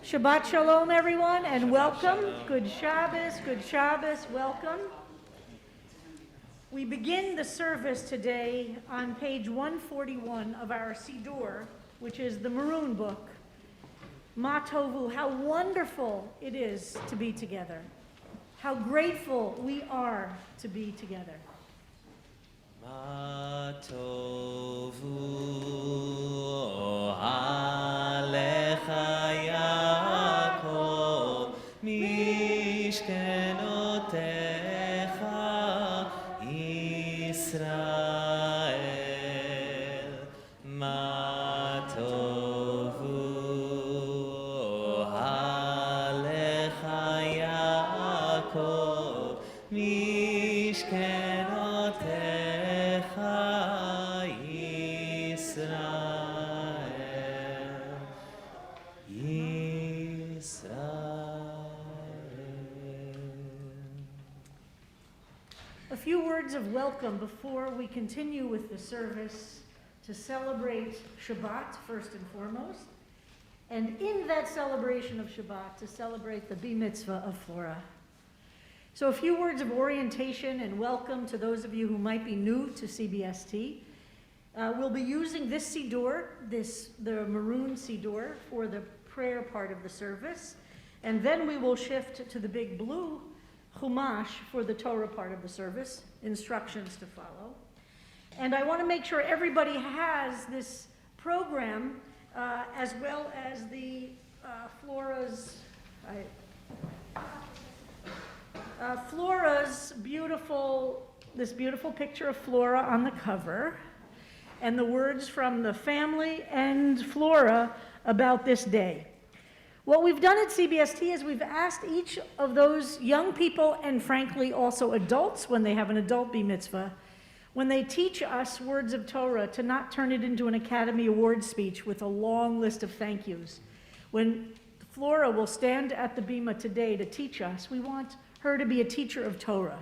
Shabbat Shalom, everyone, and welcome. Good Shabbos, welcome. We begin the service today on page 141 of our Siddur, which is the Maroon book. Ma Tovu, how wonderful it is to be together. How grateful we are to be together. Ma tovu alecha Yaakov mishkenotecha Yisrael. Ma tovu alecha Yaakov mishkenotecha A few words of welcome before we continue with the service to celebrate Shabbat first and foremost, and in that celebration of Shabbat to celebrate the Bar Mitzvah of Flora. So a few words of orientation and welcome to those of you who might be new to CBST. We'll be using this Siddur, the Maroon Siddur, for the prayer part of the service, and then we will shift to the big blue Chumash for the Torah part of the service, instructions to follow. And I want to make sure everybody has this program as well as the Flora's beautiful picture of Flora on the cover, and the words from the family and Flora about this day. What we've done at CBST is we've asked each of those young people, and frankly also adults when they have an adult Bar Mitzvah, when they teach us words of Torah, to not turn it into an Academy Award speech with a long list of thank yous. When Flora will stand at the Bima today to teach us, we want her to be a teacher of Torah.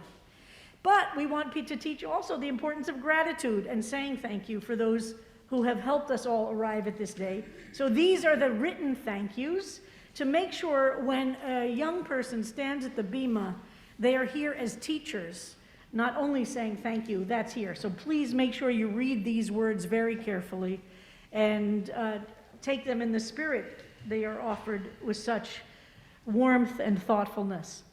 But we want to teach also the importance of gratitude and saying thank you for those who have helped us all arrive at this day. So these are the written thank yous to make sure when a young person stands at the Bima, they are here as teachers, not only saying thank you, that's here. So please make sure you read these words very carefully and take them in the spirit they are offered with such warmth and thoughtfulness.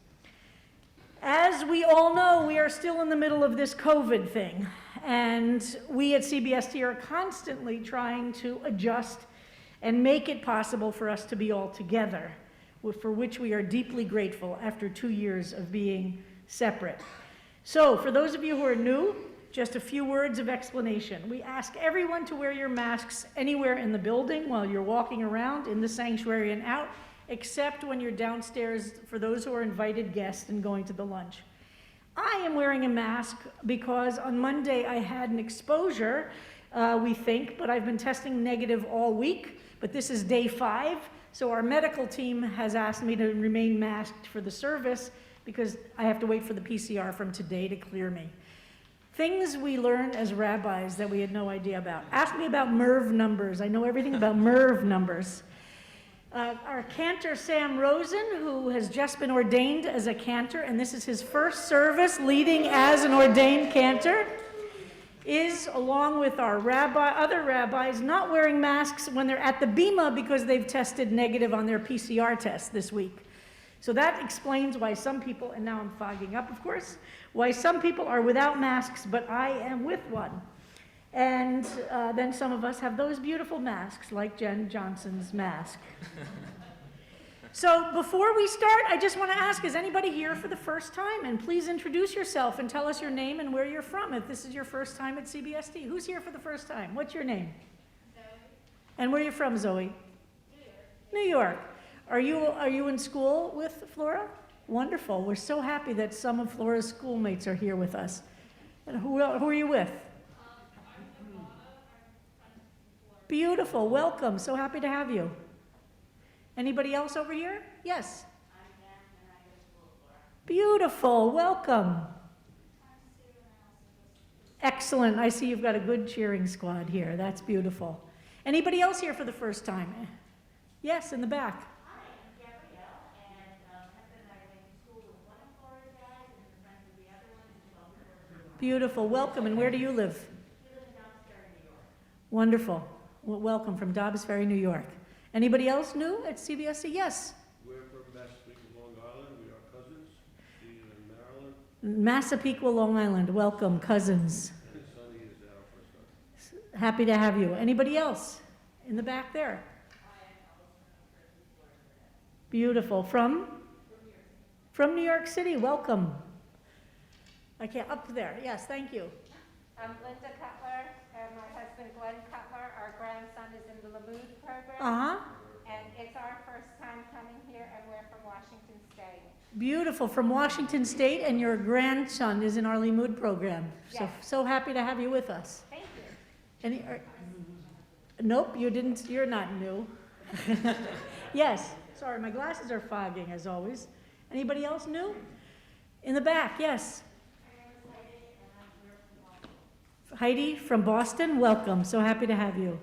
As we all know, we are still in the middle of this COVID thing, and we at CBST are constantly trying to adjust and make it possible for us to be all together, for which we are deeply grateful after 2 years of being separate. So, for those of you who are new, just a few words of explanation. We ask everyone to wear your masks anywhere in the building while you're walking around, in the sanctuary and out, except when you're downstairs for those who are invited guests and going to the lunch. I am wearing a mask because on Monday I had an exposure, we think, but I've been testing negative all week. But this is day 5, so our medical team has asked me to remain masked for the service because I have to wait for the PCR from today to clear me. Things we learn as rabbis that we had no idea about. Ask me about MERV numbers. I know everything about MERV numbers. Our cantor, Sam Rosen, who has just been ordained as a cantor, and this is his first service leading as an ordained cantor, is, along with our other rabbis, not wearing masks when they're at the Bima because they've tested negative on their PCR test this week. So that explains why some people, and now I'm fogging up, of course, why some people are without masks, but I am with one. And then some of us have those beautiful masks, like Jen Johnson's mask. So before we start, I just want to ask, is anybody here for the first time? And please introduce yourself and tell us your name and where you're from if this is your first time at CBST. Who's here for the first time? What's your name? Zoe. And where are you from, Zoe? New York. Are you in school with Flora? Wonderful. We're so happy that some of Flora's schoolmates are here with us. And who are you with? Beautiful. Welcome. So happy to have you. Anybody else over here? Yes. I'm Dan, and I go to school at Flora. Beautiful. Welcome. Excellent. I see you've got a good cheering squad here. That's beautiful. Anybody else here for the first time? Yes, in the back. Hi, Beautiful. Welcome. And where do you live? We live in Dobbs Ferry, New York. Wonderful. Well, welcome from Dobbs Ferry, New York. Anybody else new at CBSC? Yes. We're from Massapequa, Long Island. We are cousins. She is in Maryland. Massapequa, Long Island. Welcome, cousins. And Sunny is our first cousin. Happy to have you. Anybody else in the back there? Beautiful. From? From New York City. Welcome. Okay, up there. Yes, thank you. I'm Linda Cutler, and my husband Glenn Cutler. Our grandson is in the Lamood program, Uh-huh. and it's our first time coming here, and we're from Washington State. Beautiful. From Washington State, and your grandson is in our Mood program. Yes. So happy to have you with us. Thank you. Any, nope, you didn't. You're not new. Yes. Sorry, my glasses are fogging as always. Anybody else new? In the back, yes. Heidi from Boston, welcome. So happy to have you.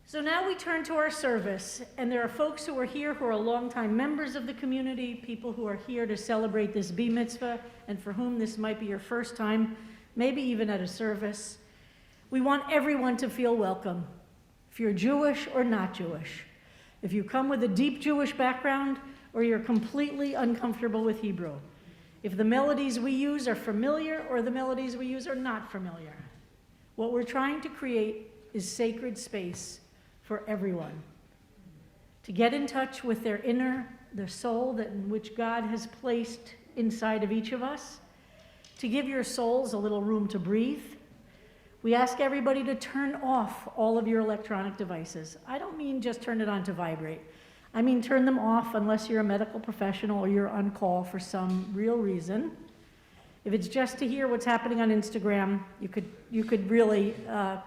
So now we turn to our service, and there are folks who are here who are longtime members of the community, people who are here to celebrate this Bar Mitzvah, and for whom this might be your first time, maybe even at a service. We want everyone to feel welcome, if you're Jewish or not Jewish, if you come with a deep Jewish background or you're completely uncomfortable with Hebrew, if the melodies we use are familiar or the melodies we use are not familiar. What we're trying to create is sacred space for everyone to get in touch with their inner, their soul that in which God has placed inside of each of us, to give your souls a little room to breathe. We ask everybody to turn off all of your electronic devices. I don't mean just turn it on to vibrate. I mean turn them off unless you're a medical professional or you're on call for some real reason. If it's just to hear what's happening on Instagram, you could really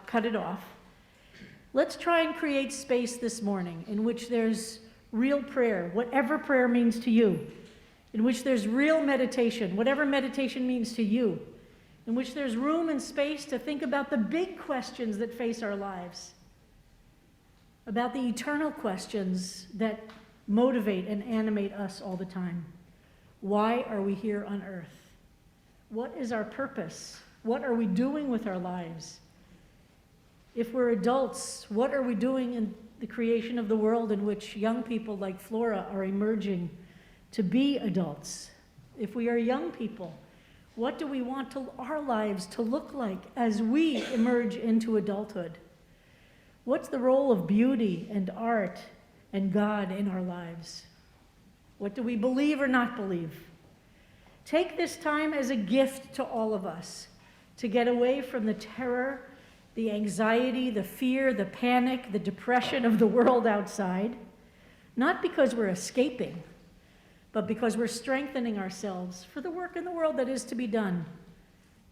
cut it off. Let's try and create space this morning in which there's real prayer, whatever prayer means to you, in which there's real meditation, whatever meditation means to you, in which there's room and space to think about the big questions that face our lives, about the eternal questions that motivate and animate us all the time. Why are we here on earth? What is our purpose? What are we doing with our lives? If we're adults, what are we doing in the creation of the world in which young people like Flora are emerging to be adults? If we are young people, what do we want our lives to look like as we emerge into adulthood? What's the role of beauty and art and God in our lives? What do we believe or not believe? Take this time as a gift to all of us to get away from the terror, the anxiety, the fear, the panic, the depression of the world outside, not because we're escaping, but because we're strengthening ourselves for the work in the world that is to be done.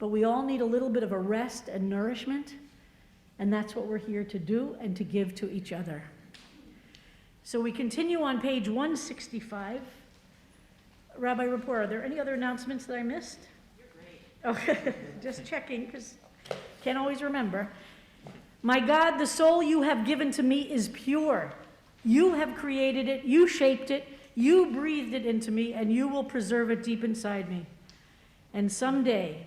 But we all need a little bit of a rest and nourishment, and that's what we're here to do and to give to each other. So we continue on page 165. Rabbi Rapport, are there any other announcements that I missed? You're great. Oh, just checking, because can't always remember. My God, the soul you have given to me is pure. You have created it, you shaped it, you breathed it into me, and you will preserve it deep inside me. And someday,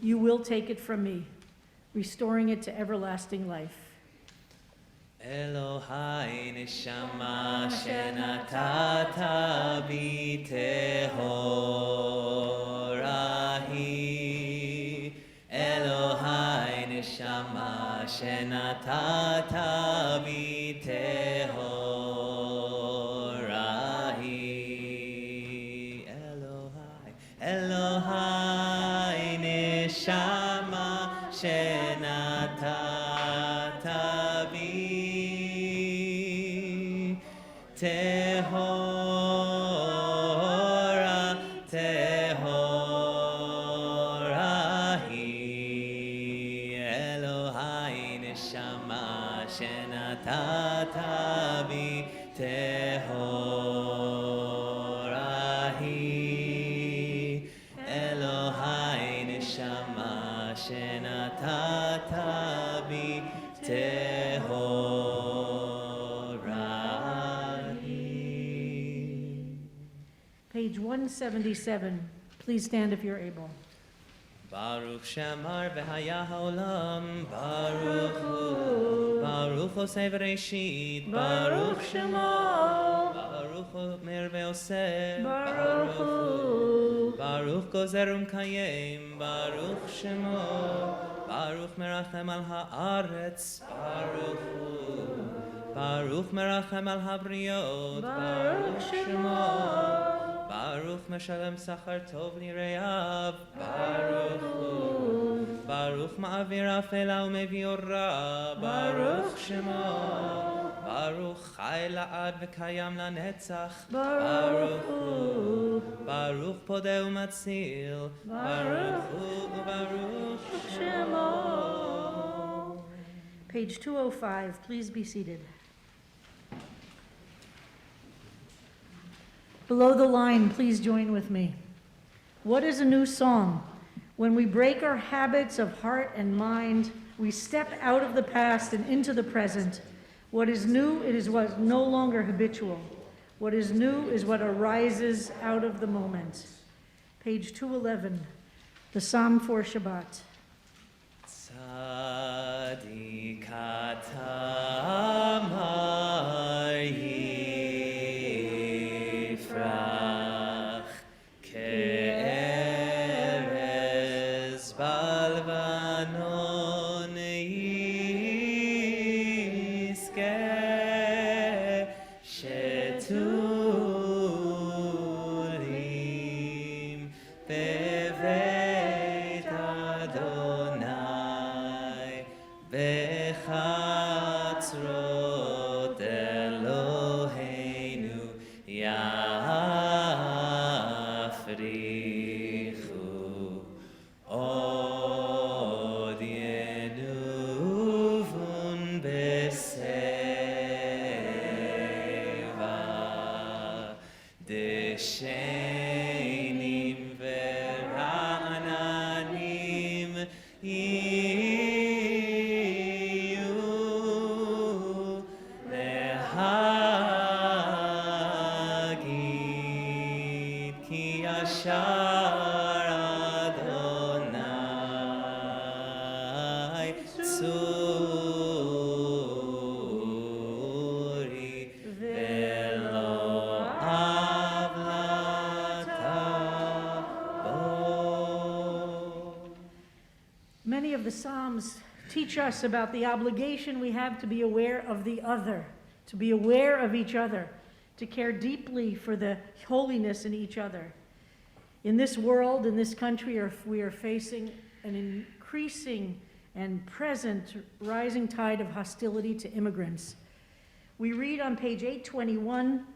you will take it from me, restoring it to everlasting life. Elohai neshama shenatata bi tehorahi. Elohai neshama shenatata bi tehorahi. Elohai neshama shenatata bi tehorahi. Elohai neshama shenatata bi tehorahi. Elohai neshama shenatata bi tehorahi. Page 177. Please stand if you're able. Baruch Shemar v'haya haolam, Baruch Hu, Baruch Osei v'reishit, Baruch Hu, Shemo. Baruch Omer ve'oseh, Baruch Hu, Hu. Baruch Gozer Umkayim, Baruch Shemo, Baruch Merachem al haaretz, Baruch Hu, Baruch Merachem al habriot, Baruch Shemo. Baruch Meshalem Sachar Tov Lireav, Baruch Hu, Baruch Ma'avir Afela Umevi Ora, Baruch Shemo, Baruch Chai La'ad V'Kayam LaNetzach, Baruch Hu, Baruch Podeh Umatzil, Baruch Hu, Baruch Shemo. Page 205, please be seated. Below the line, please join with me. What is a new song? When we break our habits of heart and mind, we step out of the past and into the present. What is new, it is what is no longer habitual. What is new is what arises out of the moment. Page 211, the Psalm for Shabbat. Tzadikat Amar Yifrach Ke'erez Balvanon Yizkeh Shetulim Beveit Adonai Bechatzrot Eloheinu Yafrichu Od Yenuvun Beseva Deshenim Vera'ananim Iyu Lehagid Ki Yashar Adonai Tzuri Velo Avlata Bo. Many of the Psalms teach us about the obligation we have to be aware of the other, to be aware of each other, to care deeply for the holiness in each other. In this world, in this country, we are facing an increasing and present rising tide of hostility to immigrants. We read on page 821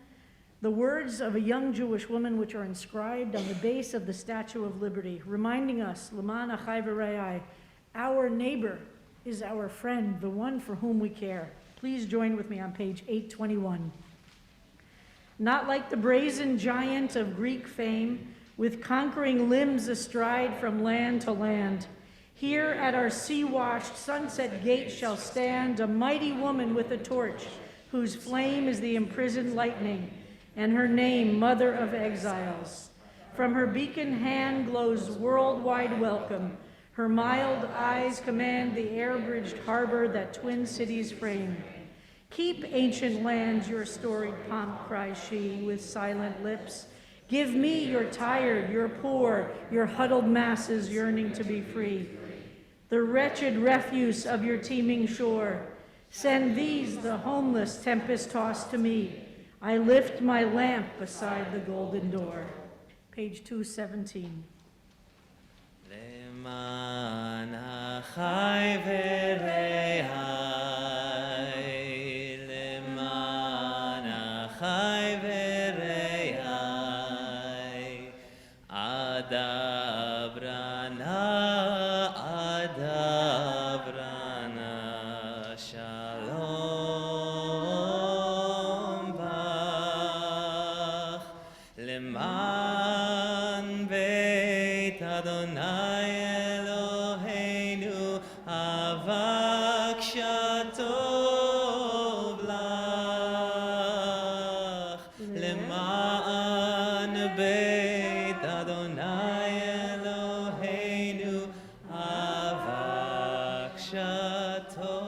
the words of a young Jewish woman which are inscribed on the base of the Statue of Liberty, reminding us, L'man achai v're'ai, our neighbor is our friend, the one for whom we care. Please join with me on page 821. Not like the brazen giant of Greek fame, with conquering limbs astride from land to land. Here at our sea-washed sunset gate shall stand a mighty woman with a torch, whose flame is the imprisoned lightning, and her name, Mother of Exiles. From her beacon hand glows worldwide welcome. Her mild eyes command the air-bridged harbor that twin cities frame. Keep, ancient lands, your storied pomp, cries she, with silent lips. Give me your tired, your poor, your huddled masses yearning to be free. The wretched refuse of your teeming shore. Send these, the homeless, tempest-tossed, to me. I lift my lamp beside the golden door. Page 217. Leman achai v're'ai, leman achai v're'ai, adabrana, shalom bach, leman beit Adonai Eloheinu, avak shatov lach, leman beit Adonai Eloheinu, Tova.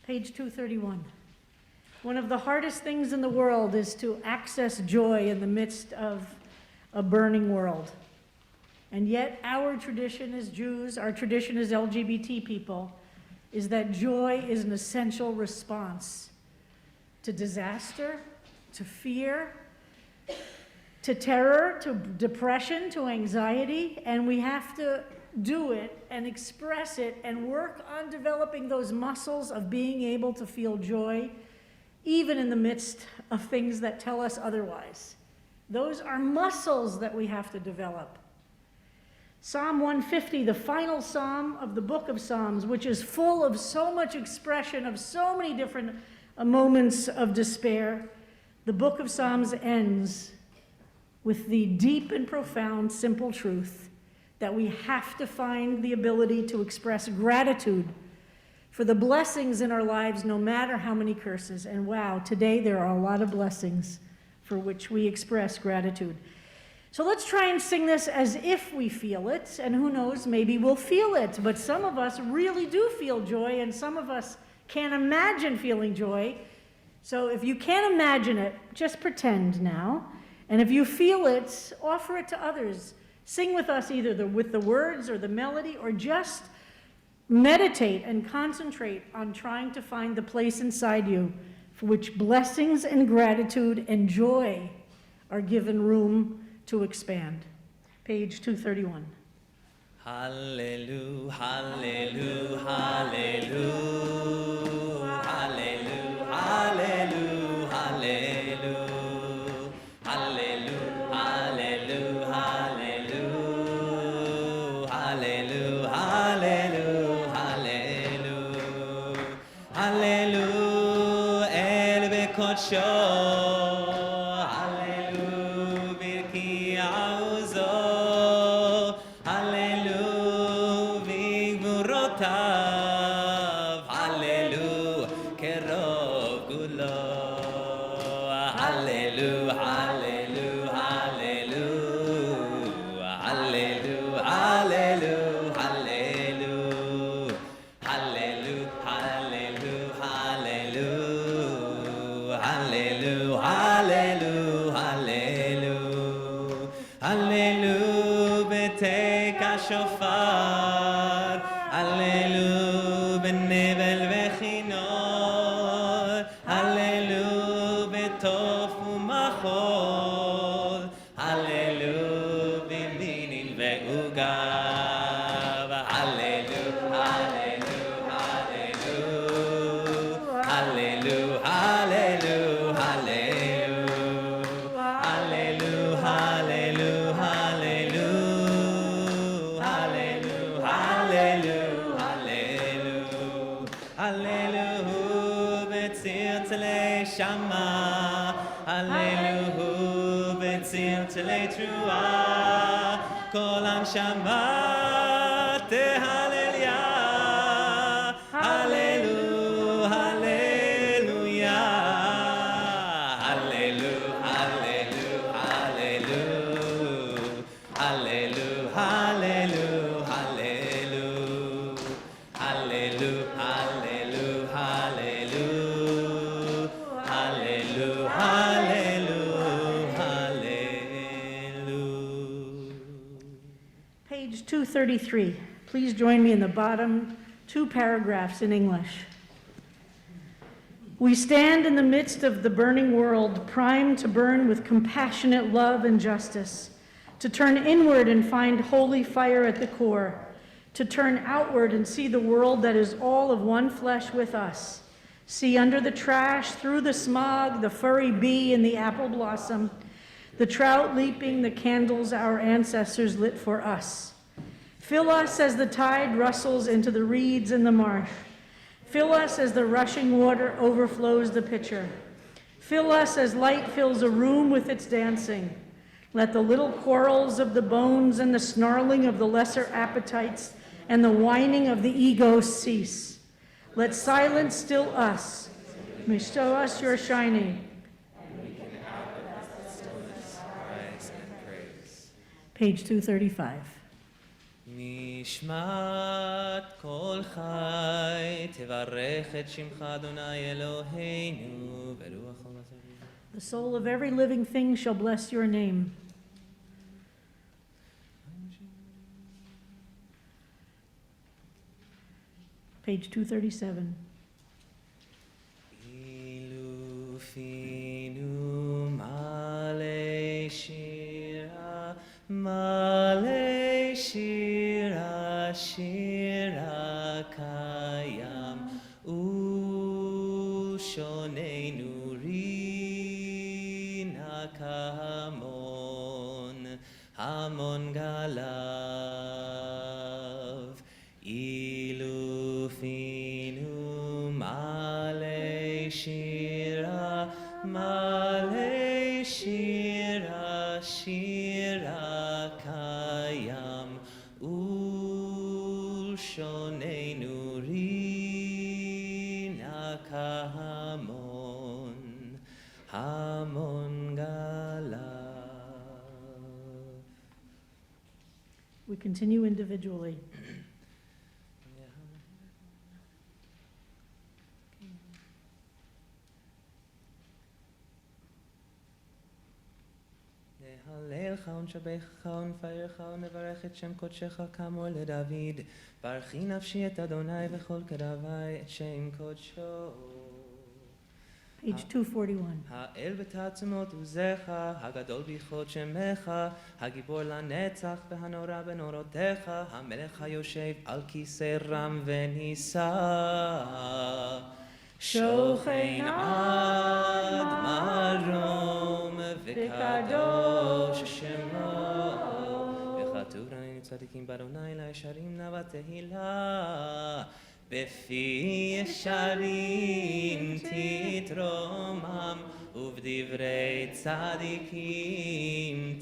Page 231. One of the hardest things in the world is to access joy in the midst of a burning world. And yet our tradition as Jews, our tradition as LGBT people, is that joy is an essential response to disaster, to fear, to terror, to depression, to anxiety, and we have to do it and express it and work on developing those muscles of being able to feel joy even in the midst of things that tell us otherwise. Those are muscles that we have to develop. Psalm 150, the final psalm of the book of Psalms, which is full of so much expression of so many different moments of despair, the book of Psalms ends with the deep and profound simple truth that we have to find the ability to express gratitude for the blessings in our lives, no matter how many curses. And wow, today there are a lot of blessings for which we express gratitude. So let's try and sing this as if we feel it, and who knows, maybe we'll feel it. But some of us really do feel joy, and some of us can't imagine feeling joy. So if you can't imagine it, just pretend now. And if you feel it, offer it to others. Sing with us either with the words or the melody, or just meditate and concentrate on trying to find the place inside you for which blessings and gratitude and joy are given room to expand. Page 231. Hallelujah, hallelujah, hallelujah, hallelujah, hallelujah, hallelujah. Hallelujah, hallelujah, hallelujah, hallelujah, hallelujah, hallelujah, El Bekodsho, hallelujah, Birki Auzo, hallelujah, Vigmurotav, hallelujah, Kerov Gulo, hallelujah, hallelujah, hallelujah, hallelujah, hallelujah, hallelujah, hallelujah, hallelujah, hallelujah, hallelujah, hallelujah, hallelujah, beteka shofar, hallelujah, benevel vechinor, hallelujah, betof umachol, hallelujah, biminim veugav, hallelujah, hallelujah, hallelujah, hallelujah, hallelujah, hallelujah, hallelujah, hallelujah, hallelujah, hallelujah, hallelujah, hallelujah, betzir tzlei shama, hallelujah, betzir tzlei trua, kol shama tehallelya, hallelujah, hallelujah, hallelujah, hallelujah, hallelujah, hallelujah, hallelujah, hallelujah, hallelujah, hallelujah, hallelujah, hallelujah, hallelujah. Page 233. Please join me in the bottom two paragraphs in English. We stand in the midst of the burning world, primed to burn with compassionate love and justice, to turn inward and find holy fire at the core, to turn outward and see the world that is all of one flesh with us, see under the trash, through the smog, the furry bee and the apple blossom, the trout leaping, the candles our ancestors lit for us. Fill us as the tide rustles into the reeds in the marsh. Fill us as the rushing water overflows the pitcher. Fill us as light fills a room with its dancing. Let the little quarrels of the bones and the snarling of the lesser appetites and the whining of the ego cease. Let silence still us. May show us your shining. Page 235. נשמת כל חי, תברך את שמך אדוני אלוהינו, ברוח כל מצבים. The soul of every living thing shall bless your name. Page 237. Ilufinu male shira, male shira, shira kayam, ushonenu rina kamon, hamon galav. Ilufinu male shira, male shira, shira kayam, ulshonenu rina kahamon, hamon galav. We continue individually. נהללך ונשבחך ונפארך ונברך את שם קודשך כאמור לדוד. ברכי נפשי את אדוני וכל קרבי את שם קודשו. Page 241. האל בתעצומות עוזך, הגדול ביכות שמך, הגיבור לנצח והנורא בנורותיך, המלך היושב על כיסא רם ונישא. שוכן עד מרום וקדוש שמו. וכתוב רננו צדיקים באדוני לישרים נא בתהילה. בפי ישרים תתרומם ובדברי צדיקים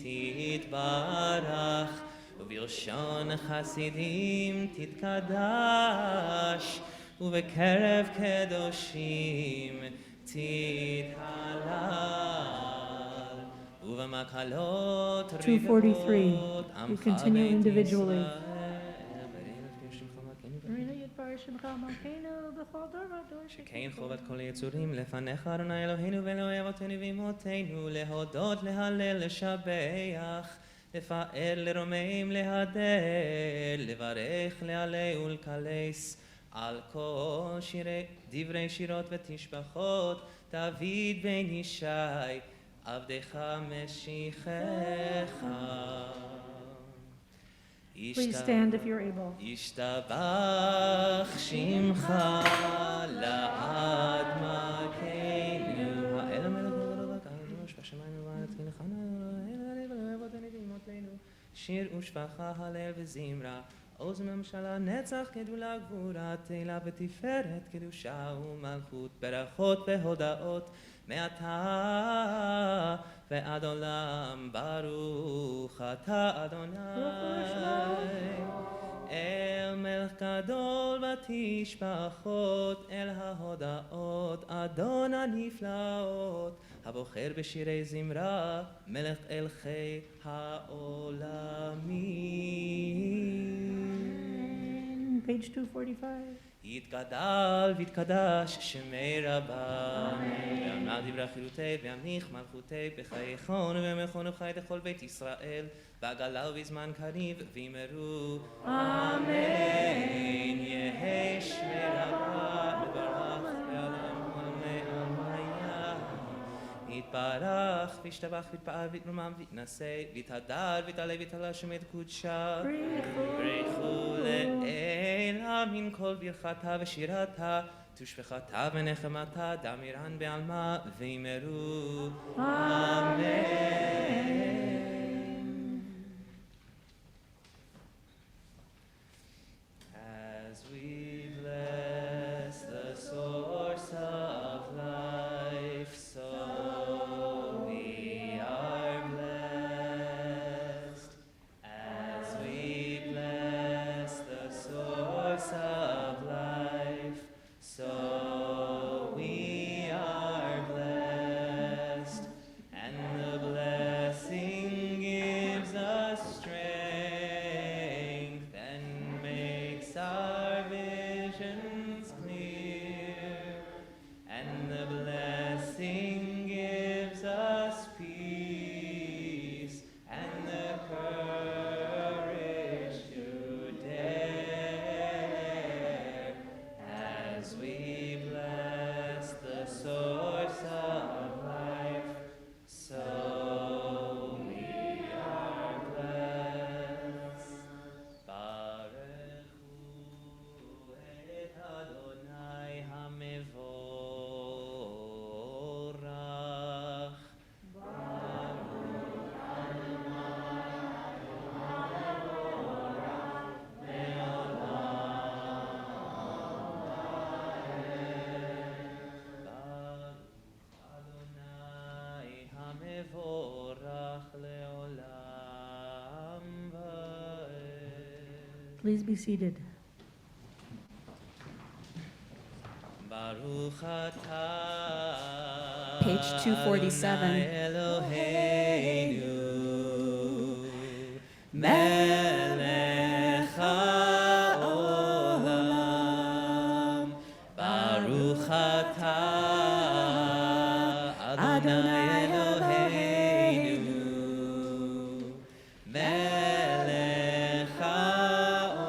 תתברך ובלשון חסידים תתקדש ובקרב קדושים תתהלל ובמקהלות 243. We עמך continue בית individually. ישראל. שכן חובת כל היצורים לפניך אדוני אלוהינו ואלוהי אבותינו ואמותינו להודות להלל לשבח לפאר לרומם להדל לברך להלל ולקלס על כל דברי שירות ותשבחות דוד בן ישי עבדך משיחך. Please stand if you're able. ישתבח שמך לעד מלכנו האל המלך הגדול והקדוש בשמיים ובארץ כי לך נעלה ולאהוב אותנו ואמותינו שיר ושפחה הלל וזמרה עוז ממשלה נצח גדולה גבורה תהילה ותפארת קדושה ומלכות ברכות והודאות מעתה ועד עולם ברוך אתה אדוני אל מלך גדול ותשבחות אל ההודאות אדון הנפלאות הבוחר בשירי זמרה מלך אלכי העולמים. Page 245. יתגדל ויתקדש שמי רבה ועמד דברי חילותי וימליך מלכותי בחייכון ובמלכון ובחי לכל בית ישראל בעגלה ובזמן קריב ואמרו אמן יהי שמי רבה מברך בעולם עולמי עלמיה יתברך וישתבח ויתפאר ויתרומם ויתנשא ויתהדר ויתעלה ויתעלה שמת קודשה ברכו לאל מן כל ברכתה ושירתה תושבחתה ונחמתה דמירן בעלמה ואמרו אמן. As we bless the source of life, so we are blessed. As we bless the source of life, so we are blessed. And the blessing Please be seated. Baruch atah Page 247. Eloheinu melech haolam Baruch atah Adonai Eloheinu melech haolam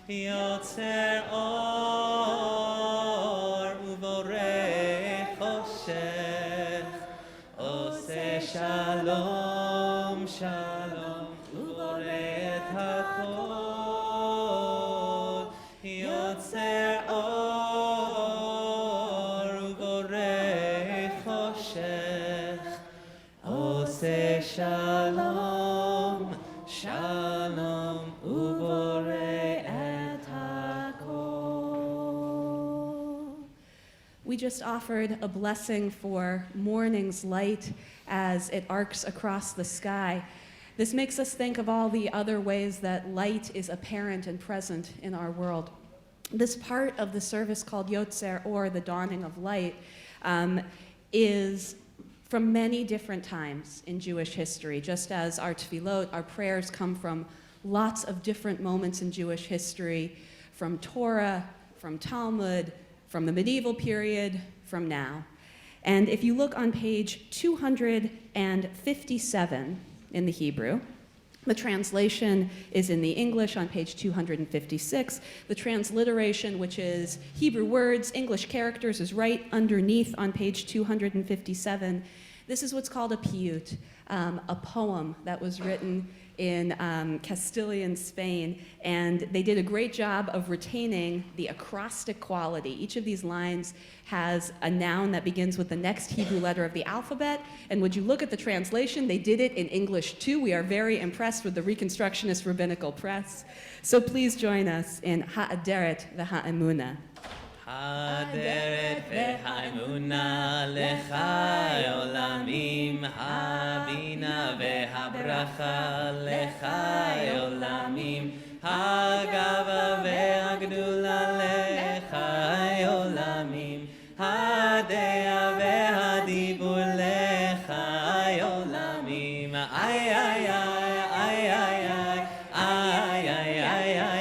Yotzer or uvorech choshech Oseh shalom shalom uvorech hakol Yotzer or uvorech choshech Oseh shalom shalom uvorech hakol. We just offered a blessing for morning's light as it arcs across the sky. This makes us think of all the other ways that light is apparent and present in our world. This part of the service called Yotzer, or the dawning of light, is from many different times in Jewish history. Just as our tefillot, our prayers, come from lots of different moments in Jewish history, from Torah, from Talmud, from the medieval period, from now. And if you look on page 257 in the Hebrew, the translation is in the English on page 256. The transliteration, which is Hebrew words, English characters, is right underneath on page 257. This is what's called a piyut, a poem that was written in Castilian Spain, and they did a great job of retaining the acrostic quality. Each of these lines has a noun that begins with the next Hebrew letter of the alphabet, and would you look at the translation, they did it in English too. We are very impressed with the Reconstructionist Rabbinical Press. So please join us in Ha'aderet v'Ha'emunah. הדרת והאמונה לחי עולמים, הבינה והברכה לחי עולמים, הגאווה והגדולה לחי עולמים, הדעה והדיבור לחי עולמים, איי איי איי איי איי איי איי איי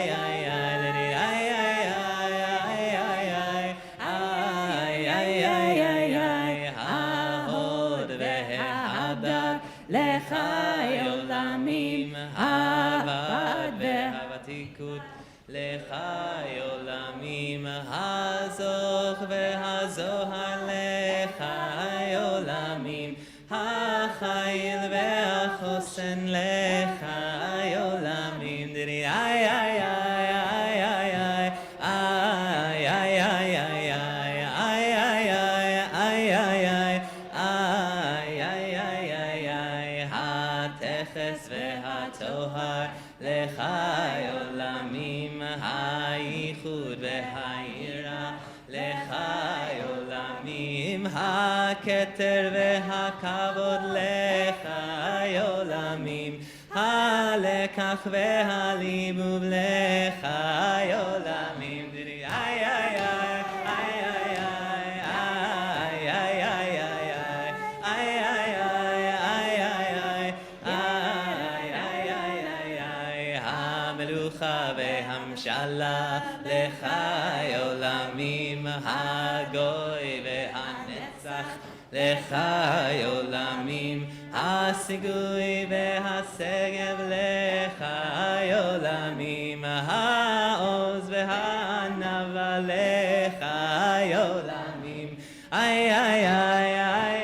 לחי עולמים, העבד והוותיקות לחי עולמים, הזוך והזוהר לחי עולמים, החיל והחוסן לחי עולמים, דרי איי איי איי איי איי איי איי איי והטוהר לחי עולמים, הייחוד והיראה לחי עולמים, הכתר והכבוד לחי עולמים, הלקח והלימוד לחי עולמים, דרי איי איי איי והמשלה לחי עולמים, הגוי והנצח לחי עולמים, הסיגוי והשגב לחי עולמים, העוז והענווה לחי עולמים, איי איי איי איי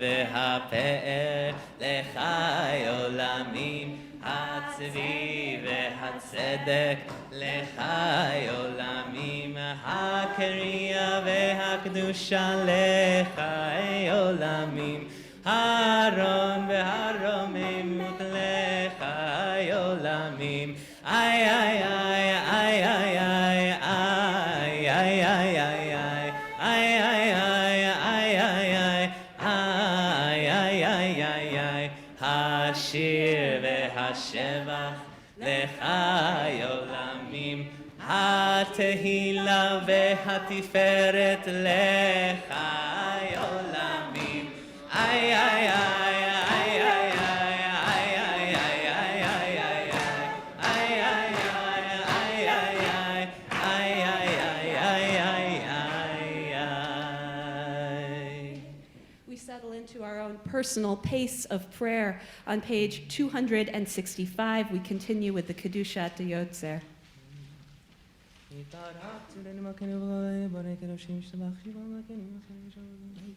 והפאר לחי עולמים, הצבי והצדק לחי עולמים, הקריאה והקדושה לחי עולמים, הרון והרוממות לחי עולמים, איי איי איי איי איי איי התהילה והתפארת לך עולמים. איי איי איי איי איי איי איי איי איי We settle into our own personal pace of prayer. On page 265, we continue with the Kedushat Yotzer. May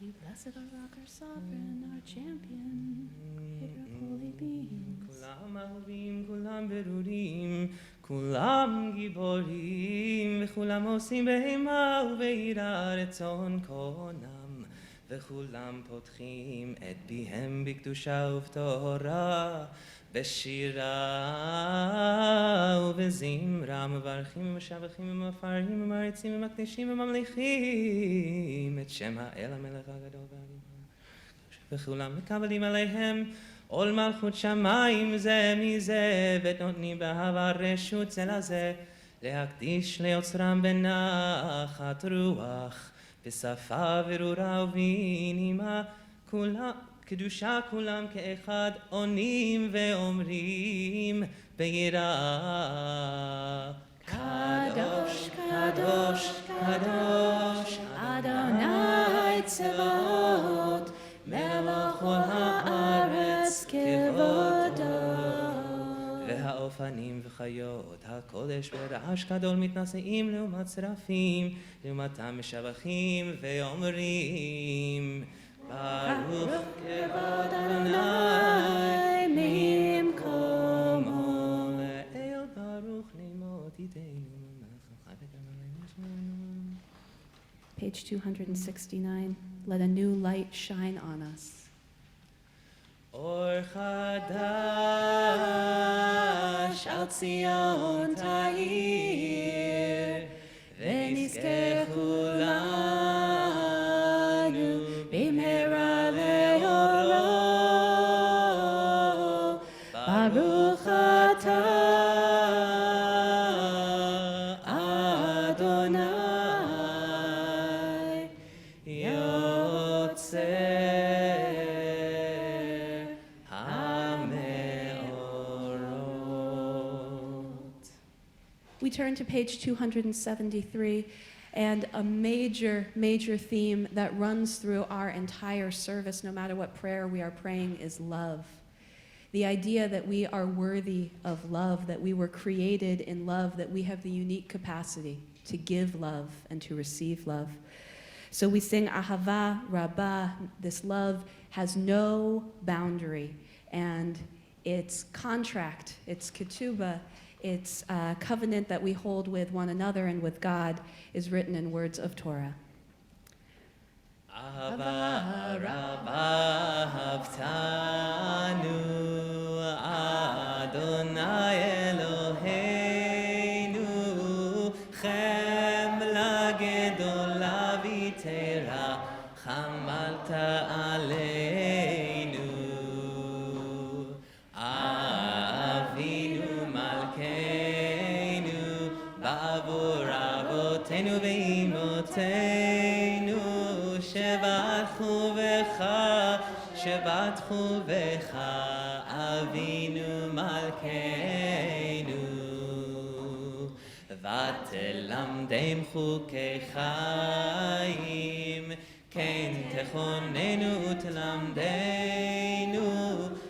you blessed our rock, our sovereign, our champion, creator of holy beings. כולם אהובים, כולם ברורים, כולם גיבורים, וכולם עושים בהמה וביראה רצון קונם, וכולם פותחים את פיהם בקדושה ובתורה, בשירה ובזמרה, מברכים ומשבחים ומפארים ומעריצים ומקדישים וממליכים את שם האל המלך הגדול והגיבור, וכולם מקבלים עליהם עול מלכות שמיים זה מזה, ונותנים באהבה רשות זה לזה, להקדיש ליוצרם בנחת רוח, בשפה ברורה ובנימה, כולם קדושה כולם כאחד עונים ואומרים ביראה. קדוש, קדוש, קדוש, אדוני צבאות, מלך כל הארץ כבודו. והאופנים וחיות הקודש ברעש גדול מתנשאים לעומת שרפים, לעומתם משבחים ואומרים ברוך כבוד אדוני ממקומו לאל ברוך נעמות ידינו. Page 269. Let a new light shine on us. אור חדש על ציון תאיר, ונזכה כולנו במהרה לאורו. ברוך אתה אדוני יוצר המאורות. We turn to page 273, and a major theme that runs through our entire service, no matter what prayer we are praying, is love. The idea that we are worthy of love, that we were created in love, that we have the unique capacity to give love and to receive love. So we sing Ahava Rabbah. This love has no boundary, and its contract, its ketubah, its covenant that we hold with one another and with God is written in words of Torah. Ahava Rabbah Havtanu Adonai Eloheinu Chemla gedola v'tera chamalta aleinu Avinu malkeinu ba'avur avotenu ve'imotenu שבטחו בך אבינו מלכנו ותלמדם חוקי חיים כן תכוננו ותלמדנו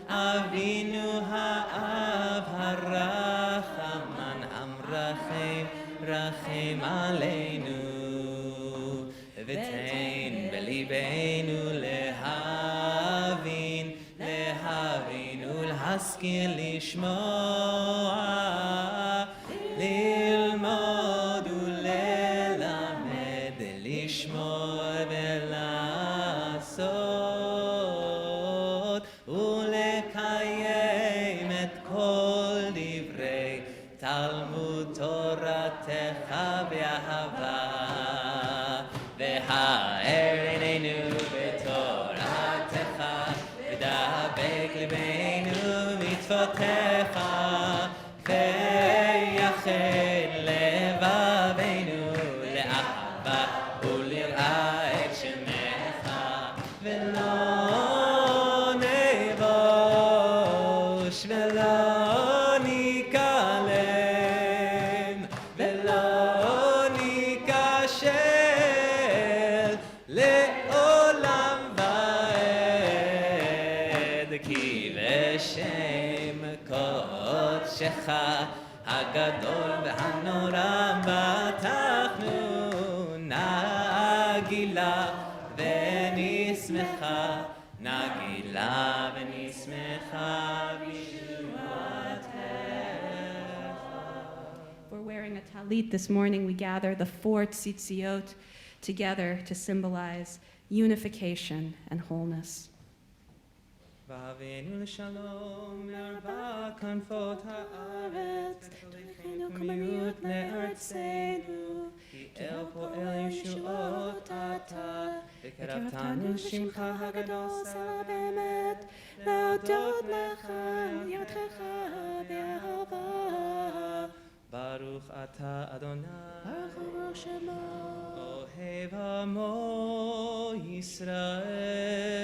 אבינו האב הרחמן המרחם רחם עלינו ותן בליבנו להבין ולהשכיל לשמוע ללמוד וללמד לשמוע ולעשות ולקיים את כל דברי תלמוד תורתך באהבה והאר עינינו בתורתך ודבק ליבנו במצוותיך ויחל שמך הגדול והנורא בטחנו נגילה ונשמחה נגילה ונשמחה בישועתך. We're wearing a talit this morning. We gather the 4 tzitziot together to symbolize unification and wholeness. ואבינו לשלום מארבע כנפות הארץ ותוליכנו קוממיות לארצנו כי אל פועל ישועות אתה וקרבתנו לשמך הגדול סלע באמת להודות לך ולהודך באהבה ברוך אתה אדוני ברוך שמו אוהב עמו ישראל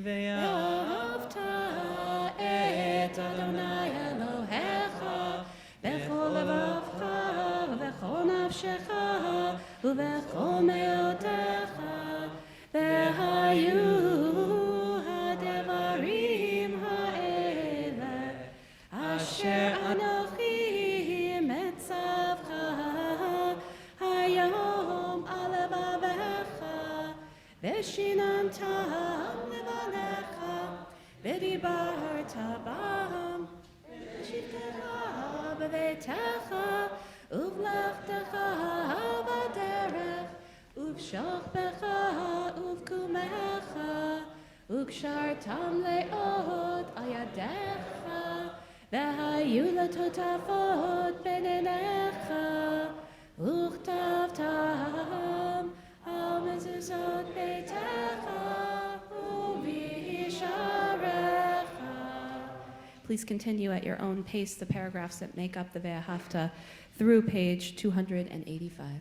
ואהבת את אדוני אלוהיך בכל לבבך ובכל נפשך ובכל מאודך והיו הדברים האלה אשר אנוכי מצווך היום על לבבך ושיננתם לבניך ודיברת בם בשבתך בביתך ובלכתך בדרך ובשוכבך ובקומך וקשרתם לאות על ידיך והיו לטוטפות בין עיניך וכתבתם על מזוזות ביתך ובשעריך. Please continue at your own pace the paragraphs that make up the Ve'ahavta through page 285.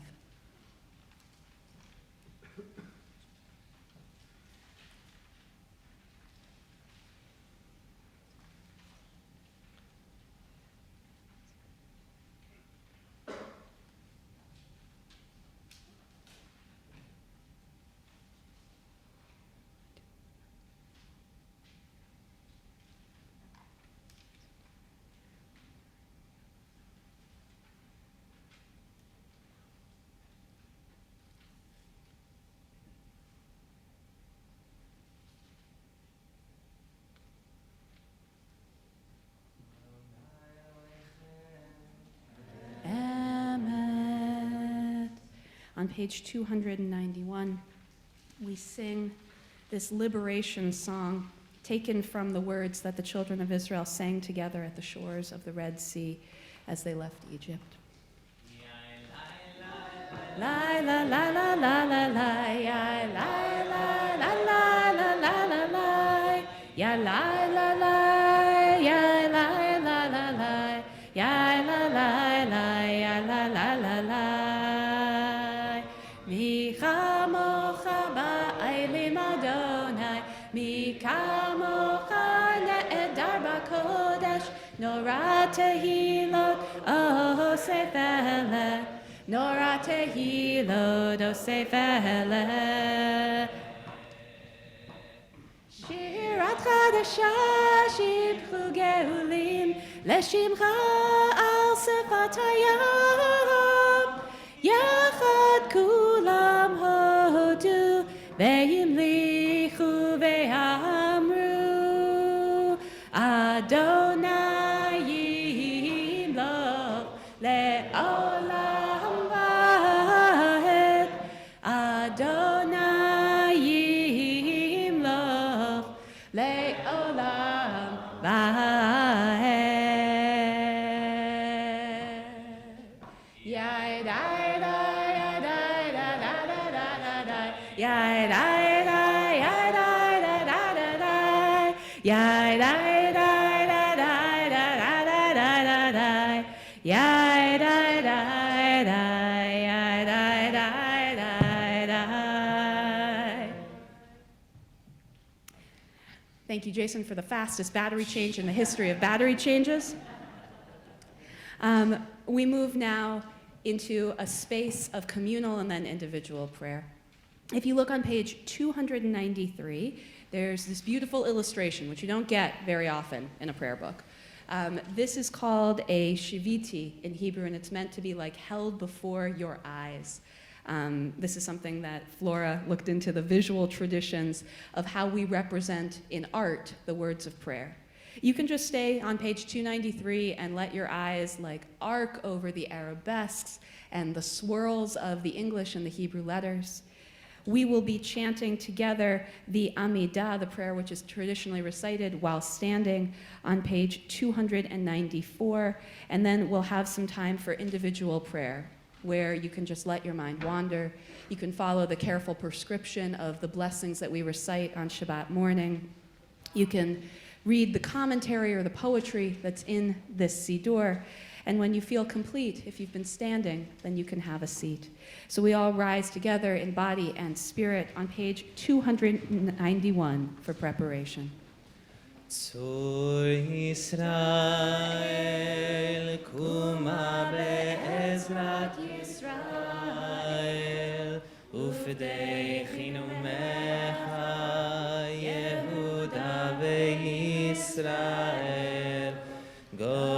On page 291, we sing this liberation song taken from the words that the children of Israel sang together at the shores of the Red Sea as they left Egypt. La la la la la la la ya la la la la la la la la ya la la la ya la la la la ya la la la ya la la la la mi chamocha ba'elim Adonai mi kamocha ne'edar b'kodesh nora tehilot osef eleh nora tehilot osef eleh שירת חדשה שיבחו גאולים לשמך על שפת הים יחד כולם הודו והמליכו ואמרו אדוני ימלוך לעולם ועד אדוני ימלוך לעולם ועד יאי די די די די די יאי די די די די יאי די די די די די די יאי Thank you, Jason, for the fastest battery change in the history of battery changes. We move now into a space of communal and then individual prayer. If you look on page 293, there's this beautiful illustration, which you don't get very often in a prayer book. This is called a shiviti in Hebrew, and it's meant to be like held before your eyes. This is something that Flora looked into the visual traditions of how we represent in art the words of prayer. You can just stay on page 293 and let your eyes like arc over the arabesques and the swirls of the English and the Hebrew letters. We will be chanting together the Amidah, the prayer which is traditionally recited while standing, on page 294, and then we'll have some time for individual prayer, where you can just let your mind wander. You can follow the careful prescription of the blessings that we recite on Shabbat morning. You can read the commentary or the poetry that's in this Siddur. And when you feel complete, if you've been standing, then you can have a seat. So we all rise together in body and spirit on page 291 for preparation. צור ישראל, קומה בעזרת ישראל, ופדי חינומך, יהודה וישראל. גואלנו,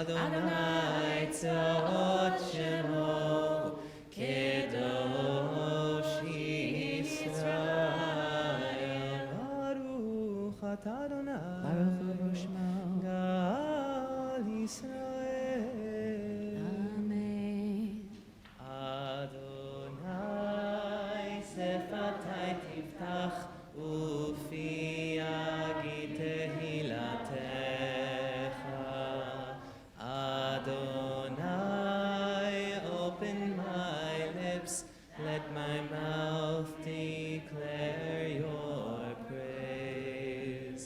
אדוני צבאות שמו, קדוש ישראל. ברוך אתה אדוני, ברוך שמו. גאל ישראל. Amen. אדוני שפתי תפתח ופי יגיד תהילתך. Adonai, open my lips, let my mouth declare your praise.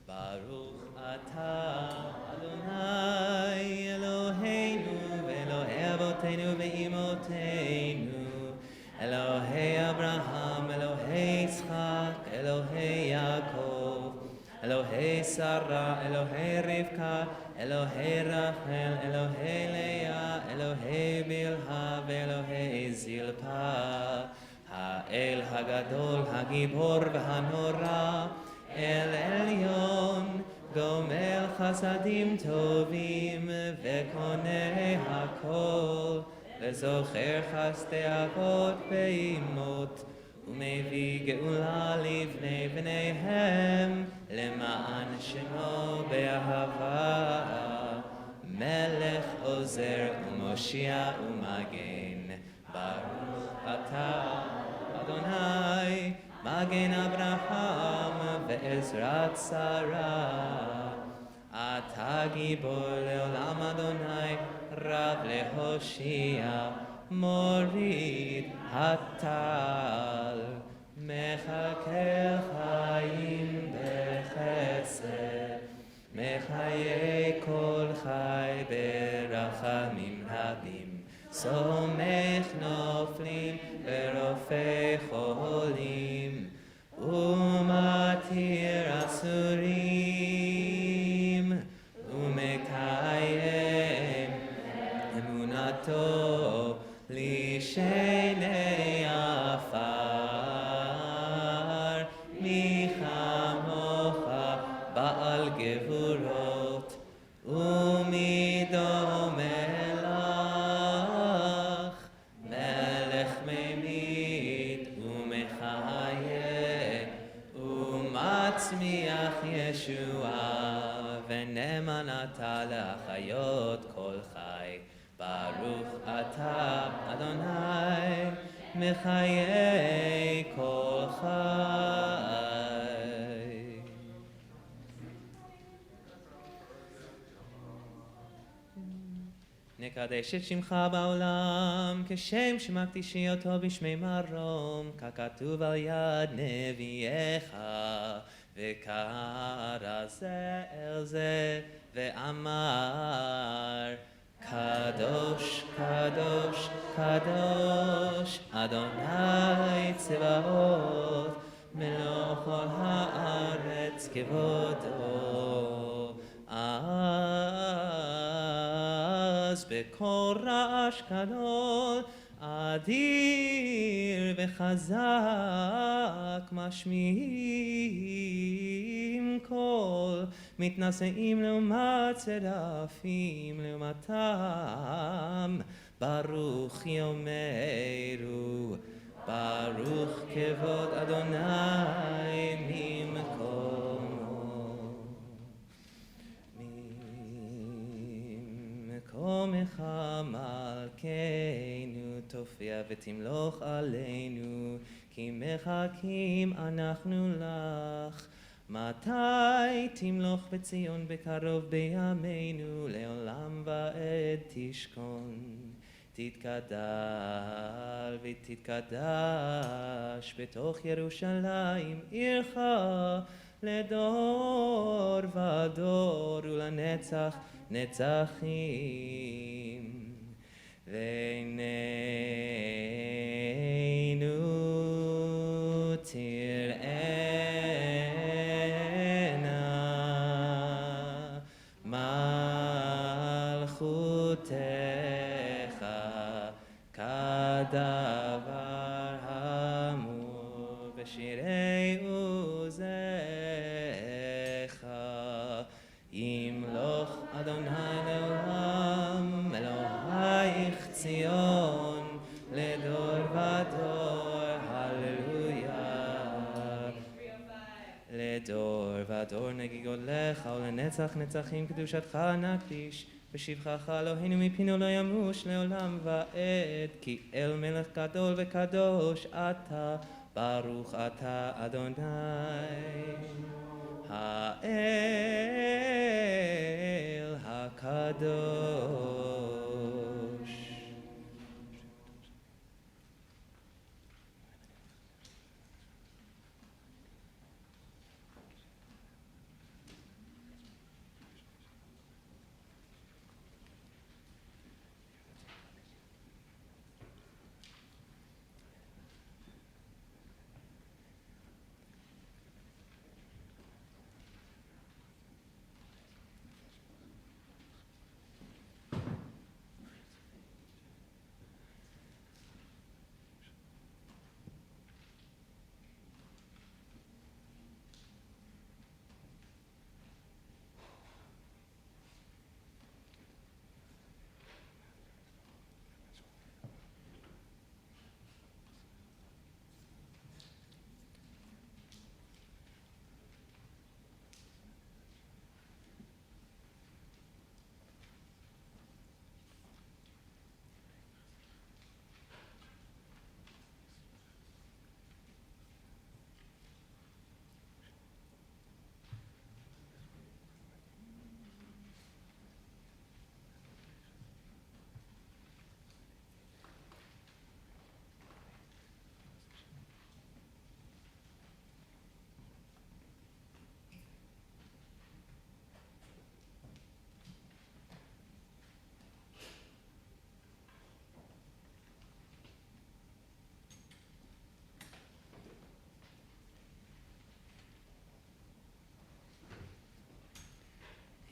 Baruch atah Adonai Eloheinu ve'Elohei avoteinu ve'imoteinu, Elohei Abraham, Elohei Yitzchak, Elohei Yaakov, Elohei Sarah, Elohei Rivka, Elohei Rachel, Elohei Leah, Elohei Bilha, ve'Elohei Zilpa, Ha'el Hagadol, Hagibor v'Hanora, El Elyon, Gomel Chasadim Tovim, ve'Konei Hakol, ve'Zocher Chasdei Avot ve'imot, ומביא גאולה לבני בניהם, למען שמו באהבה. מלך עוזר ומושיע ומגן, ברוך אתה אדוני, מגן אברהם ועזרת שרה. אתה גיבור לעולם אדוני, רב להושיע, מוריד הטל, מחכה חיים בחסד, מחיי כל חי ברחמים רבים, סומך נופלים ורופא חולים, ומתיר אסורים, ומקיים אמונתו לשני עפר. מי כמוך בעל גבורות, ומי דומה לך, מלך ממית ומחיה, ומצמיח ישועה, ונאמנת להחיות כל חי. ברוך אתה אדוני, מחיי כל חי. נקדש את שמך בעולם, כשם שמקדישי אותו בשמי מרום, ככתוב על יד נביאך, וקרא זה אל זה, ואמר, קדוש, קדוש, קדוש, אדוני צבאות, מלוא כל הארץ כבודו. אז בקול רעש גדול, אדיר וחזק, משמיעים קול, מתנשאים לעומת צרפים לעומתם, ברוך יאמרו, ברוך כבוד אדוני ממקומו. ממקומך מלכנו תופיע ותמלוך עלינו, כי מחכים אנחנו לך. מתי תמלוך בציון בקרוב בימינו, לעולם ועד תשכון. תתקדל ותתקדש בתוך ירושלים עירך, לדור ודור ולנצח נצחים. ועינינו תראינה מלכותך כדבר אמור בשירי עוזך. ימלוך אדוני לעולם, אלוהיך ציון לדור ודור, הללויה. לדור ודור נגיגות לך, ולנצח נצחים קדושתך נקדיש. בשבחך אלוהינו מפינו לא ימוש לעולם ועד, כי אל מלך גדול וקדוש אתה, ברוך אתה אדוני האל הקדוש.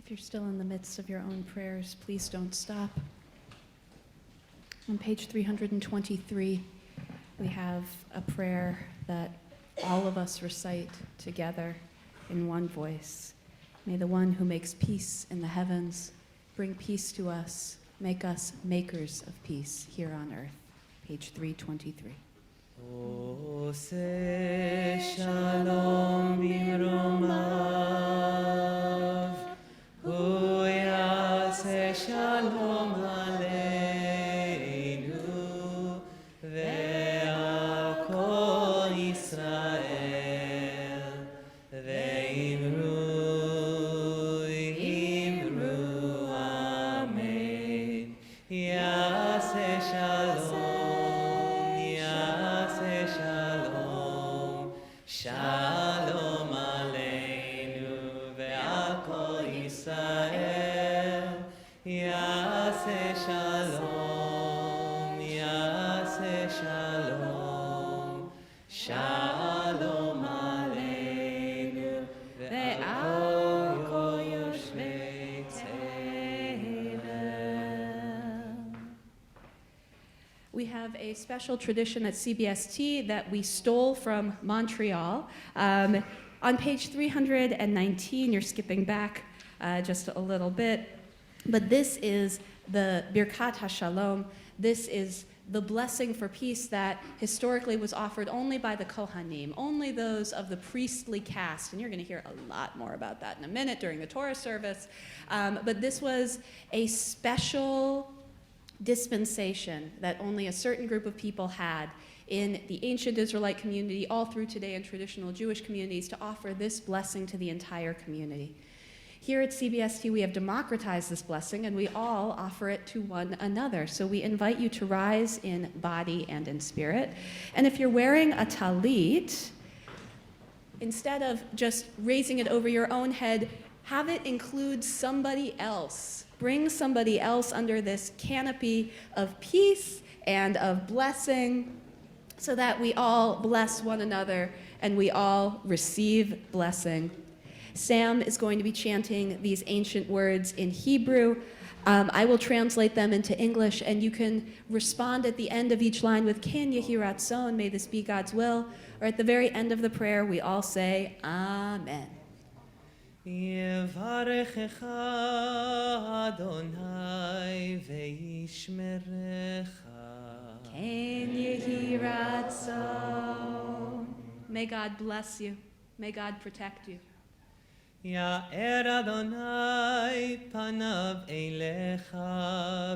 If you're still in the midst of your own prayers, please don't stop. On page 323, we have a prayer that all of us recite together in one voice. May the one who makes peace in the heavens bring peace to us, make us makers of peace here on earth. Page 323. עושה שלום במרומיו, הוא יעשה שלום עלינו ועל כל ישראל, ואמרו אמן. יעשה שלום, יעשה שלום, שלום עלינו ועל כל ישראל. יעשה שלום, יעשה שלום, שלום עלינו. We have a special tradition at CBST that we stole from Montreal. On page 319, you're skipping back just a little bit, but this is the Birkat HaShalom. This is the blessing for peace that historically was offered only by the Kohanim, only those of the priestly caste. And you're going to hear a lot more about that in a minute during the Torah service. But this was a special dispensation that only a certain group of people had in the ancient Israelite community, all through today in traditional Jewish communities, to offer this blessing to the entire community. Here at CBST, we have democratized this blessing, and we all offer it to one another. So we invite you to rise in body and in spirit. And if you're wearing a talit, instead of just raising it over your own head, have it include somebody else. Bring somebody else under this canopy of peace and of blessing, so that we all bless one another and we all receive blessing. Sam is going to be chanting these ancient words in Hebrew. I will translate them into English, and you can respond at the end of each line with Ken Yehi Ratzon, may this be God's will, or at the very end of the prayer, we all say, Amen. יברכך אדוני וישמרך. Ken Yehi Ratzon. May God bless you. May God protect you. יאר אדוני פניו אליך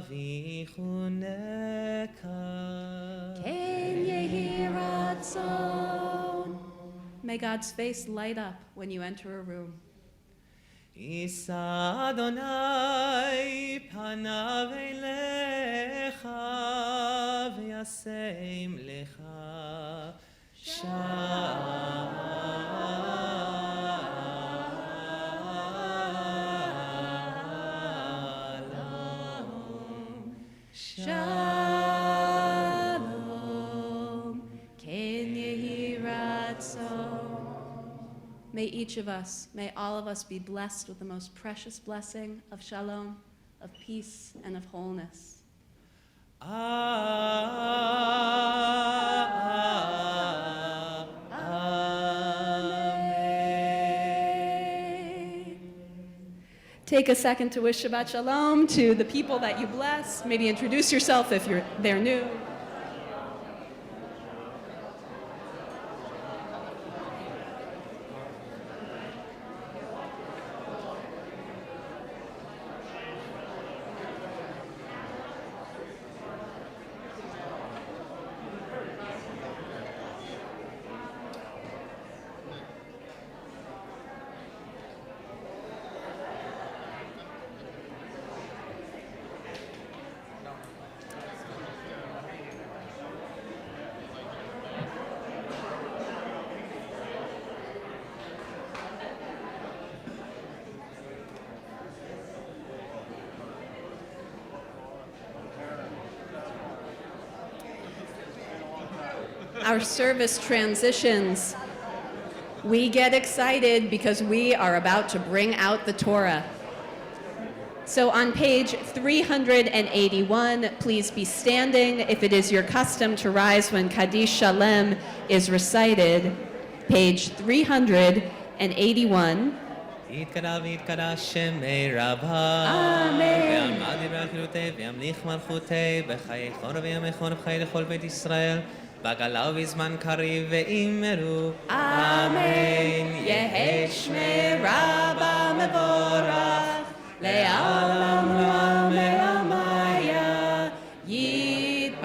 ויחונך. Ken Yehi Ratzon. May God's face light up when you enter a room. יישא אדוני פניו אליך וישם לך Shalom. Ken Yehi Ratzon. May each of us, may all of us be blessed with the most precious blessing of shalom, of peace, and of wholeness. Amen. Take a second to wish Shabbat Shalom to the people that you bless. Maybe introduce yourself if they're new. Our service transitions. We get excited because we are about to bring out the Torah. So on page 381, please be standing if it is your custom to rise when Kaddish Shalem is recited. Page 381. יתקדש ויתקדש שמי רבה. אמן. ויעמד דברי חילותי וימליך מלכותי בחיי חורף וימי חורף חיי לכל בית ישראל. בגלה ובזמן קריב ואמרו אמן. יהי שמי רבה מבורך לעולם ועמיה יתברך.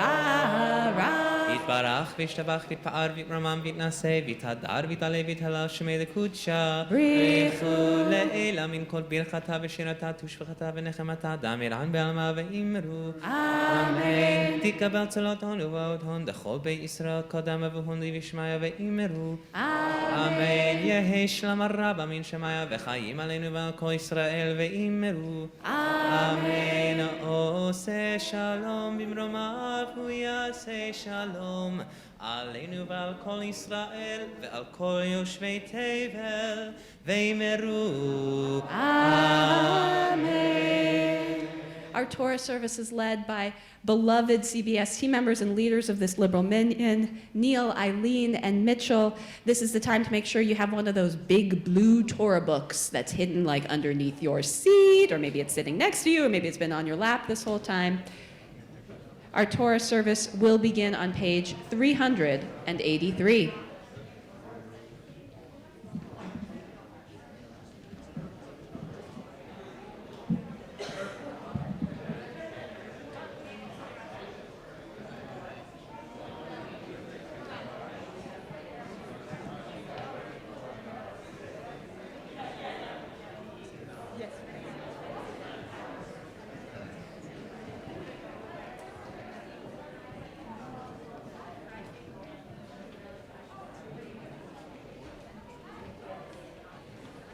יתברך וישתבח ויתפאר ויתרומם ויתנשא ויתהדר ויתעלה ויתהלל שמי לקודשה. ברכו לעילה מן כל ברכתה ושירתה תושבחתה ונחמתה דמירן בעלמה ואמרו אמן. תקבל צלות הון ובאות הון דכל בית ישראל קודם והון לי ושמיה ואמרו אמן. יהי שלום הרבה מן שמיה וחיים עלינו ועל כל ישראל ואמרו אמן. עושה שלום במרומיו הוא יעשה שלום עלינו ועל כל ישראל ועל כל יושבי תבל ואמרו Amen. Our Torah service is led by beloved CBS team members and leaders of this liberal minyan, Neil, Eileen, and Mitchell. This is the time to make sure you have one of those big blue Torah books that's hidden like underneath your seat, or maybe it's sitting next to you, or maybe it's been on your lap this whole time. Our Torah service will begin on page 383.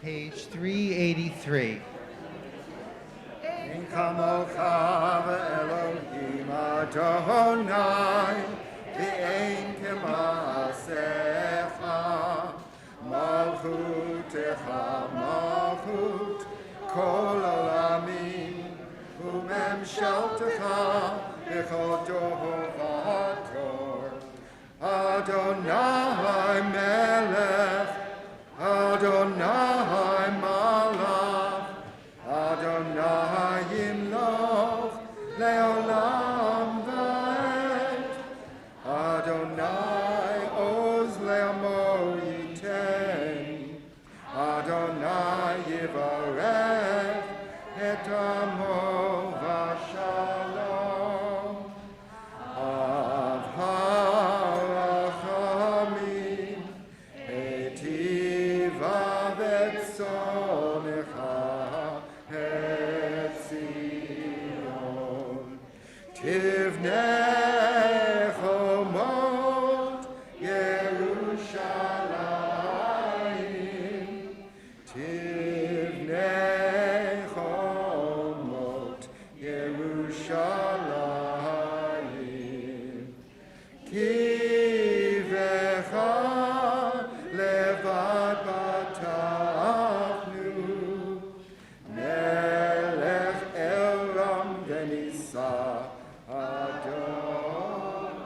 Page 383. In kamocha Elohim Adonai, ve'ein kemaasecha, malchutecha malchut kol olamim, umemshaltecha b'chol dor v'dor. Adonai melech, Adonai malach, Adonai yimloch leolam va'ed, Adonai oz le'amo yiten, Adonai yivarech et amo v'shalom. Av ha'rachamim etiva v'tzonecha et Zion. Tivnei chomot Yerushalayim, Tivnei chomot Yerushalayim. Kivecha levad batachnu, melech elam venisa adon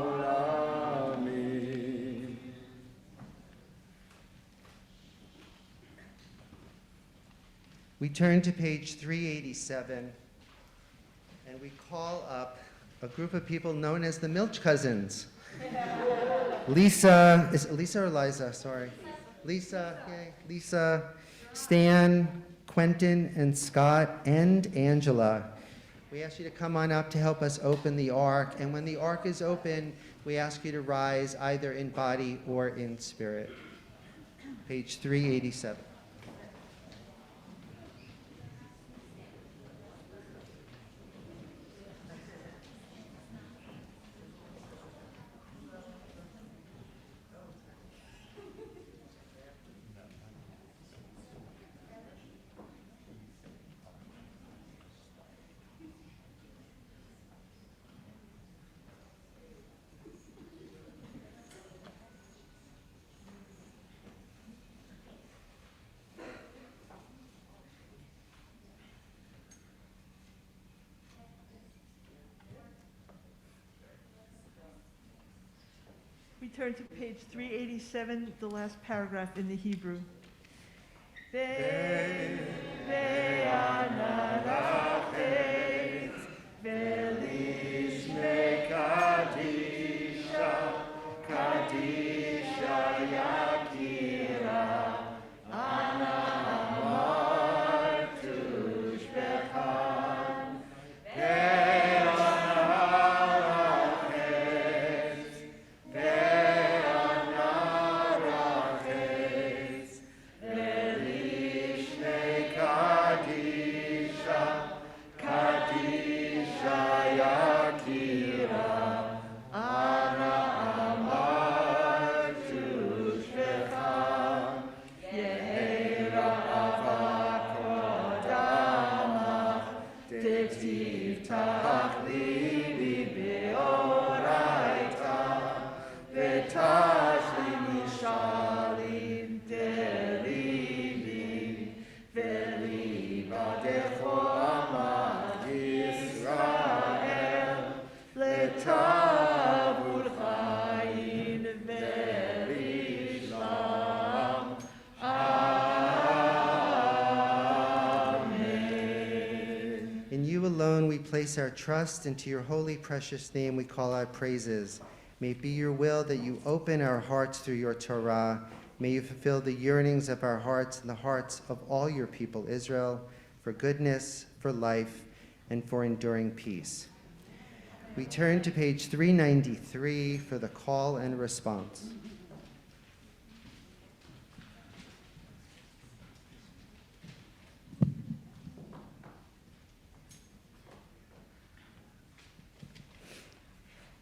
olamim. We turn to page 387, and we call up a group of people known as the Milch Cousins. Lisa, is it Lisa or Liza? Sorry. Lisa, yay. Lisa, Stan, Quentin, and Scott, and Angela. We ask you to come on up to help us open the ark, and when the ark is open, we ask you to rise either in body or in spirit. Page 387. We turn to page 387, the last paragraph in the Hebrew. place our trust, and to your holy, precious name we call our praises. May it be your will that you open our hearts through your Torah. May you fulfill the yearnings of our hearts and the hearts of all your people, Israel, for goodness, for life, and for enduring peace. We turn to page 393 for the call and response.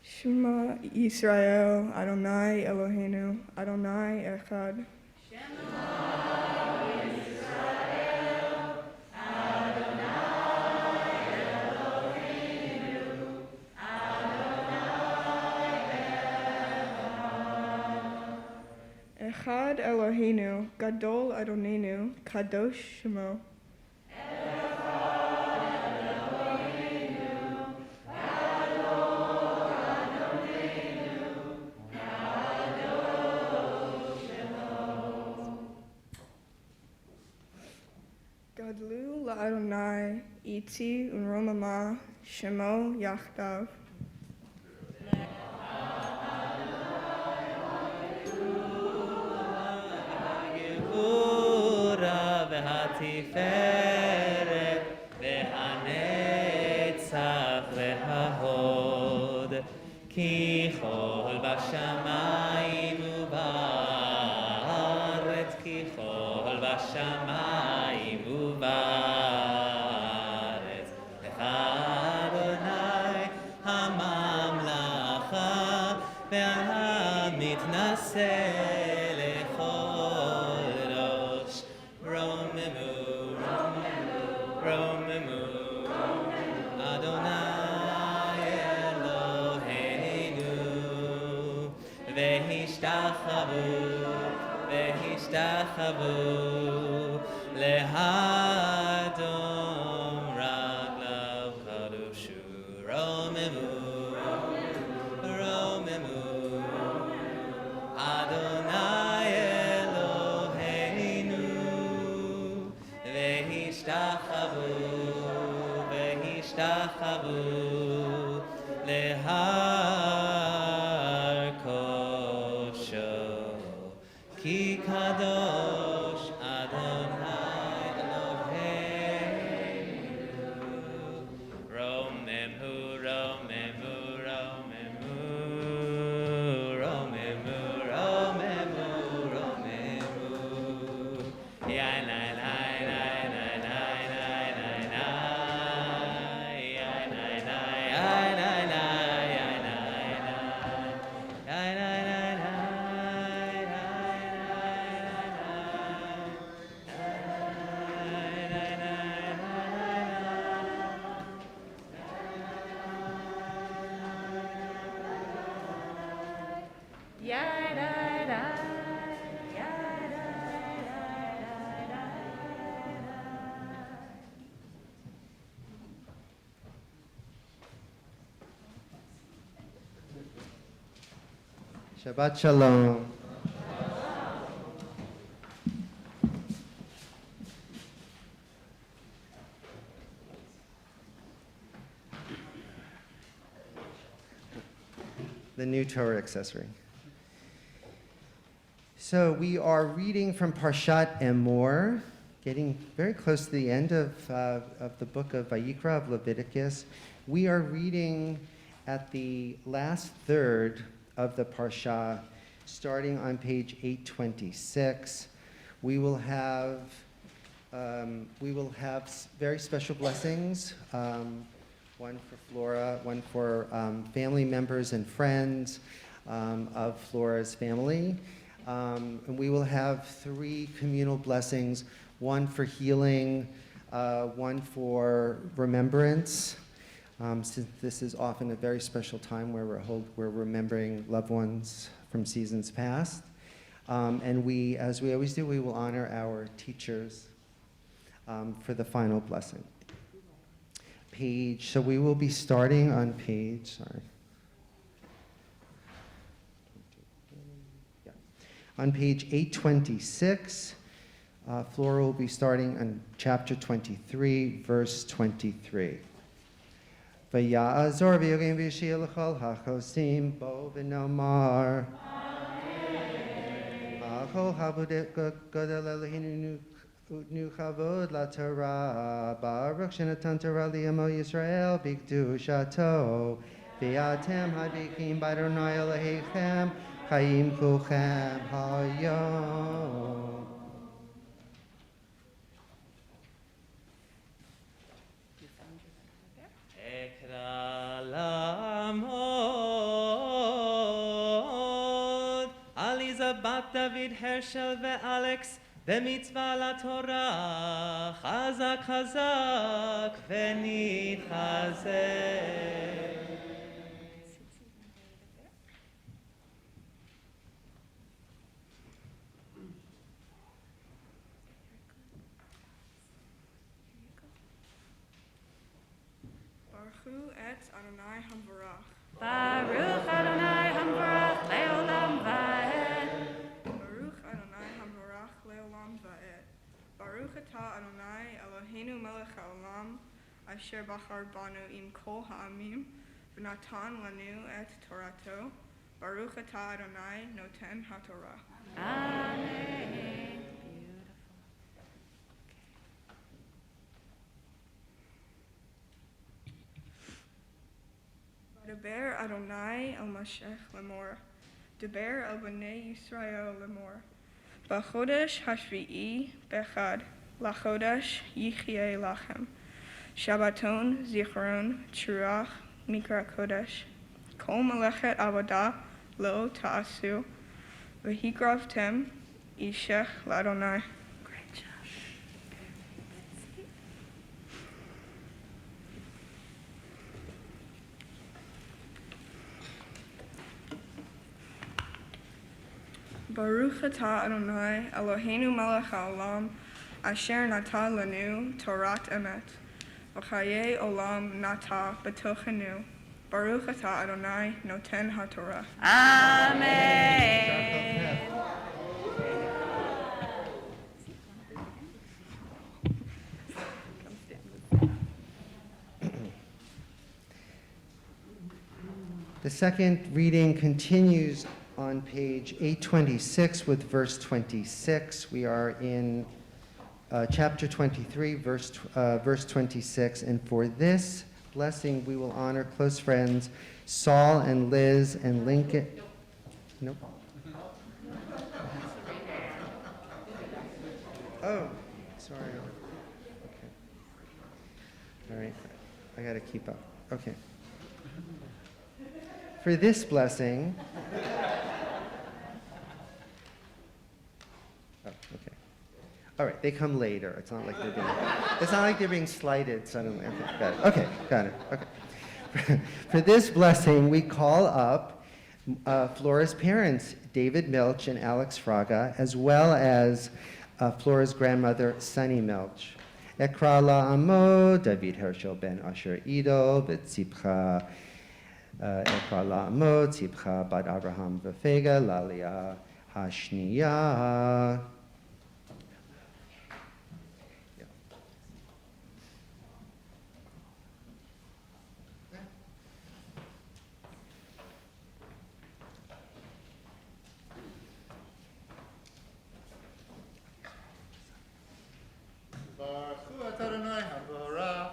Shema Yisrael, Adonai Eloheinu, Adonai Echad. Echad Eloheinu, Gadol Adonenu, Kadosh Shemo. Gadlu la'Adonai, Itzi unromama, Shemo yachdav. הגבורה והתפארת והנצח וההוד כי כל בשמיים ובארץ כי כל בשמיים ובארץ לך אדוני הממלכה ועל המתנשא והשתחוו להדום רגליו קדושו רוממו אדוני אלוהינו והשתחוו להר קודשו כי קדוש אדוני אלוהינו רוממו יין Shabbat Shalom. The new Torah accessory. So we are reading from Parshat Emor, getting very close to the end of the book of Vayikra, of Leviticus. We are reading at the last third of the Parsha, starting on page 826. We will have very special blessings, one for Flora, one for family members and friends of Flora's family. And we will have 3 communal blessings, one for healing, one for remembrance, since this is often a very special time where we're remembering loved ones from seasons past. And we, as we always do, we will honor our teachers for the final blessing. So we will be starting on page, on page 826. Flora will be starting on chapter 23, verse 23. V'ya'azor v'yogim v'yishil l'chol ha'chosim bo v'nomar. Achol habudet godel Eloheinu nu chavod la Torah. Baruch shenatan Torah li'amo Yisrael b'kedushato. V'atem hadikim b'Adonai Elohechem chayim kulchem hayom. Ekra lamod Aliza bat David Hershel ve'Alex b'mitzvah la Torah chazak chazak v'nitchazek. Baruchu et Adonai Hamvarach. Baruch Adonai Hamvarach Leolam Va'ed. Baruch Adonai Hamvarach Leolam Va'ed. Baruch atah Adonai Eloheinu melech haolam asher bachar banu im kol ha'amim v'natan lanu et Torato. Baruch atah Adonai noten haTorah. Amen. Deber Adonai el Moshe lemor. Deber el bnei Yisrael lemor. B'chodesh hashvi'i bechad lachodesh yichyeh lachem. Shabbaton zichron truach mikra kodesh. Kol melechet avodah lo ta'asu. V'hikravtem ishech l'Adonai. Great job. Baruch atah Adonai Eloheinu melech haolam asher natah lanu Torat emet v'chayei olam natah b'tochenu. Baruch atah Adonai noten haTorah. Amen. The second reading continues on page 826 with verse 26. We are in chapter 23, verse 26. And for this blessing, we will honor close friends Saul and Liz and Lincoln. Nope. Oh, sorry. Okay. All right. I got to keep up. Okay. For this blessing, oh, okay. All right, they come later. It's not like they're being slighted suddenly. Okay, got it. Okay. For this blessing, we call up Flora's parents, David Milch and Alex Fraga, as well as Flora's grandmother, Sunny Milch. Ekra la'amo, David Hershel ben Asher Ido, v'tzipcha Ekra la'amo, tzipcha bat Abraham v'fega, lalia hashniya. Baruch Adonai Haborah.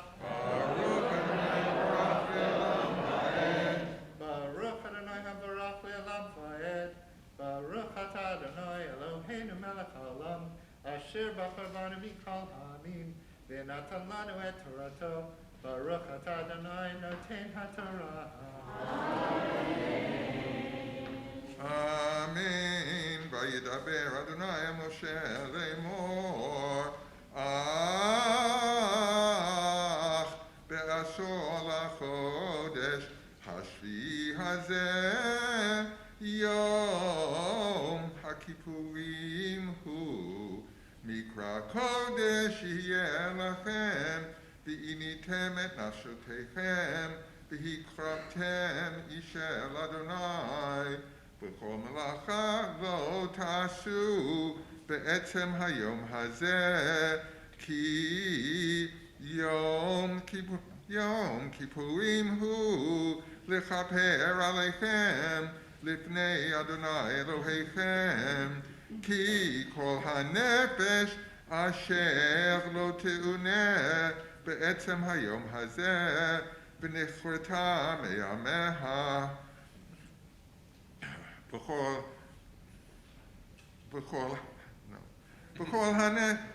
Baruch Adonai Haborah le'olam va'ed. Baruch atah Adonai Eloheinu melech haolam asher bachar banu mikol ha'amim v'natan lanu et Torato. Baruch atah Adonai noten haTorah. Amen. Vayidaber Adonai Moshe lemor. Ach, be'ashor lachodesh hashvi hazeh yom hakippurim hu mikra kodesh yeh lachem v'initem et nashotechem v'hikrabtem ishel Adonai v'chol melacha lo tashu בעצם היום הזה, כי יום יום כיפורים הוא לכפר עליכם לפני אדוני אלוהיכם, כי כל הנפש אשר לא תאונה בעצם היום הזה ונכרתה מימיה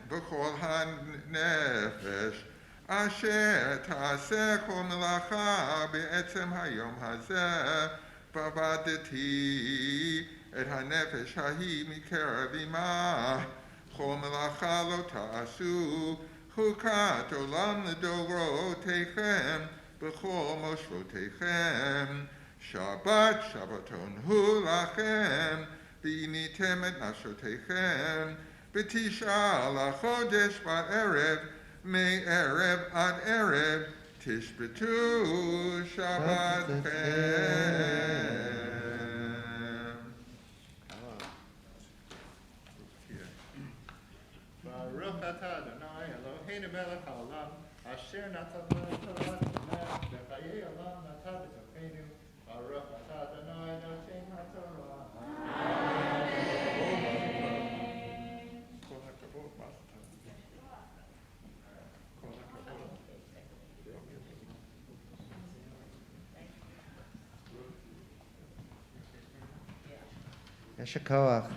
בכל הנפש אשר תעשה כל מלאכה בעצם היום הזה, ועבדתי את הנפש ההיא מקרב עמה, כל מלאכה לא תעשו, חוקת עולם לדורותיכם בכל מושבותיכם. שבת שבתון הוא לכם, ועיניתם את נשותיכם, בתשעה לחודש בערב, מערב עד ערב, תשבתו שבתכם. Baruch atah Adonai Eloheinu melech haolam, asher natan lanu Torah b'chayei olam natan b'tocheinu. Baruch atah Adonai noten haTorah. Kol hakavod, מה זה? כל הכבוד. Yesher koach.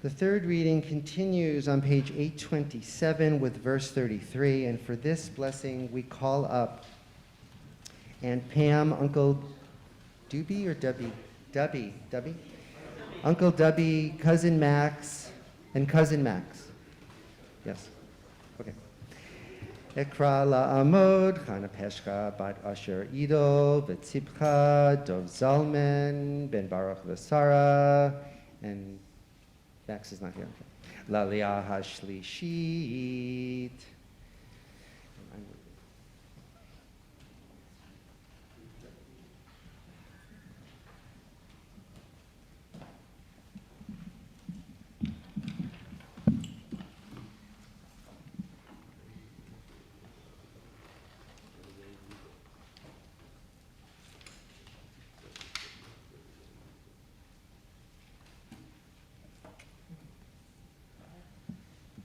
The third reading continues on page 827 with verse 33, and for this blessing we call up Aunt Pam, Uncle Doobie or Debbie? Debbie. Uncle Debbie, Cousin Max, and Cousin Max. Yes. Okay. Ekra la'amod, Chana Peshka, Bat Asher Ido, V'tzipcha, Dov Zalman, Ben Baruch V'Sara, and Max is not here. Laliyah HaShlishit.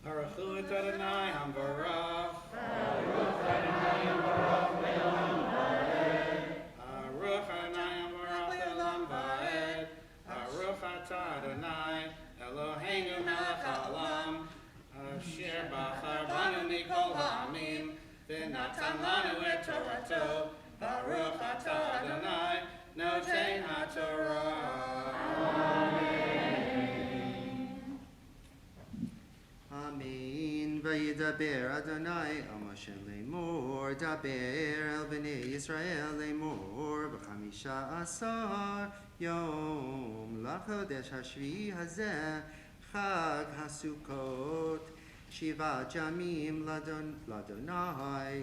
Baruch Hu et Adonai Hamvarach. Baruch Adonai Hamvarach Le'olam Va'ed. Baruch Adonai Hamvarach Le'olam Va'ed. Baruch atah Adonai Eloheinu melech haolam, asher bachar banu mikol ha'amim, v'natan lanu et Torato. Baruch atah Adonai noten haTorah. Amen. Vayidaber Adonai al Moshe lemor, daber el bnei Yisrael lemor, b'chamisha asar yom lachodesh hashvi hazeh chag hasukot shivat yamim ladonai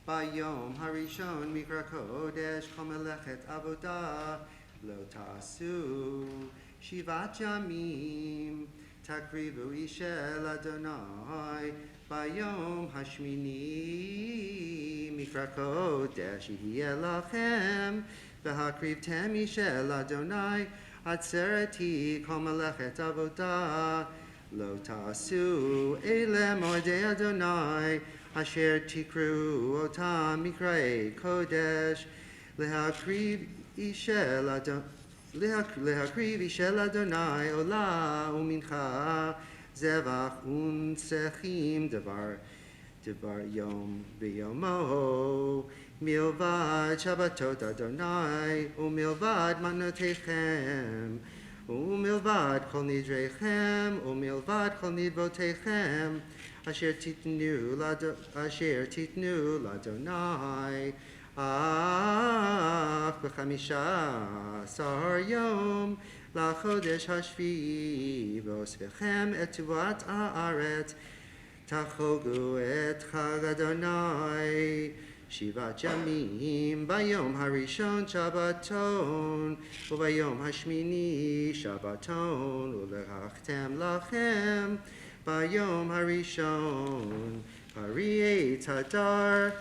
bayom harishon mikra kodesh kol melechet avodah lo ta'asu shivat yamim Takrivu ishel Adonai bayom hashmini mikra kodesh yihye lachem v'hakrivtem ishel Adonai atzereti kol melechet avodah lo ta'asu ele moedei Adonai asher tikru otam mikraei kodesh lehakriv ishel Adonai להקריב של אדוני עולה ומנחה זבח ונצחים דבר יום ביומו מלבד שבתות אדוני ומלבד מתנותיכם ומלבד כל נדריכם ומלבד כל נדבותיכם אשר תיתנו לאדוני אך ב15 יום לחודש השביעי ואוספכם את תבואת הארץ תחוגו את חג אדוני 7 ימים ביום הראשון שבתון וביום השמיני שבתון ולקחתם לכם ביום הראשון Pari Etadar,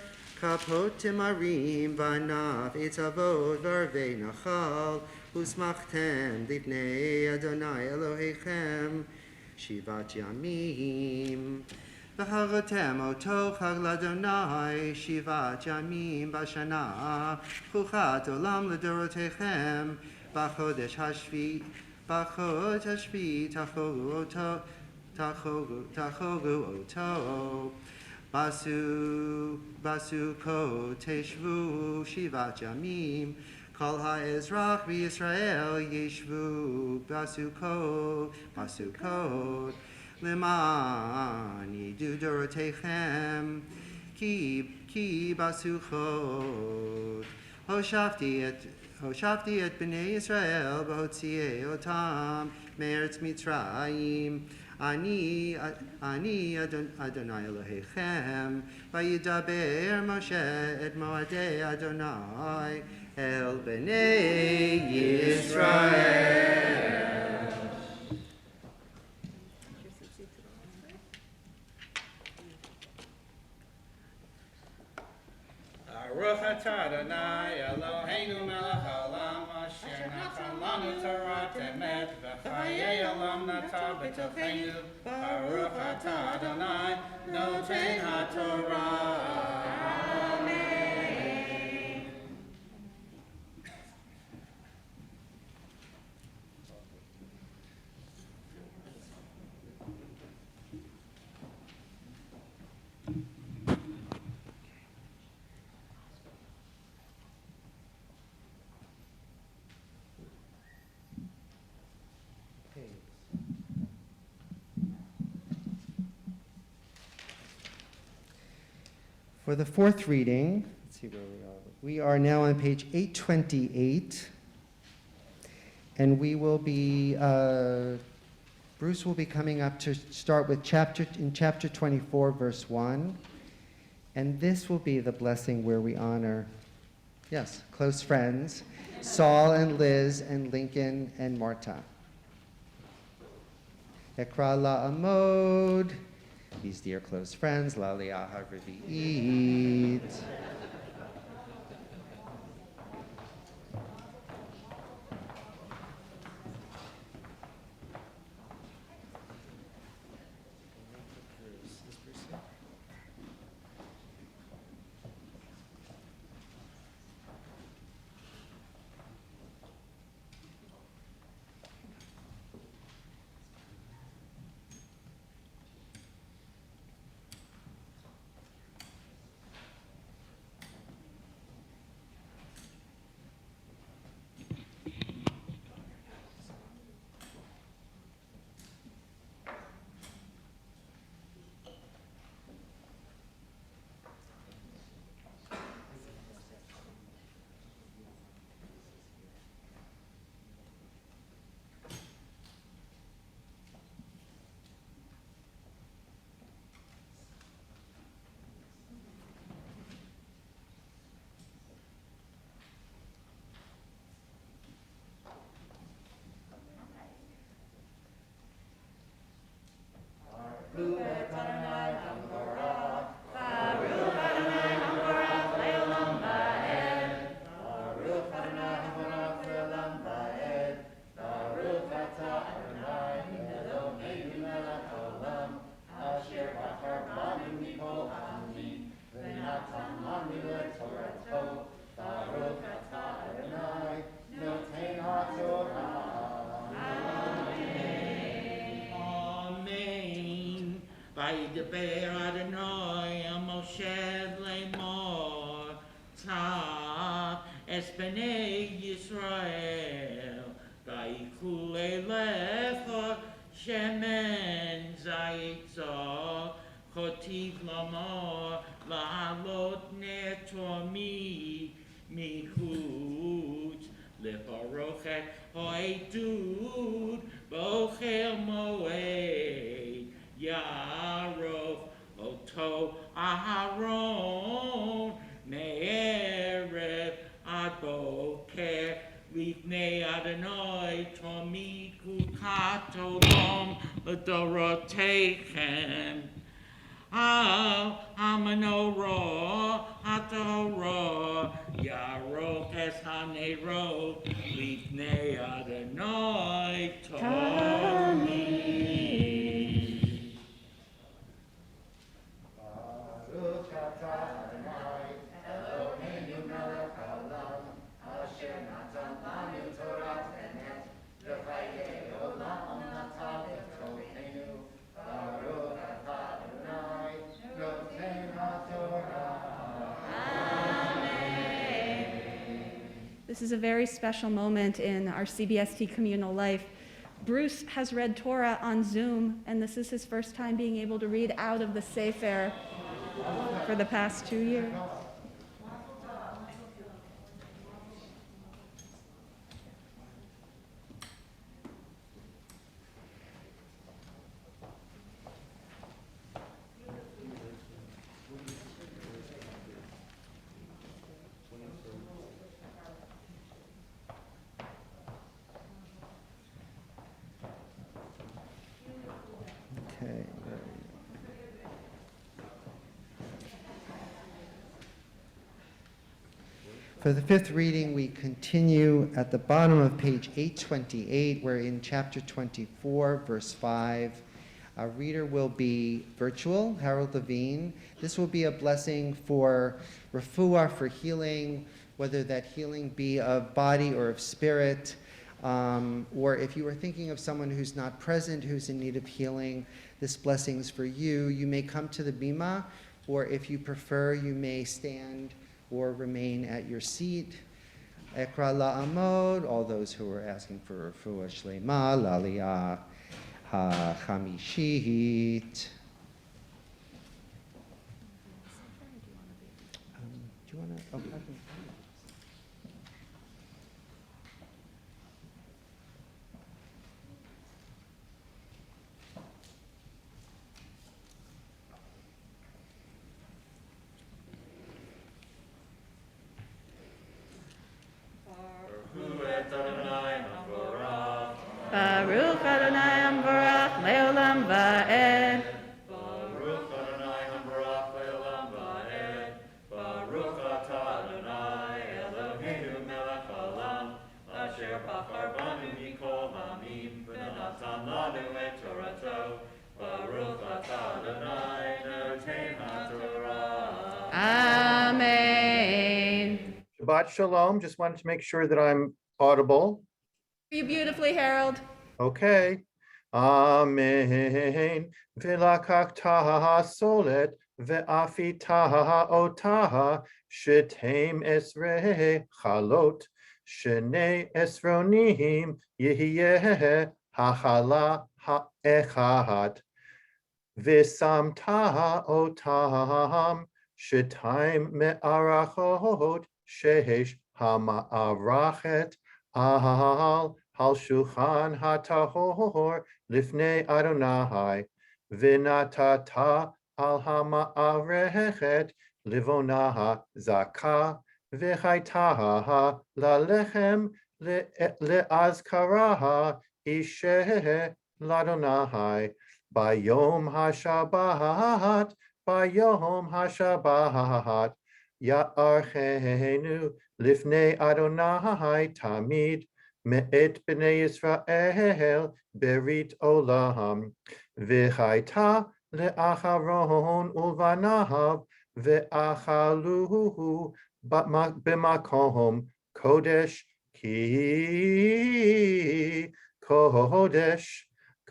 Kapotim Arim, Vanav Etavod, Varve Nachal, Usmachtem, Livnei Adonai Elohechem, Shivat Yamim. V'chagotem oto chag l'Adonai, Shivat Yamim b'shana, Chuchat olam l'dorotechem, B'chodesh hashvi, B'chod hashvi, tachogu oto, tachogu oto, Basu ko teshvu, Shivat Yamim, Kol ha'ezrach v'Yisrael yeshvu, Basu ko, Leman yidu dorotechem, ki basuchot. Hoshafti et bnei Yisrael, b'hotziei otam, me'eretz Mitzrayim. Ani Adonai Elohechem, vayidaber Moshe et moadei Adonai el bnei Yisrael. Baruch atah Adonai Eloheinu melech haolam asher natan lanu Torah emet v'chayei olam natan b'tocheinu. Baruch atah Adonai noten haTorah. Amen. For the fourth reading, let's see where we are. We are now on page 828, and we will be, Bruce will be coming up to start with chapter 24, verse 1, and this will be the blessing where we honor, yes, close friends, Saul and Liz and Lincoln and Marta. Ekra la'amod. These dear close friends, Laliaha Revi'it. Vayidaber Adonai el Moshe lemor taf es bnei Yisrael vayichu elecha shemen zayit zah chotiv lamor lahalot netomi michutz leparochet ho'edud bochel moed Yarof Oto Aharon Me'erev Ad Boker Lifnei Adonai Tomi Kukat Olam L'Dorotechem Hamanoro, Hatoro, Yarok es Hanero, Lifnei Adonai, Toni. Baruch atah Adonai, Eloheinu melech haolam, asher natan lanu Torah emet, v'chayei olam natan v'tochenu. Baruch atah Adonai, noten haTorah. This is a very special moment in our CBST communal life. Bruce has read Torah on Zoom, and this is his first time being able to read out of the Sefer for the past 2 years. Okay. For the fifth reading, we continue at the bottom of page 828. We're in chapter 24, verse 5. Our reader will be virtual, Harold Levine. This will be a blessing for refuah, for healing, whether that healing be of body or of spirit, or if you are thinking of someone who's not present, who's in need of healing, this blessing's for you. You may come to the bima, or if you prefer, you may stand or remain at your seat. Ekra la'amod, all those who are asking for refuah shlema, laliyah ha-chamishit. Do you want to? Oh, I can. Baruch Adonai Amvarach Leolam Va'ed. Baruch Adonai Hambarach Le'olam Va'ed. Baruch atah Adonai Eloheinu melech haolam, asher bachar banu mikol ha'amim, v'natan lanu et Torato. Baruch atah Adonai noten haTorah. Amen. Shabbat shalom. Just wanted to make sure that I'm audible. You beautifully, Harold. Okay. Amen. V'lakaktaha solet ve'afitaha otaha shetem esrei chalot shenei esronim yehyeh hachala ha'echad v'samtaha otam shetaim me'arachot shehesh hama'arachet al shulchan hatahor lifnei Adonai v'natata al hama'arechet livonaha zaka v'chaytaha lalechem le'azkaraha ishe ladonai bayom hashabat ya'archenu lifnei Adonai tamid me'et b'nei Yisrael berit olam v'chayta le'acharon ulvanav ve'achaluhu b'makom kodesh ki kodesh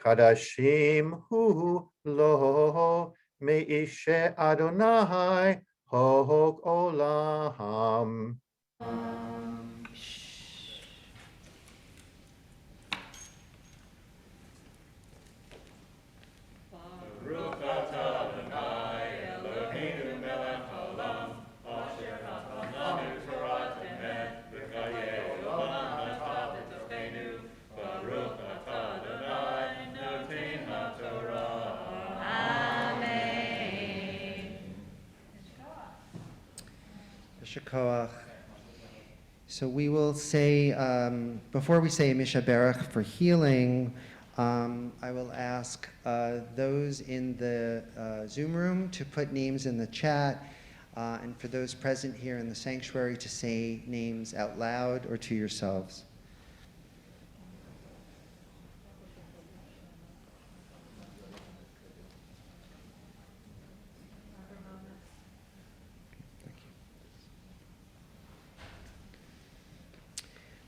kadashim hu lo me'ishe Adonai hok olam. Baruch atah Adonai Eloheinu melech haolam, asher natan lanu Torah emet, v'chayei olam natan v'tochenu. Baruch atah Adonai noten haTorah. Amen. Yeshua. So we will say, before we say Misha Berach for healing, I will ask those in the Zoom room to put names in the chat, and for those present here in the sanctuary to say names out loud or to yourselves.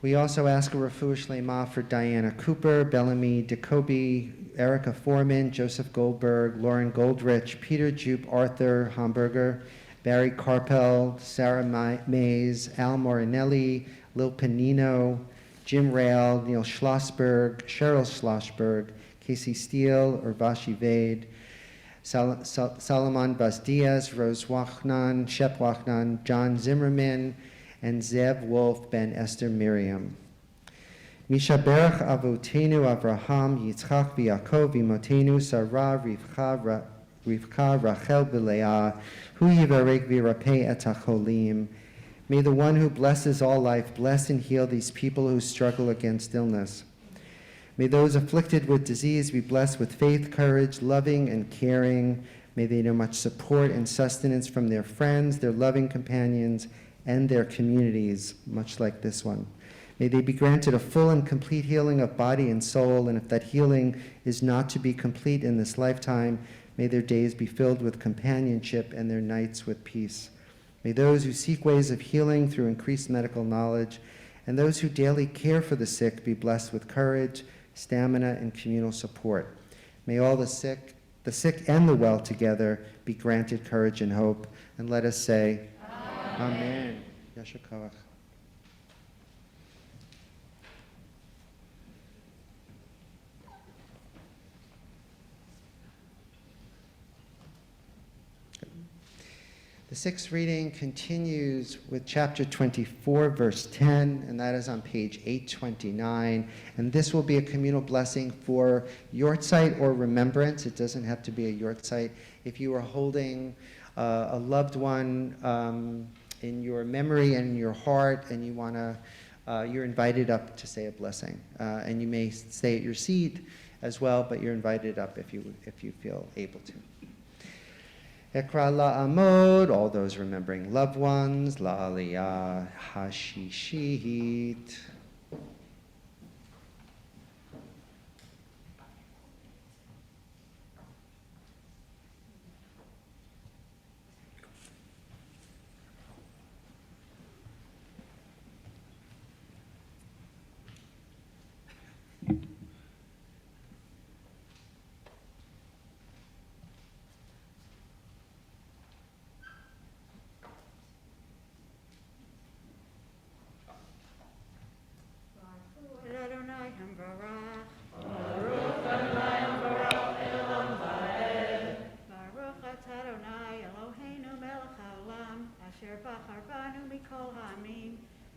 We also ask a refuah shlema for Diana Cooper, Bellamy Jacoby, Erica Foreman, Joseph Goldberg, Lauren Goldrich, Peter Jupe, Arthur Hamburger, Barry Carpel, Sarah Mays, Al Morinelli, Lil Panino, Jim Rail, Neil Schlossberg, Cheryl Schlossberg, Casey Steele, Urvashi Vade, Salomon Bas Diaz, Rose Wachnan, Shep Wachnan, John Zimmerman, and Zev Wolf ben Esther Miriam. Mishaberach Avotenu Avraham, Yitzchak v'Yaakov, Imotenu Sarah, Rivka, Rachel v'Leah, Hu Yivarek v'Rapei et HaCholim. May the one who blesses all life bless and heal these people who struggle against illness. May those afflicted with disease be blessed with faith, courage, loving, and caring. May they know much support and sustenance from their friends, their loving companions, and their communities, much like this one. May they be granted a full and complete healing of body and soul, and if that healing is not to be complete in this lifetime, may their days be filled with companionship and their nights with peace. May those who seek ways of healing through increased medical knowledge, and those who daily care for the sick be blessed with courage, stamina, and communal support. May all the sick and the well together be granted courage and hope, and let us say, Amen. Yasher Koach. The sixth reading continues with chapter 24, verse 10, and that is on page 829. And this will be a communal blessing for Yortzeit or remembrance. It doesn't have to be a Yortzeit. If you are holding a loved one in your memory and in your heart, and you want to, you're invited up to say a blessing. And you may stay at your seat as well, but you're invited up if you feel able to. Ekra la'amod, all those remembering loved ones, la'aliyah hashishit.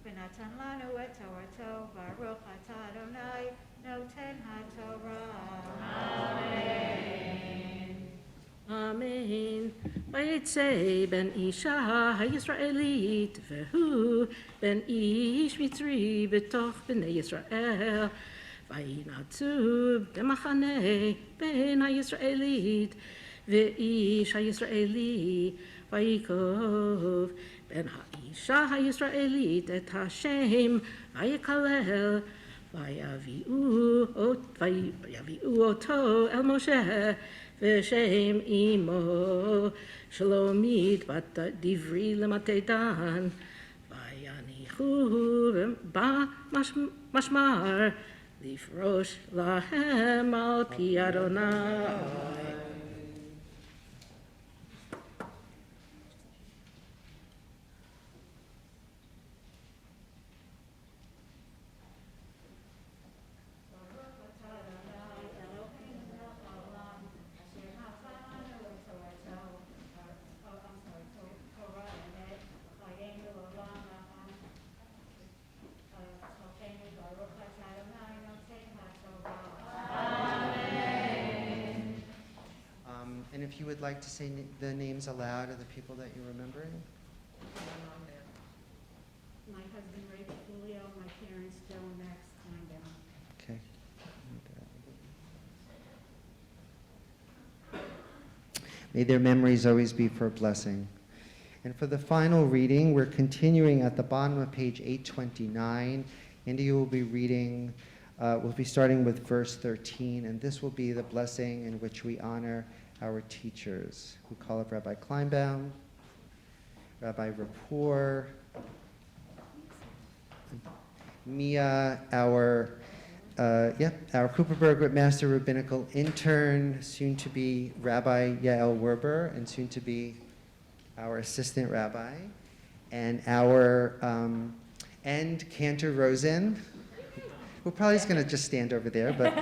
ונתן לנו את תורתו, ברוך אתה אדוני, נותן התורה. אמן. אמן. ויצא בן אישה הישראלית, והוא בן איש מצרי בתוך בני ישראל. וינצו במחנה בין הישראלית ואיש הישראלי, ויקוב בן האישה הישראלית את השם, ויקלל, ויביאו אותו אל משה, ושם אמו שלומית בת דברי למטה דן, ויניחו במשמר לפרוש להם על פי אדוני. And if you would like to say the names aloud of the people that you're remembering. My husband Ray Julio, my parents Joe and Max Kleindown. Okay. May their memories always be for a blessing. And for the final reading, we're continuing at the bottom of page 829. India will be reading, we'll be starting with verse 13, and this will be the blessing in which we honor our teachers. We call up Rabbi Kleinbaum, Rabbi Rapport, Mia, our Cooperberg Master Rabbinical intern, soon to be Rabbi Yael Werber, and soon to be our assistant rabbi, and our and Cantor Rosen, who probably is going to just stand over there, but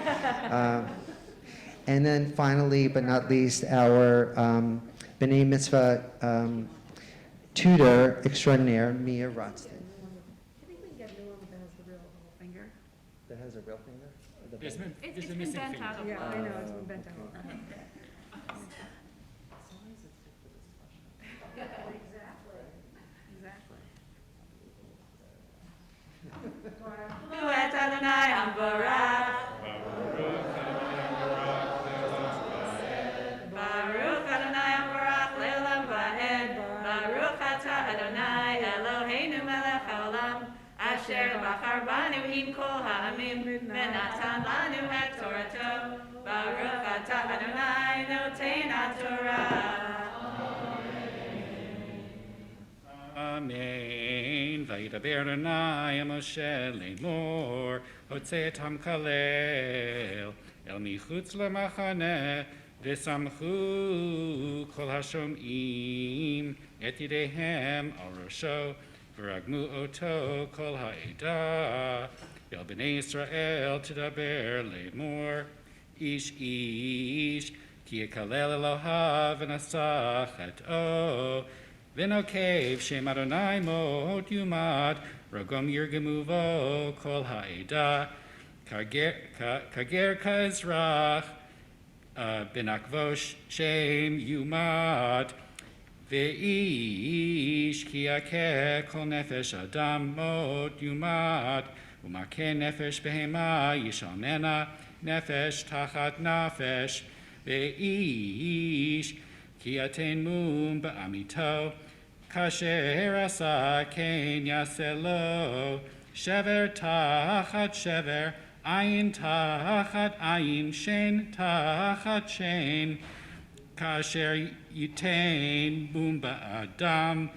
and then finally, but not least, our B'nai Mitzvah tutor extraordinaire, Mia Rotston. I think we can get a little that has the real little finger. That has a real finger? Or the There's big- there's a missing finger. Yeah, I know, it's been bent out. Baruch Adonai Ambarach Le'olam Va'ed. Baruch Atah Adonai Eloheinu Melech Haolam. Asher bachar banu im kol ha'amim v'natan lanu et Torato. Baruch Atah Adonai Noten HaTorah. Amen. Vayidaber Adonai Moshe Lemor, Hotzeh et Hamkalel, El michutz lemachaneh, v'samchu kol hashom'im, et yidehem al rosho, v'ragmu oto kol ha'edah, El b'nei Yisrael tidaber Lemor, ish ish, ki yekalel Elohav v'nasach et o, V'nokev Shem Adonai Mod Yumad Rogom Yirgemuvo Kol Ha'edah Kager Kazrach Benakvosh Shem Yumad Ve'ish Ki Yakeh Kol Nefesh Adam Mod Yumad Umakeh Nefesh Behema Yishalmena Nefesh Tachat Nafesh Ve'ish Ki aten mum ba'amito, kasher asa ken yaselo, shever tachat shever, ayin tachat ayin, shen tachat shen, kasher yitain mum ba'adam,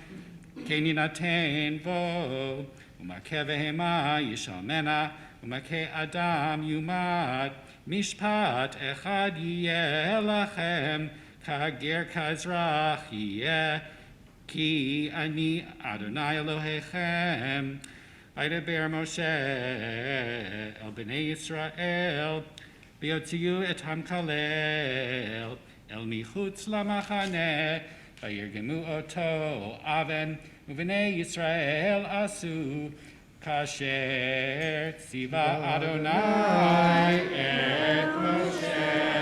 ken yinaten vo, umakeh vehema yishalmena, umakeh adam yumad, mishpat echad yeh lachem, Kager Kazrach yeh, ki ani Adonai Elohechem. Vaydaber Moshe el b'nei Yisrael, v'yotziu et hamkalel, el michutz lamachaneh, vayirgemu oto aven, u'b'nei Yisrael asu, kasher tziva Adonai et Moshe.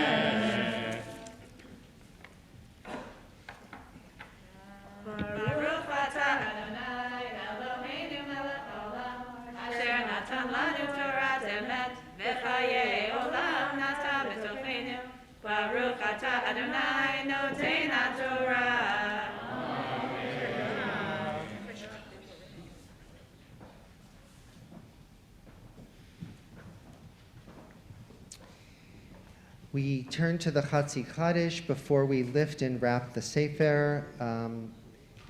Baruch Atah Adonai Eloheinu Melech Haolam. Asher natan lanu Torat emet v'chayei olam nata b'tochenu. Baruch Atah Adonai Noten HaTorah. We turn to the Chatzi Kaddish before we lift and wrap the Sefer,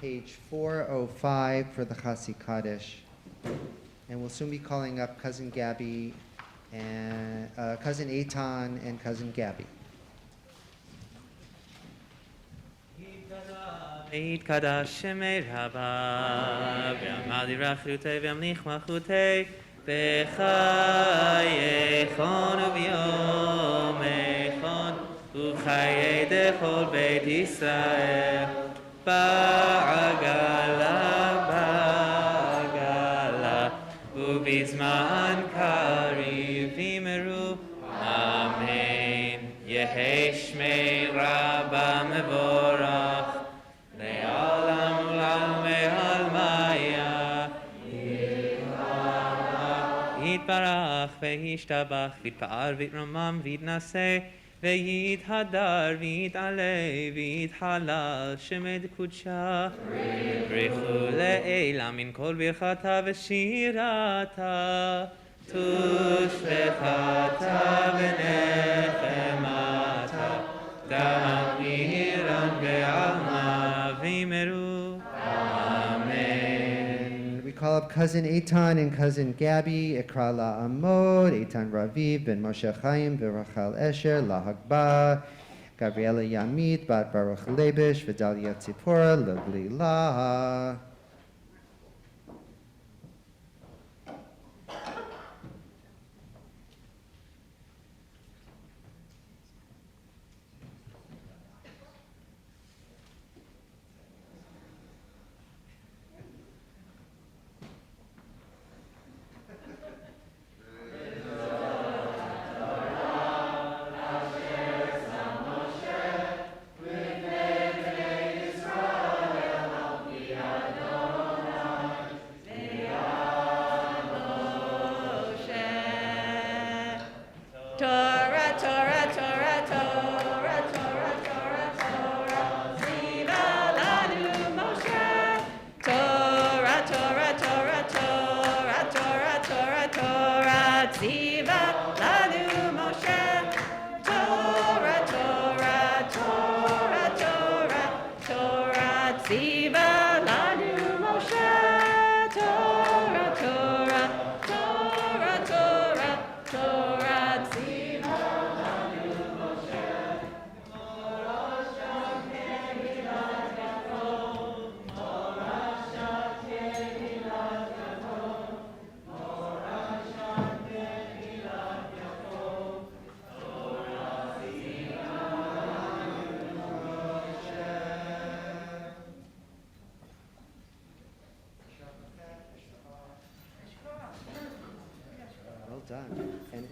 page 405 for the Chatzi Kaddish. And we'll soon be calling up Cousin Gabby, and Cousin Eitan, and Cousin Gabby. Yitkadash Shemei Rabba, v'amadi rachutei v'amlich machutei, v'chayechon u'v'yomechon, u'chayei dechol Beit Yisrael, ba'agala, ba'agala, u'bizman kariv v'imeru, Amen. Yehei Shmei Rabba mevorach, Le'olam u'lam ve'almaya, Yitbarach ve'yishtabach, v'yitpa'ar v'yitramam v'yitnaseh, ויתהדר ויתעלה ויתחלל שמד קודשה ברכו לעילה מן כל ברכתה ושירתה תושבחתה ונחמתה תאמירן בעלמה וימרו Amen. We call up cousin Eitan and cousin Gabby, Ikra La Amod, Eitan Raviv, Ben Moshe Chaim, Virachal Esher, La Hagba, Gabriela Yamit, Bat Baruch Lebish, Vidalia Tzipora, Lovely La. Torah, Torah, Torah, Torah, Torah, Torah, Torah, Ziva lanu Moshe. Torah, Torah, Torah, Torah, Torah, Torah, Torah, Ziva lanu Moshe. Torah, Torah, Torah, Torah, Torah, Ziva lanu Moshe. Torah, Torah, Torah, Torah, Torah, Ziva lanu Moshe. Torah Shabbat Milat Yaakov, Torah Shabbat Milat Yaakov, Torah Shabbat Milat Yaakov, Torah Ziva lanu Moshe. Well done. And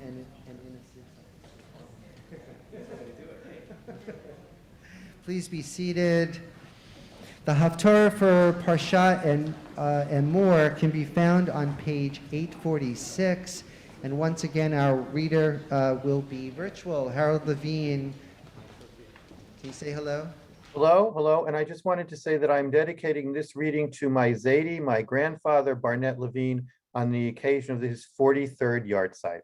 please be seated. The Haftarah for Parshat and more can be found on page 846. And once again, our reader will be virtual. Harold Levine, can you say hello? Hello, hello, and I just wanted to say that I'm dedicating this reading to my Zaidi, my grandfather, Barnett Levine, on the occasion of his 43rd yahrzeit.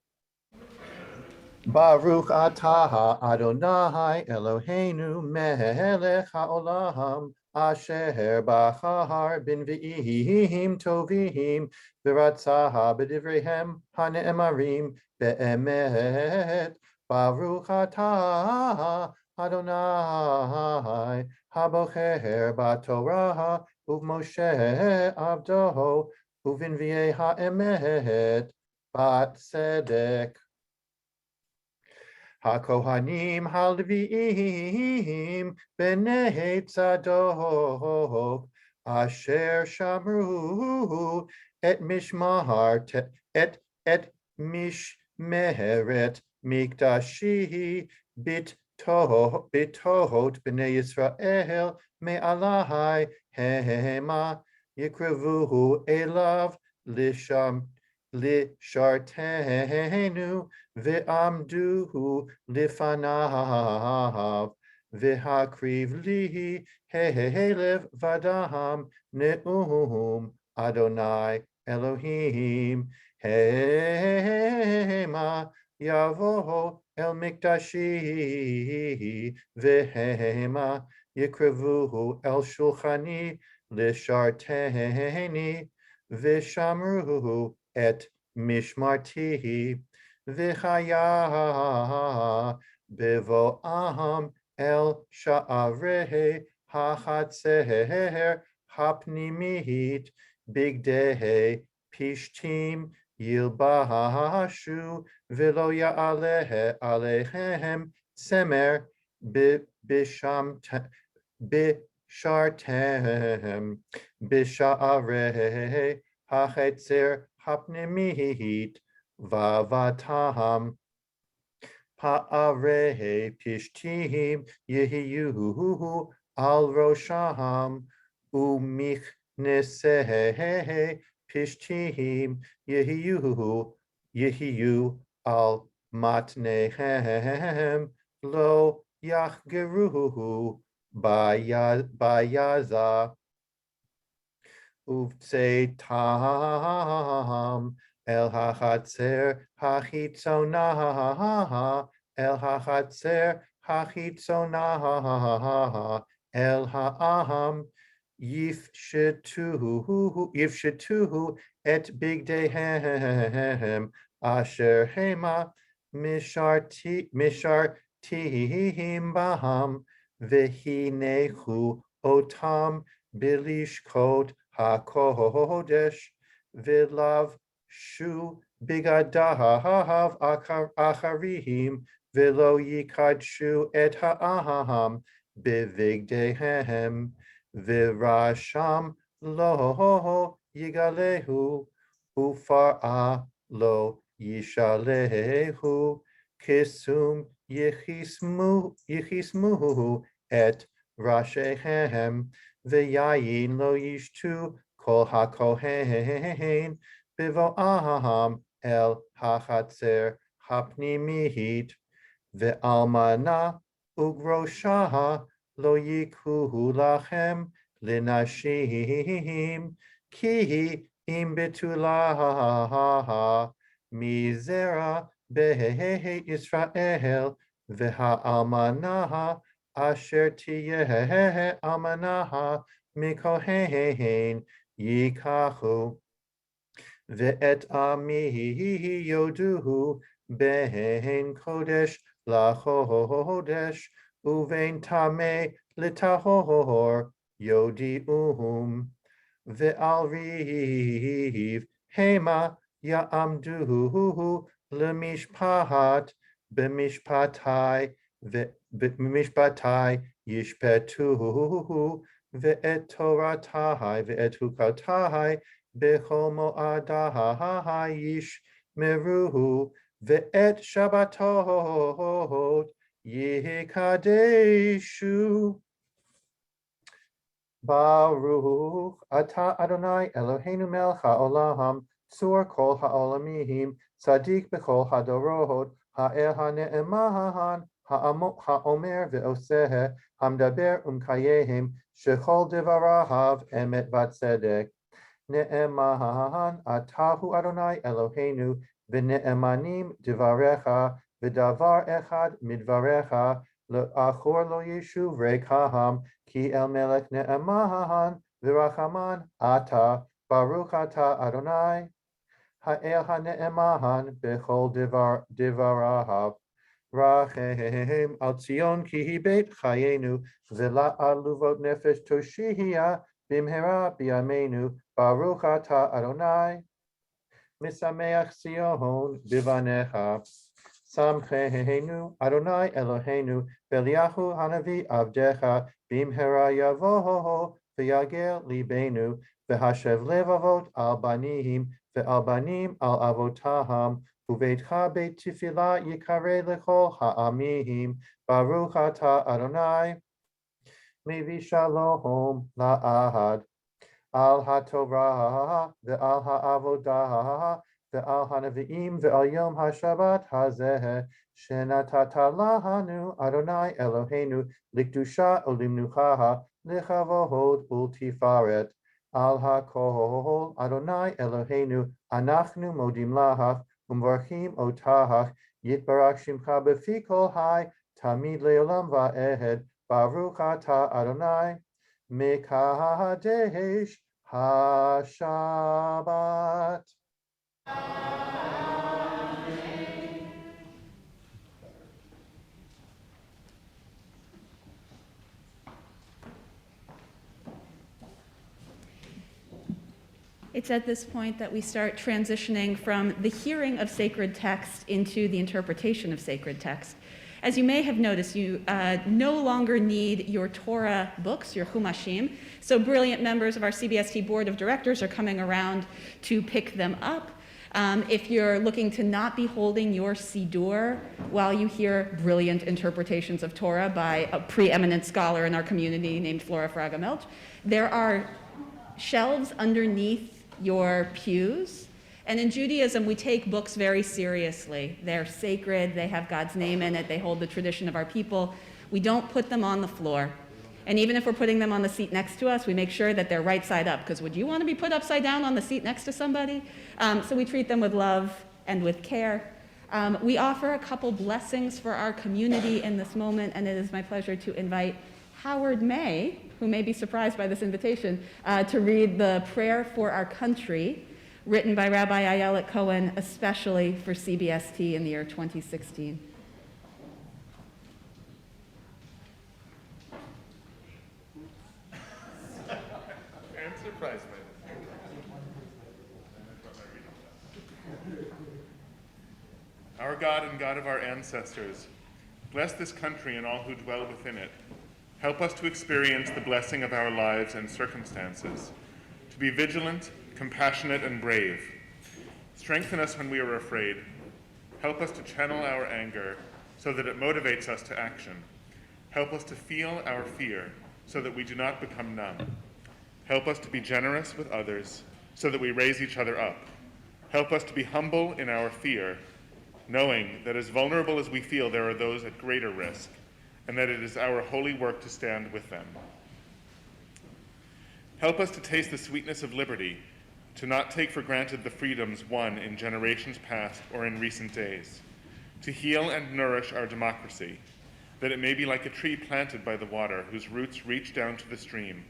Baruch atah Adonai Eloheinu melech haolam asher bachar bin v'ihim tovim v'ratzah b'divreihem hane'emarim be'emet. Baruch atah Adonai habocher b'torah uv'Moshe avdo uv'nvi'ei ha'emet bat tzedek. HaKohanim halvi'im b'nei tzadok asher shamru et mishmar et mishmeret mikdashi bitohot b'nei Yisrael me'alai hema yikrevuhu elav lishartenu ve'amduhu lifanav ve'hakriv li helev vadam ne'um Adonai Elohim hema yavo el mikdashi ve'hema yikrevuhu el shulchani lisharteni v'shamruhu et mishmarti v'chaya bevo'am el sha'arei hachatzer hapnimit bigdei pishtim yilbashu v'lo ya'aleh alechem tzemer bishartem b'sha'arei hachetzer hapnimit vavatam pa'arei pishtim yehiyu al rosham umichnesei pishtim yehiyu al matnehem lo yachgeruhu bayaza uvtse tam el hachatzer hachitzonah el hachatzer hachitzonah el ha'am yifshetuhu et bigdehem asher hema mishartihim baham vehinehu otam bilishkot hakodesh vilav shu bigadahav acharihim velo yikadshu et ha'aham bivigdehem virasham lo yigalehu ufar'a lo yishalehu kisum yichismuhu et rashehem v'yayin lo yishtu kol hakohen bivo'aham el hachatzer hapnimihit ve'almana ugroshaha lo yikuhu lachem linashim ki im betulaha mizera behe Israel v'ha'almanaha asher tiyeh almanaha mikohen yikahu ve'et amihi yoduhu behen kodesh lachodesh uvein tameh litahor yodi'uhum ve'al riv hema ya'amduhu lemishpat b'mishpatai b'mishpatai yishpetuhu ve'et toratai ve'et hukatai b'chol mo'adahai yishmeruhu ve'et shabbatot yikadeshu. Baruch atah Adonai Eloheinu melech haolam tzur kol haolamim tzadik b'chol hadorot ha'el ha'ne'eman ha'omer ve'oseh hamdaber umkayehem shechol devarahav emet v'tzedek ne'eman atahu Adonai Eloheinu v'ne'emanim divarecha v'davar echad midvarecha Achor lo yeshuv rekaham ki el melech ne'eman v'rachaman ata baruch ata Adonai ha'el ha'ne'eman b'chol divarahav rachem al Tzion ki hi beit chayenu v'la aluvot nefesh toshihia bimhera b'yameinu baruch ata Adonai misameach Tzion b'vanecha Samchenu Adonai Eloheinu Beliahu Hanavi Avdecha Bimhera Yavoho V'Yagel Libenu V'Hashev Levavot Al Banihim V'Al Banim Al Avotaham Uveitcha Beit Tefillah Yikare Lechol Ha'amihim Baruch Ata Adonai Mevi Shalom La'ahad Al HaTorah V'Al HaAvodah Ve'al hanaviim ve'al yom haShabbat hazeh shenatata lahanu Adonai Eloheinu likdusha ulimnuchaha lichavod ultifaret al hakol Adonai Eloheinu anachnu modim lahach umvarchim otahach yitbarak shimcha befi kol hai tamid leolam va'ed baruch ata Adonai mekadesh haShabbat. It's at this point that we start transitioning from the hearing of sacred text into the interpretation of sacred text. As you may have noticed, you no longer need your Torah books, your Humashim, so brilliant members of our CBST Board of Directors are coming around to pick them up. If you're looking to not be holding your Siddur while you hear brilliant interpretations of Torah by a preeminent scholar in our community named Flora Fraga-Melch, there are shelves underneath your pews And in Judaism, we take books very seriously. They're sacred, they have God's name in it, they hold the tradition of our people. We don't put them on the floor. And even if we're putting them on the seat next to us, we make sure that they're right side up, because would you want to be put upside down on the seat next to somebody? So we treat them with love and with care. We offer a couple blessings for our community in this moment, and it is my pleasure to invite Howard May, who may be surprised by this invitation, to read the prayer for our country, written by Rabbi Ayelet Cohen, especially for CBST in the year 2016. I'm surprised by this. Our God and God of our ancestors, bless this country and all who dwell within it. Help us to experience the blessing of our lives and circumstances, to be vigilant, compassionate, and brave. Strengthen us when we are afraid. Help us to channel our anger so that it motivates us to action. Help us to feel our fear so that we do not become numb. Help us to be generous with others so that we raise each other up. Help us to be humble in our fear, knowing that as vulnerable as we feel, there are those at greater risk, and that it is our holy work to stand with them. Help us to taste the sweetness of liberty, to not take for granted the freedoms won in generations past or in recent days, to heal and nourish our democracy, that it may be like a tree planted by the water whose roots reach down to the stream.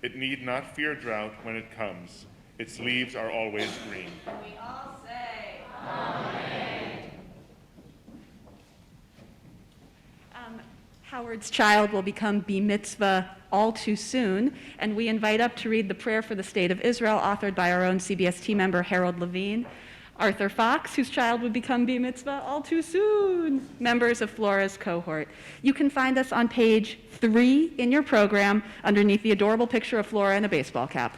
It need not fear drought when it comes. Its leaves are always green. We all say, Amen. Howard's child will become bar-mitzvah all too soon, and we invite up to read the prayer for the state of Israel, authored by our own CBST member, Harold Levine, Arthur Fox, whose child would become bar-mitzvah all too soon, members of Flora's cohort. You can find us on page 3 in your program, underneath the adorable picture of Flora in a baseball cap.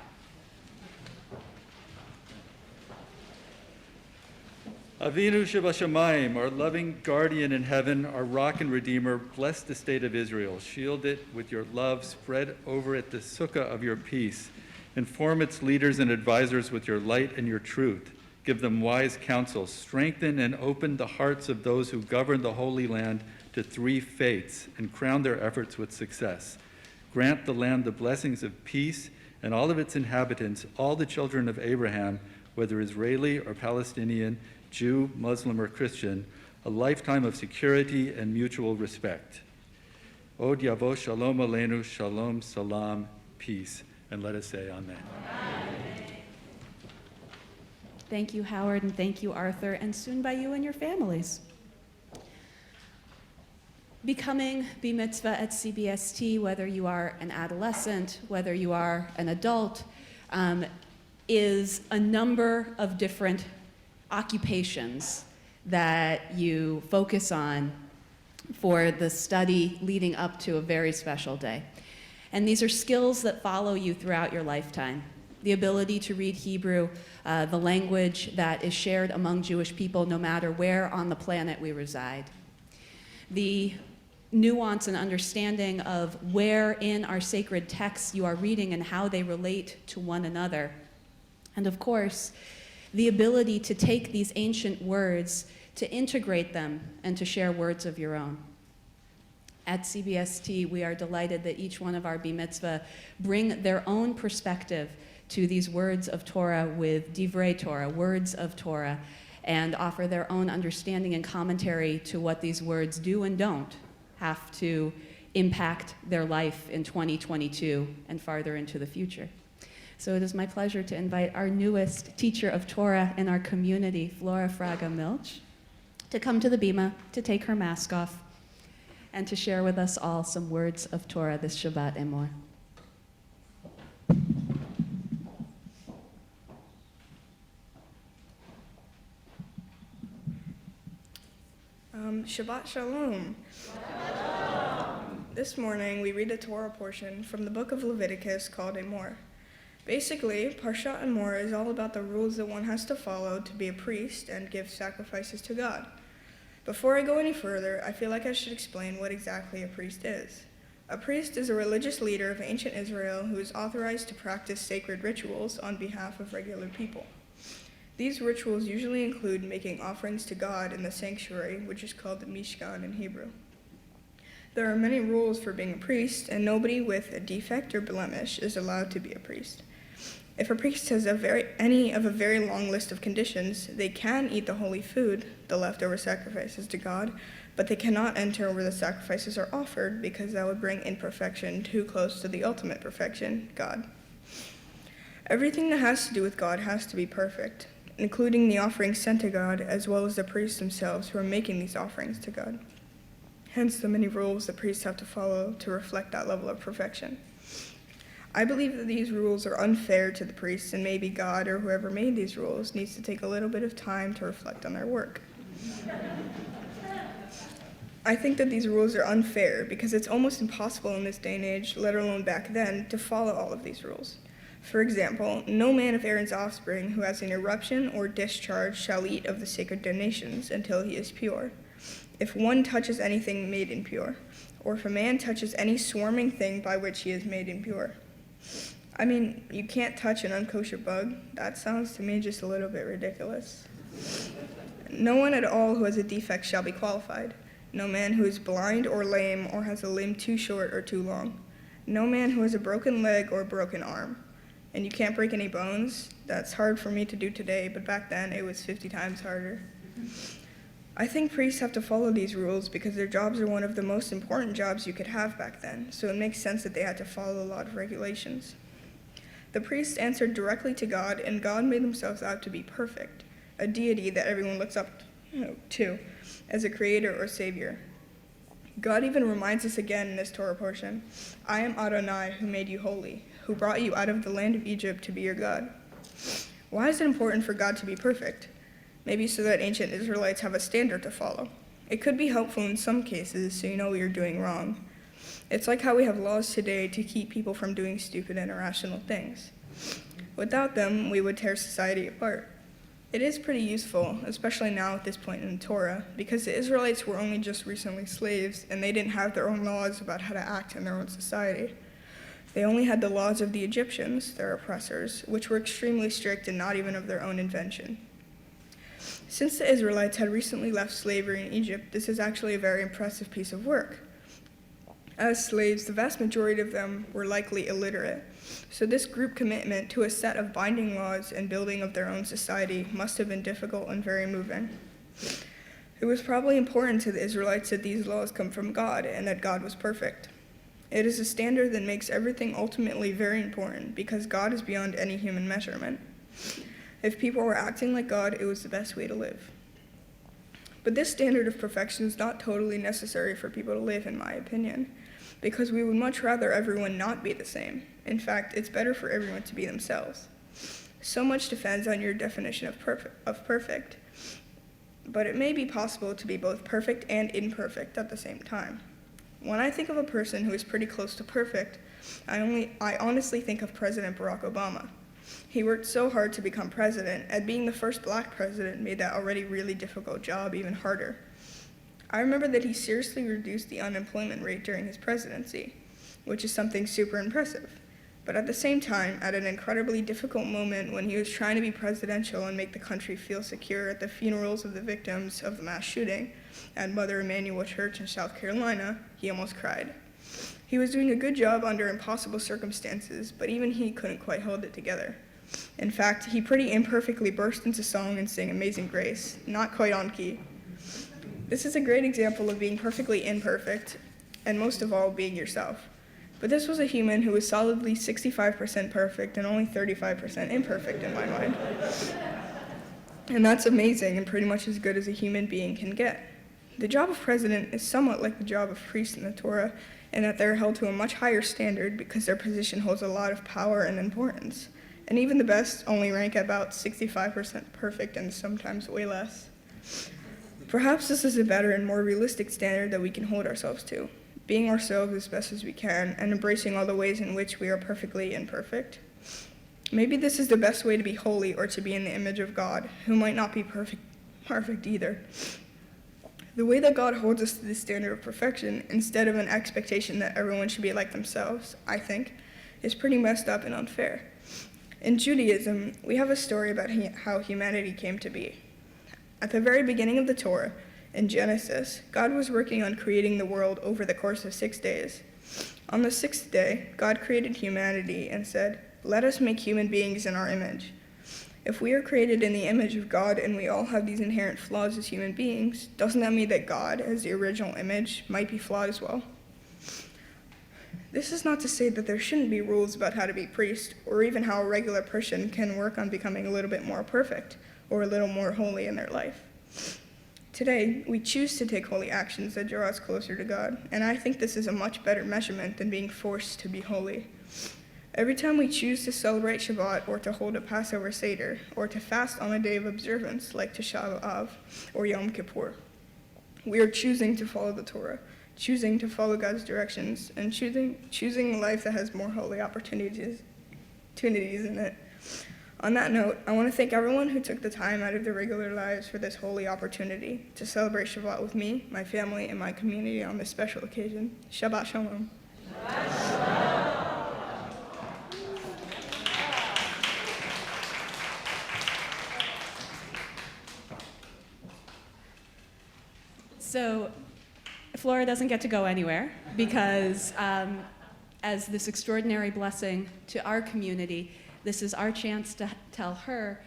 Avinu Shebashamayim, our loving guardian in heaven, our rock and redeemer, bless the state of Israel. Shield it with your love, spread over it the sukkah of your peace. Inform its leaders and advisors with your light and your truth. Give them wise counsel. Strengthen and open the hearts of those who govern the Holy Land to 3 faiths and crown their efforts with success. Grant the land the blessings of peace and all of its inhabitants, all the children of Abraham, whether Israeli or Palestinian, Jew, Muslim, or Christian, a lifetime of security and mutual respect. Od Yavo Shalom Aleinu, Shalom, Salam, peace. And let us say Amen. Thank you, Howard, and thank you, Arthur, and soon by you and your families. Becoming bar-mitzvah at CBST, whether you are an adolescent, whether you are an adult, is a number of different occupations that you focus on for the study leading up to a very special day. And these are skills that follow you throughout your lifetime. The ability to read Hebrew, the language that is shared among Jewish people no matter where on the planet we reside. The nuance and understanding of where in our sacred texts you are reading and how they relate to one another. And of course, the ability to take these ancient words, to integrate them, and to share words of your own. At CBST, we are delighted that each one of our bar-mitzvah bring their own perspective to these words of Torah with divrei Torah, words of Torah, and offer their own understanding and commentary to what these words do and don't have to impact their life in 2022 and farther into the future. So it is my pleasure to invite our newest teacher of Torah in our community, Flora Fraga Milch, to come to the bima, to take her mask off, and to share with us all some words of Torah this Shabbat Emor. Shabbat Shalom. This morning we read a Torah portion from the book of Leviticus called Emor. Basically, Parshat Emor is all about the rules that one has to follow to be a priest and give sacrifices to God. Before I go any further, I feel like I should explain what exactly a priest is. A priest is a religious leader of ancient Israel who is authorized to practice sacred rituals on behalf of regular people. These rituals usually include making offerings to God in the sanctuary, which is called the Mishkan in Hebrew. There are many rules for being a priest, and nobody with a defect or blemish is allowed to be a priest. If a priest has any of a very long list of conditions, they can eat the holy food, the leftover sacrifices to God, but they cannot enter where the sacrifices are offered because that would bring imperfection too close to the ultimate perfection, God. Everything that has to do with God has to be perfect, including the offerings sent to God, as well as the priests themselves who are making these offerings to God. Hence the many rules the priests have to follow to reflect that level of perfection. I believe that these rules are unfair to the priests, and maybe God or whoever made these rules needs to take a little bit of time to reflect on their work. I think that these rules are unfair because it's almost impossible in this day and age, let alone back then, to follow all of these rules. For example, no man of Aaron's offspring who has an eruption or discharge shall eat of the sacred donations until he is pure. If one touches anything made impure, or if a man touches any swarming thing by which he is made impure. I mean, you can't touch an unkosher bug. That sounds to me just a little bit ridiculous. No one at all who has a defect shall be qualified. No man who is blind or lame or has a limb too short or too long. No man who has a broken leg or a broken arm. And you can't break any bones. That's hard for me to do today, but back then it was 50 times harder. I think priests have to follow these rules because their jobs are one of the most important jobs you could have back then, so it makes sense that they had to follow a lot of regulations. The priests answered directly to God, and God made themselves out to be perfect, a deity that everyone looks up to as a creator or savior. God even reminds us again in this Torah portion, I am Adonai who made you holy, who brought you out of the land of Egypt to be your God. Why is it important for God to be perfect? Maybe so that ancient Israelites have a standard to follow. It could be helpful in some cases so you know what you're doing wrong. It's like how we have laws today to keep people from doing stupid and irrational things. Without them, we would tear society apart. It is pretty useful, especially now at this point in the Torah, because the Israelites were only just recently slaves and they didn't have their own laws about how to act in their own society. They only had the laws of the Egyptians, their oppressors, which were extremely strict and not even of their own invention. Since the Israelites had recently left slavery in Egypt, this is actually a very impressive piece of work. As slaves, the vast majority of them were likely illiterate, so this group commitment to a set of binding laws and building of their own society must have been difficult and very moving. It was probably important to the Israelites that these laws come from God and that God was perfect. It is a standard that makes everything ultimately very important because God is beyond any human measurement. If people were acting like God, it was the best way to live. But this standard of perfection is not totally necessary for people to live, in my opinion, because we would much rather everyone not be the same. In fact, it's better for everyone to be themselves. So much depends on your definition of perfect, but it may be possible to be both perfect and imperfect at the same time. When I think of a person who is pretty close to perfect, I honestly think of President Barack Obama. He worked so hard to become president, and being the first black president made that already really difficult job even harder. I remember that he seriously reduced the unemployment rate during his presidency, which is something super impressive. But at the same time, at an incredibly difficult moment when he was trying to be presidential and make the country feel secure at the funerals of the victims of the mass shooting at Mother Emanuel Church in South Carolina, he almost cried. He was doing a good job under impossible circumstances, but even he couldn't quite hold it together. In fact, he pretty imperfectly burst into song and sang Amazing Grace, not quite on key. This is a great example of being perfectly imperfect, and most of all, being yourself. But this was a human who was solidly 65% perfect and only 35% imperfect in my mind. And that's amazing and pretty much as good as a human being can get. The job of president is somewhat like the job of priest in the Torah, in that they're held to a much higher standard because their position holds a lot of power and importance. And even the best only rank at about 65% perfect and sometimes way less. Perhaps this is a better and more realistic standard that we can hold ourselves to, being ourselves as best as we can and embracing all the ways in which we are perfectly imperfect. Maybe this is the best way to be holy or to be in the image of God, who might not be perfect either. The way that God holds us to the standard of perfection, instead of an expectation that everyone should be like themselves, I think, is pretty messed up and unfair. In Judaism, we have a story about how humanity came to be. At the very beginning of the Torah, in Genesis, God was working on creating the world over the course of 6 days. On the sixth day, God created humanity and said, "Let us make human beings in our image." If we are created in the image of God and we all have these inherent flaws as human beings, doesn't that mean that God, as the original image, might be flawed as well? This is not to say that there shouldn't be rules about how to be priest, or even how a regular person can work on becoming a little bit more perfect, or a little more holy in their life. Today, we choose to take holy actions that draw us closer to God, and I think this is a much better measurement than being forced to be holy. Every time we choose to celebrate Shabbat, or to hold a Passover Seder, or to fast on a day of observance like Tisha B'Av or Yom Kippur, we are choosing to follow the Torah, choosing to follow God's directions, and choosing a life that has more holy opportunities in it. On that note, I want to thank everyone who took the time out of their regular lives for this holy opportunity to celebrate Shabbat with me, my family, and my community on this special occasion. Shabbat Shalom. So Flora doesn't get to go anywhere because as this extraordinary blessing to our community, this is our chance to tell her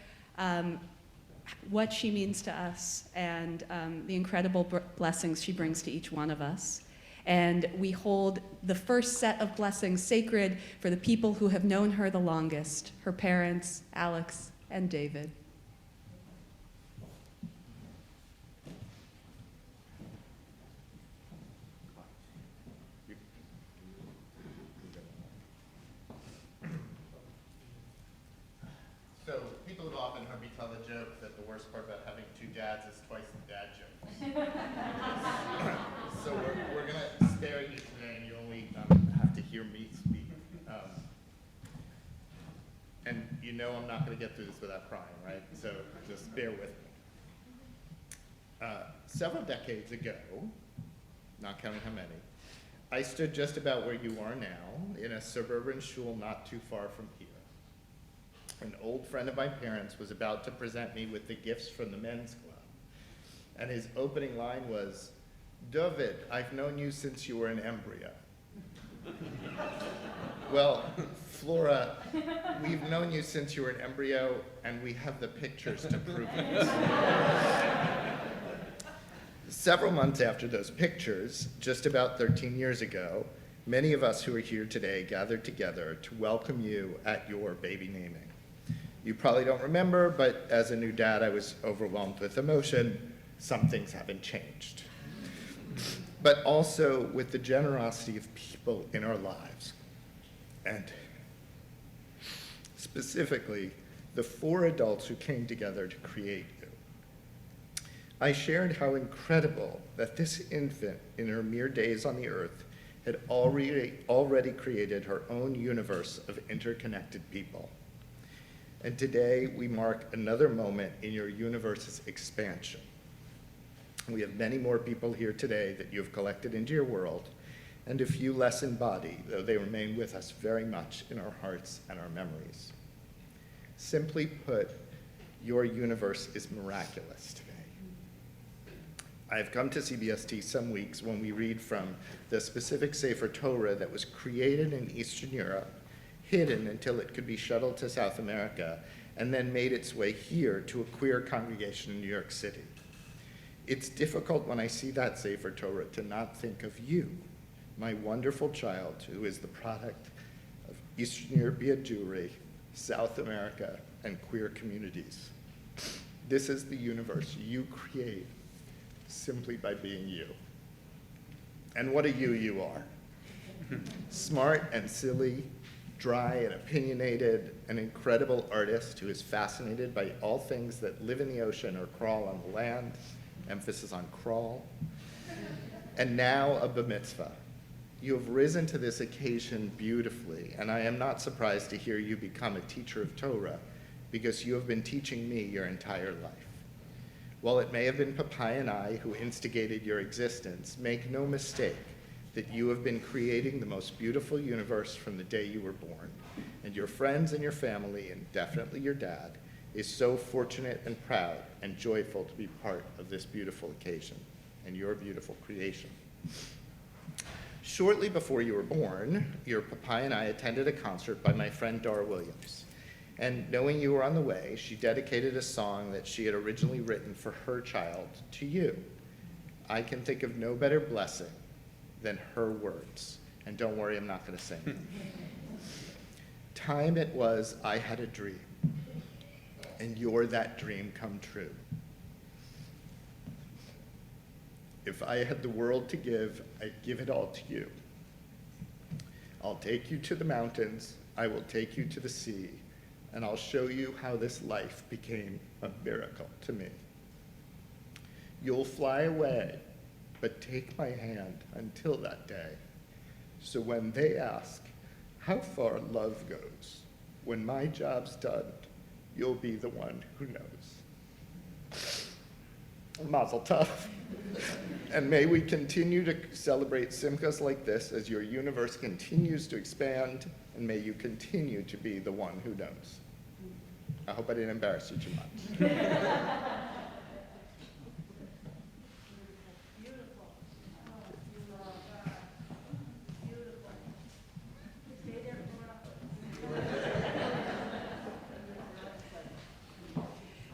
what she means to us and the incredible blessings she brings to each one of us. And we hold the first set of blessings sacred for the people who have known her the longest, her parents, Alex and David. So people have often heard me tell the joke that the worst part about having two dads is twice the dad joke. So we're going to spare you today, and you only have to hear me speak. And you know I'm not going to get through this without crying, right? So just bear with me. Several decades ago, not counting how many, I stood just about where you are now in a suburban shul not too far from here. An old friend of my parents was about to present me with the gifts from the men's club. And his opening line was, "David, I've known you since you were an embryo." Well, Flora, we've known you since you were an embryo, and we have the pictures to prove it. Several months after those pictures, just about 13 years ago, many of us who are here today gathered together to welcome you at your baby naming. You probably don't remember, but as a new dad, I was overwhelmed with emotion. Some things haven't changed. But also with the generosity of people in our lives. And specifically, the 4 adults who came together to create you. I shared how incredible that this infant, in her mere days on the earth, had already created her own universe of interconnected people. And today, we mark another moment in your universe's expansion. We have many more people here today that you have collected into your world, and a few less in body, though they remain with us very much in our hearts and our memories. Simply put, your universe is miraculous today. I have come to CBST some weeks when we read from the specific Sefer Torah that was created in Eastern Europe, hidden until it could be shuttled to South America, and then made its way here to a queer congregation in New York City. It's difficult when I see that Sefer Torah to not think of you, my wonderful child, who is the product of Eastern European Jewry, South America, and queer communities. This is the universe you create simply by being you. And what a you are. Smart and silly, dry and opinionated, an incredible artist who is fascinated by all things that live in the ocean or crawl on the land, emphasis on crawl, and now a bar mitzvah. You have risen to this occasion beautifully, and I am not surprised to hear you become a teacher of Torah, because you have been teaching me your entire life. While it may have been Papai and I who instigated your existence, make no mistake that you have been creating the most beautiful universe from the day you were born, and your friends and your family, and definitely your dad, is so fortunate and proud and joyful to be part of this beautiful occasion and your beautiful creation. Shortly before you were born, your papa and I attended a concert by my friend Dara Williams. And knowing you were on the way, she dedicated a song that she had originally written for her child to you. I can think of no better blessing than her words. And don't worry, I'm not going to sing. Time it was I had a dream, and you're that dream come true. If I had the world to give, I'd give it all to you. I'll take you to the mountains, I will take you to the sea, and I'll show you how this life became a miracle to me. You'll fly away, but take my hand until that day. So when they ask how far love goes, when my job's done, you'll be the one who knows. Mazel tov. And may we continue to celebrate simchas like this as your universe continues to expand, and may you continue to be the one who knows. I hope I didn't embarrass you too much.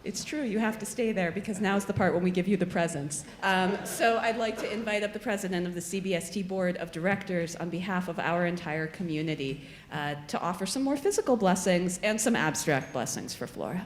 It's true, you have to stay there because now's the part when we give you the presents. So I'd like to invite up the president of the CBST Board of Directors on behalf of our entire community to offer some more physical blessings and some abstract blessings for Flora.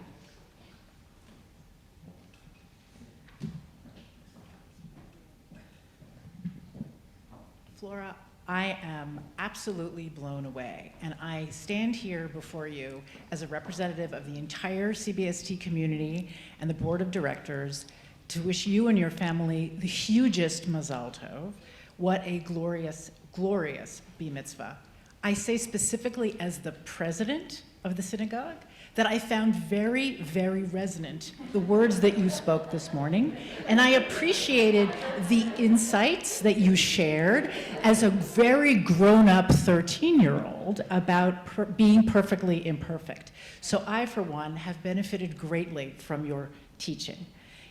Flora, I am absolutely blown away, and I stand here before you as a representative of the entire CBST community and the board of directors to wish you and your family the hugest mazal tov. What a glorious, glorious bar mitzvah. I say specifically as the president of the synagogue that I found very, very resonant the words that you spoke this morning, and I appreciated the insights that you shared as a very grown-up 13-year-old about being perfectly imperfect. So I, for one, have benefited greatly from your teaching.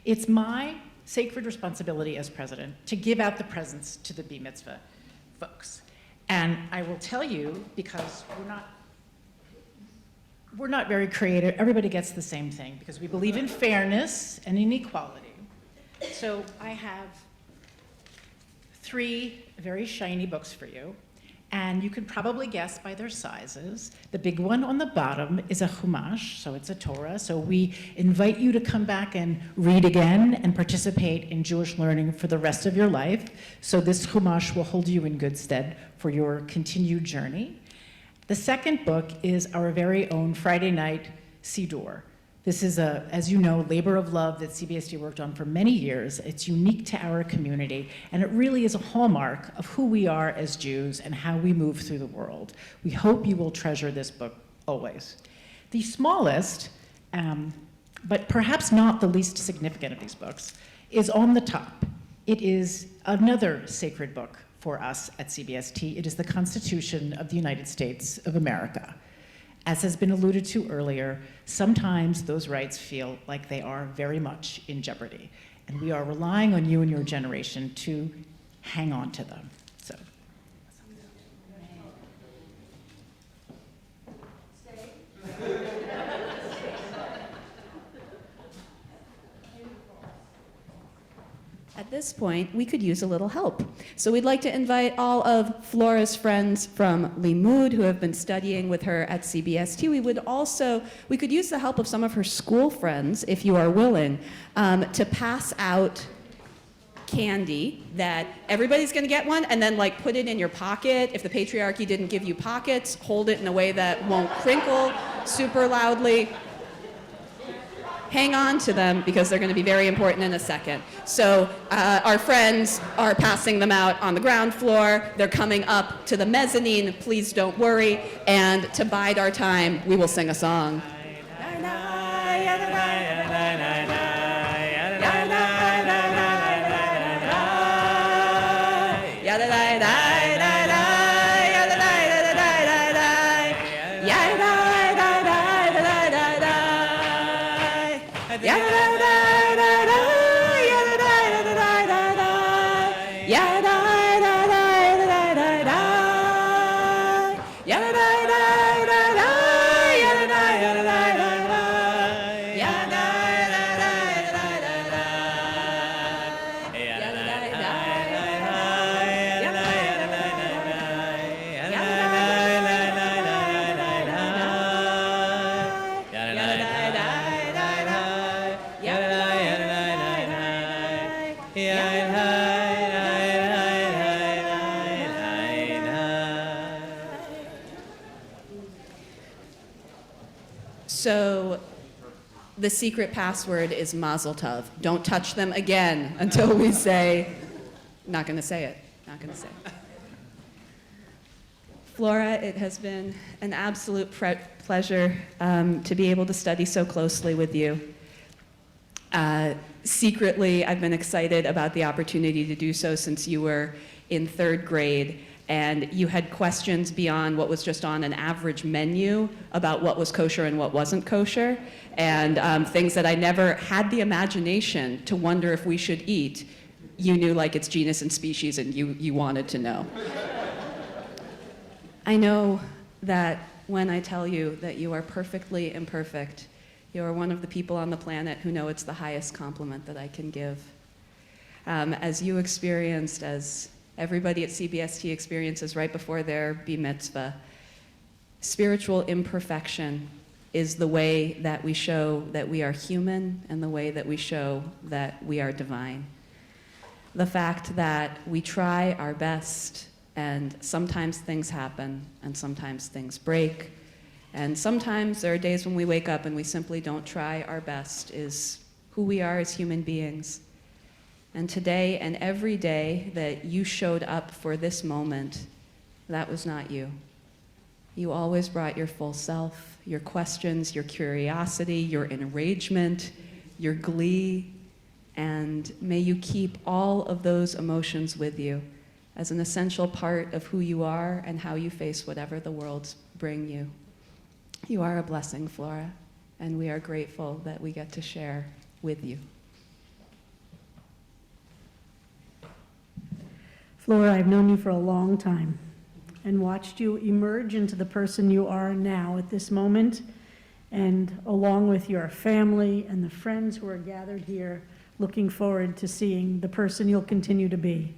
It's my sacred responsibility as president to give out the presents to the bar mitzvah folks. And I will tell you, because we're not very creative. Everybody gets the same thing because we believe in fairness and in equality. So I have 3 very shiny books for you, and you can probably guess by their sizes. The big one on the bottom is a Chumash, so it's a Torah. So we invite you to come back and read again and participate in Jewish learning for the rest of your life. So this Chumash will hold you in good stead for your continued journey. The second book is our very own Friday night Siddur. This is a, as you know, labor of love that CBST worked on for many years. It's unique to our community, and it really is a hallmark of who we are as Jews and how we move through the world. We hope you will treasure this book always. The smallest, but perhaps not the least significant of these books, is on the top. It is another sacred book for us at CBST. It is the Constitution of the United States of America. As has been alluded to earlier, sometimes those rights feel like they are very much in jeopardy, and we are relying on you and your generation to hang on to them. So. At this point, we could use a little help. So we'd like to invite all of Flora's friends from Limud who have been studying with her at CBST. We could use the help of some of her school friends, if you are willing, to pass out candy that everybody's gonna get one, and then like put it in your pocket. If the patriarchy didn't give you pockets, hold it in a way that won't crinkle super loudly. Hang on to them because they're going to be very important in a second. So our friends are passing them out on the ground floor. They're coming up to the mezzanine. Please don't worry. And to bide our time, we will sing a song. Yeah. yain hai, yain hai, yain hai. So the secret password is Mazel Tov. Don't touch them again until we say, not going to say it, not going to say it. Flora, it has been an absolute pleasure to be able to study so closely with you. Secretly, I've been excited about the opportunity to do so since you were in 3rd grade, and you had questions beyond what was just on an average menu about what was kosher and what wasn't kosher, and things that I never had the imagination to wonder if we should eat. You knew like its genus and species, and you wanted to know. I know that when I tell you that you are perfectly imperfect, you are one of the people on the planet who know it's the highest compliment that I can give. As you experienced, as everybody at CBST experiences right before their bar mitzvah, spiritual imperfection is the way that we show that we are human and the way that we show that we are divine. The fact that we try our best, and sometimes things happen, and sometimes things break, and sometimes there are days when we wake up and we simply don't try our best, is who we are as human beings. And today and every day that you showed up for this moment, that was not you. You always brought your full self, your questions, your curiosity, your enragement, your glee, and may you keep all of those emotions with you as an essential part of who you are and how you face whatever the world brings you. You are a blessing, Flora, and we are grateful that we get to share with you. Flora, I've known you for a long time and watched you emerge into the person you are now at this moment, and along with your family and the friends who are gathered here, looking forward to seeing the person you'll continue to be.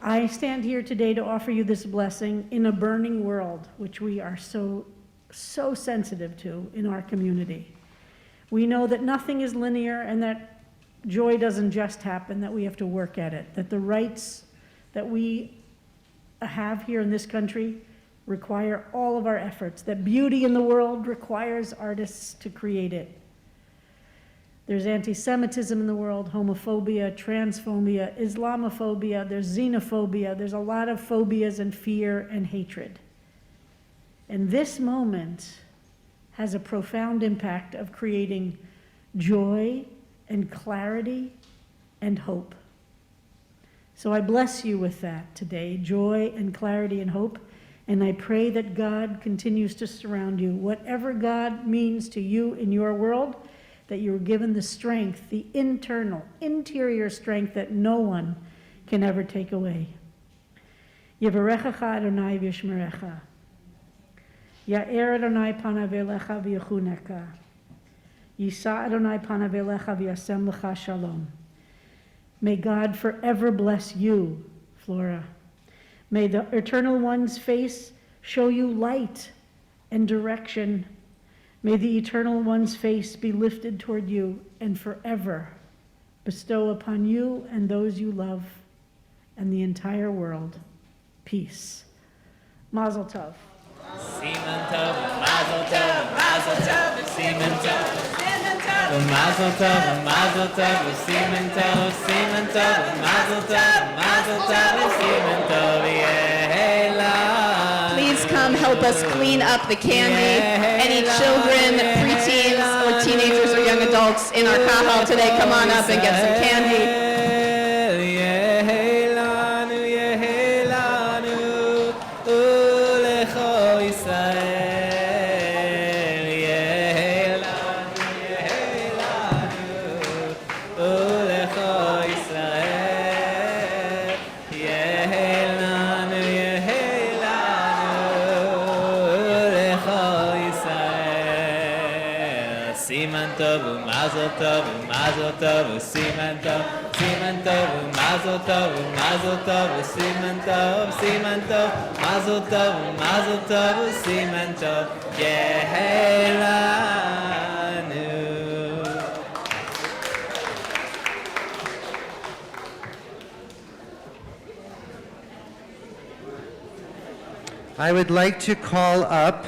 I stand here today to offer you this blessing in a burning world, which we are so sensitive to in our community. We know that nothing is linear and that joy doesn't just happen, that we have to work at it, that the rights that we have here in this country require all of our efforts, that beauty in the world requires artists to create it. There's anti-Semitism in the world, homophobia, transphobia, Islamophobia, there's xenophobia, there's a lot of phobias and fear and hatred. And this moment has a profound impact of creating joy and clarity and hope. So I bless you with that today, joy and clarity and hope, and I pray that God continues to surround you. Whatever God means to you in your world, that you're given the strength, the interior strength that no one can ever take away. Yevarechecha Adonai v'yishmerecha. Ya'er Adonai panav elecha v'yechuneka. Yisa Adonai panav elecha v'yasem lecha shalom. May God forever bless you, Flora. May the Eternal One's face show you light and direction. May the Eternal One's face be lifted toward you and forever bestow upon you and those you love and the entire world peace. Mazel Tov. Siman Tov, Mazel Tov, Mazel Tov, Siman Tov, Siman Tov, Mazel Tov, Mazel Tov, Siman Tov, Siman Tov, Mazel Tov, Mazel Tov, Siman Tov, Yeheila. Please come help us clean up the candy. Any children, preteens, or teenagers or young adults in our kahal today, come on up and get some candy. Mazel tov, mazel tov, siman tov, siman tov, mazel tov, mazel tov, siman tov, siman tov, mazel tov, mazel tov, siman tov, yehelanu. I would like to call up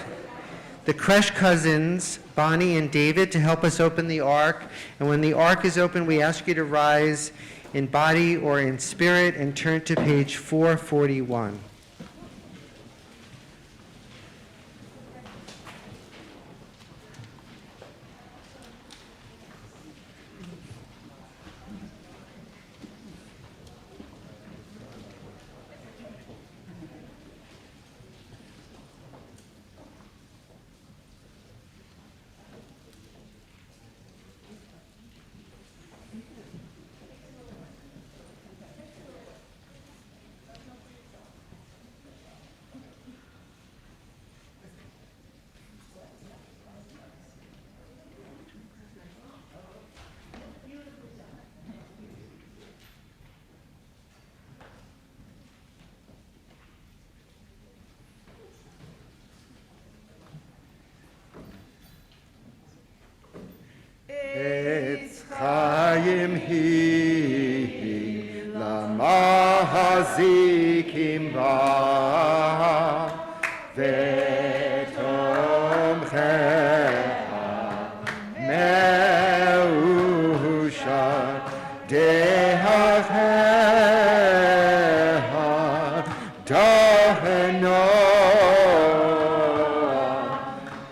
the Kresh cousins, Bonnie and David, to help us open the ark. And when the ark is open, we ask you to rise in body or in spirit and turn to page 441. Etz Chaim hi lamahazikim ba vetomchecha meusha dehachecha daheno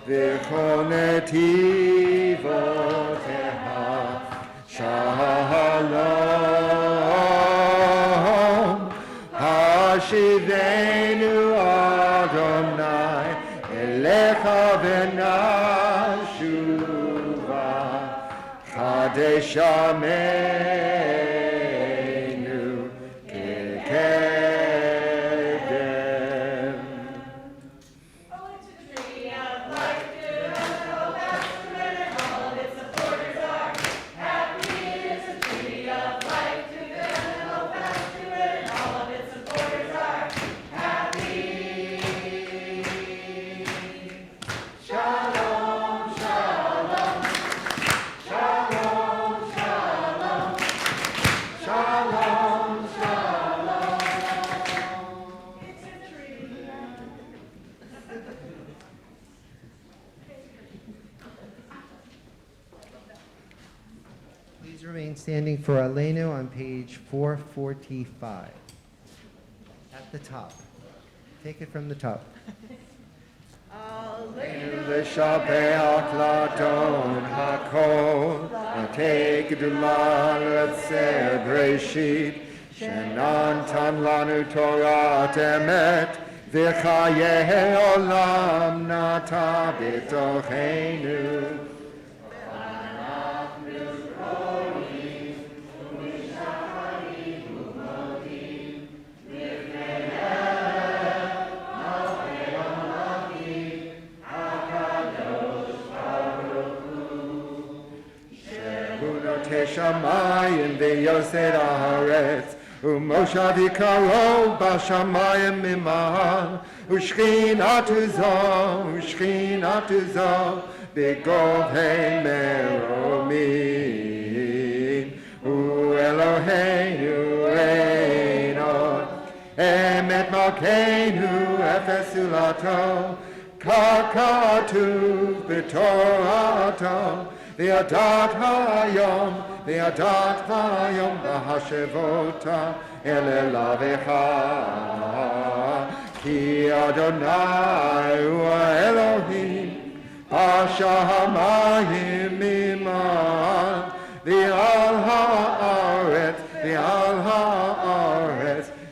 v'choneti Shalom, Hashivenu Adonai, Elecha v'nashuva, Chadesh Yameinu kekedem. Please remain standing for Aleinu on page 445. At the top. Take it from the top. L'shabeach l'adon hakol, v'tei gedulah l'tzer breshit, shenantan lanu Torah emet, v'chayei olam nata b'tocheinu. Shamayim v'yosed haaretz u'moshav yikaro b'shamayim mimahal u'shchinatu zo b'govhei meromin u'Eloheinu einod emet malkeinu efes ulato kakatuv b'torato V'adat hayom v'hashevota ele lavecha ki Adonai hu Elohim b'shamayim imad v'al haaretz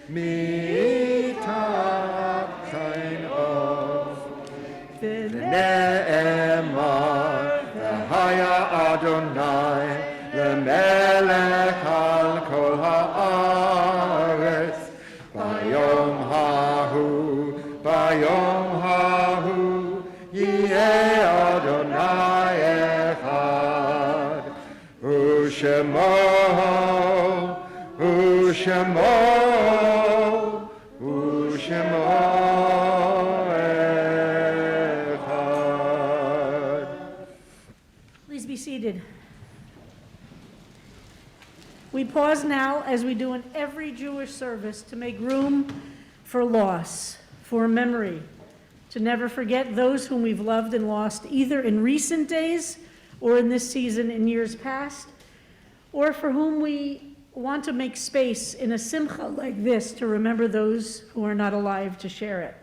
mitachtein of v'ne'emar Haya Adonai lemelech al kol haaretz bayom hahu yeh Adonai echad u'shemo Please be seated. We pause now, as we do in every Jewish service, to make room for loss, for memory, to never forget those whom we've loved and lost, either in recent days or in this season in years past, or for whom we want to make space in a simcha like this to remember those who are not alive to share it.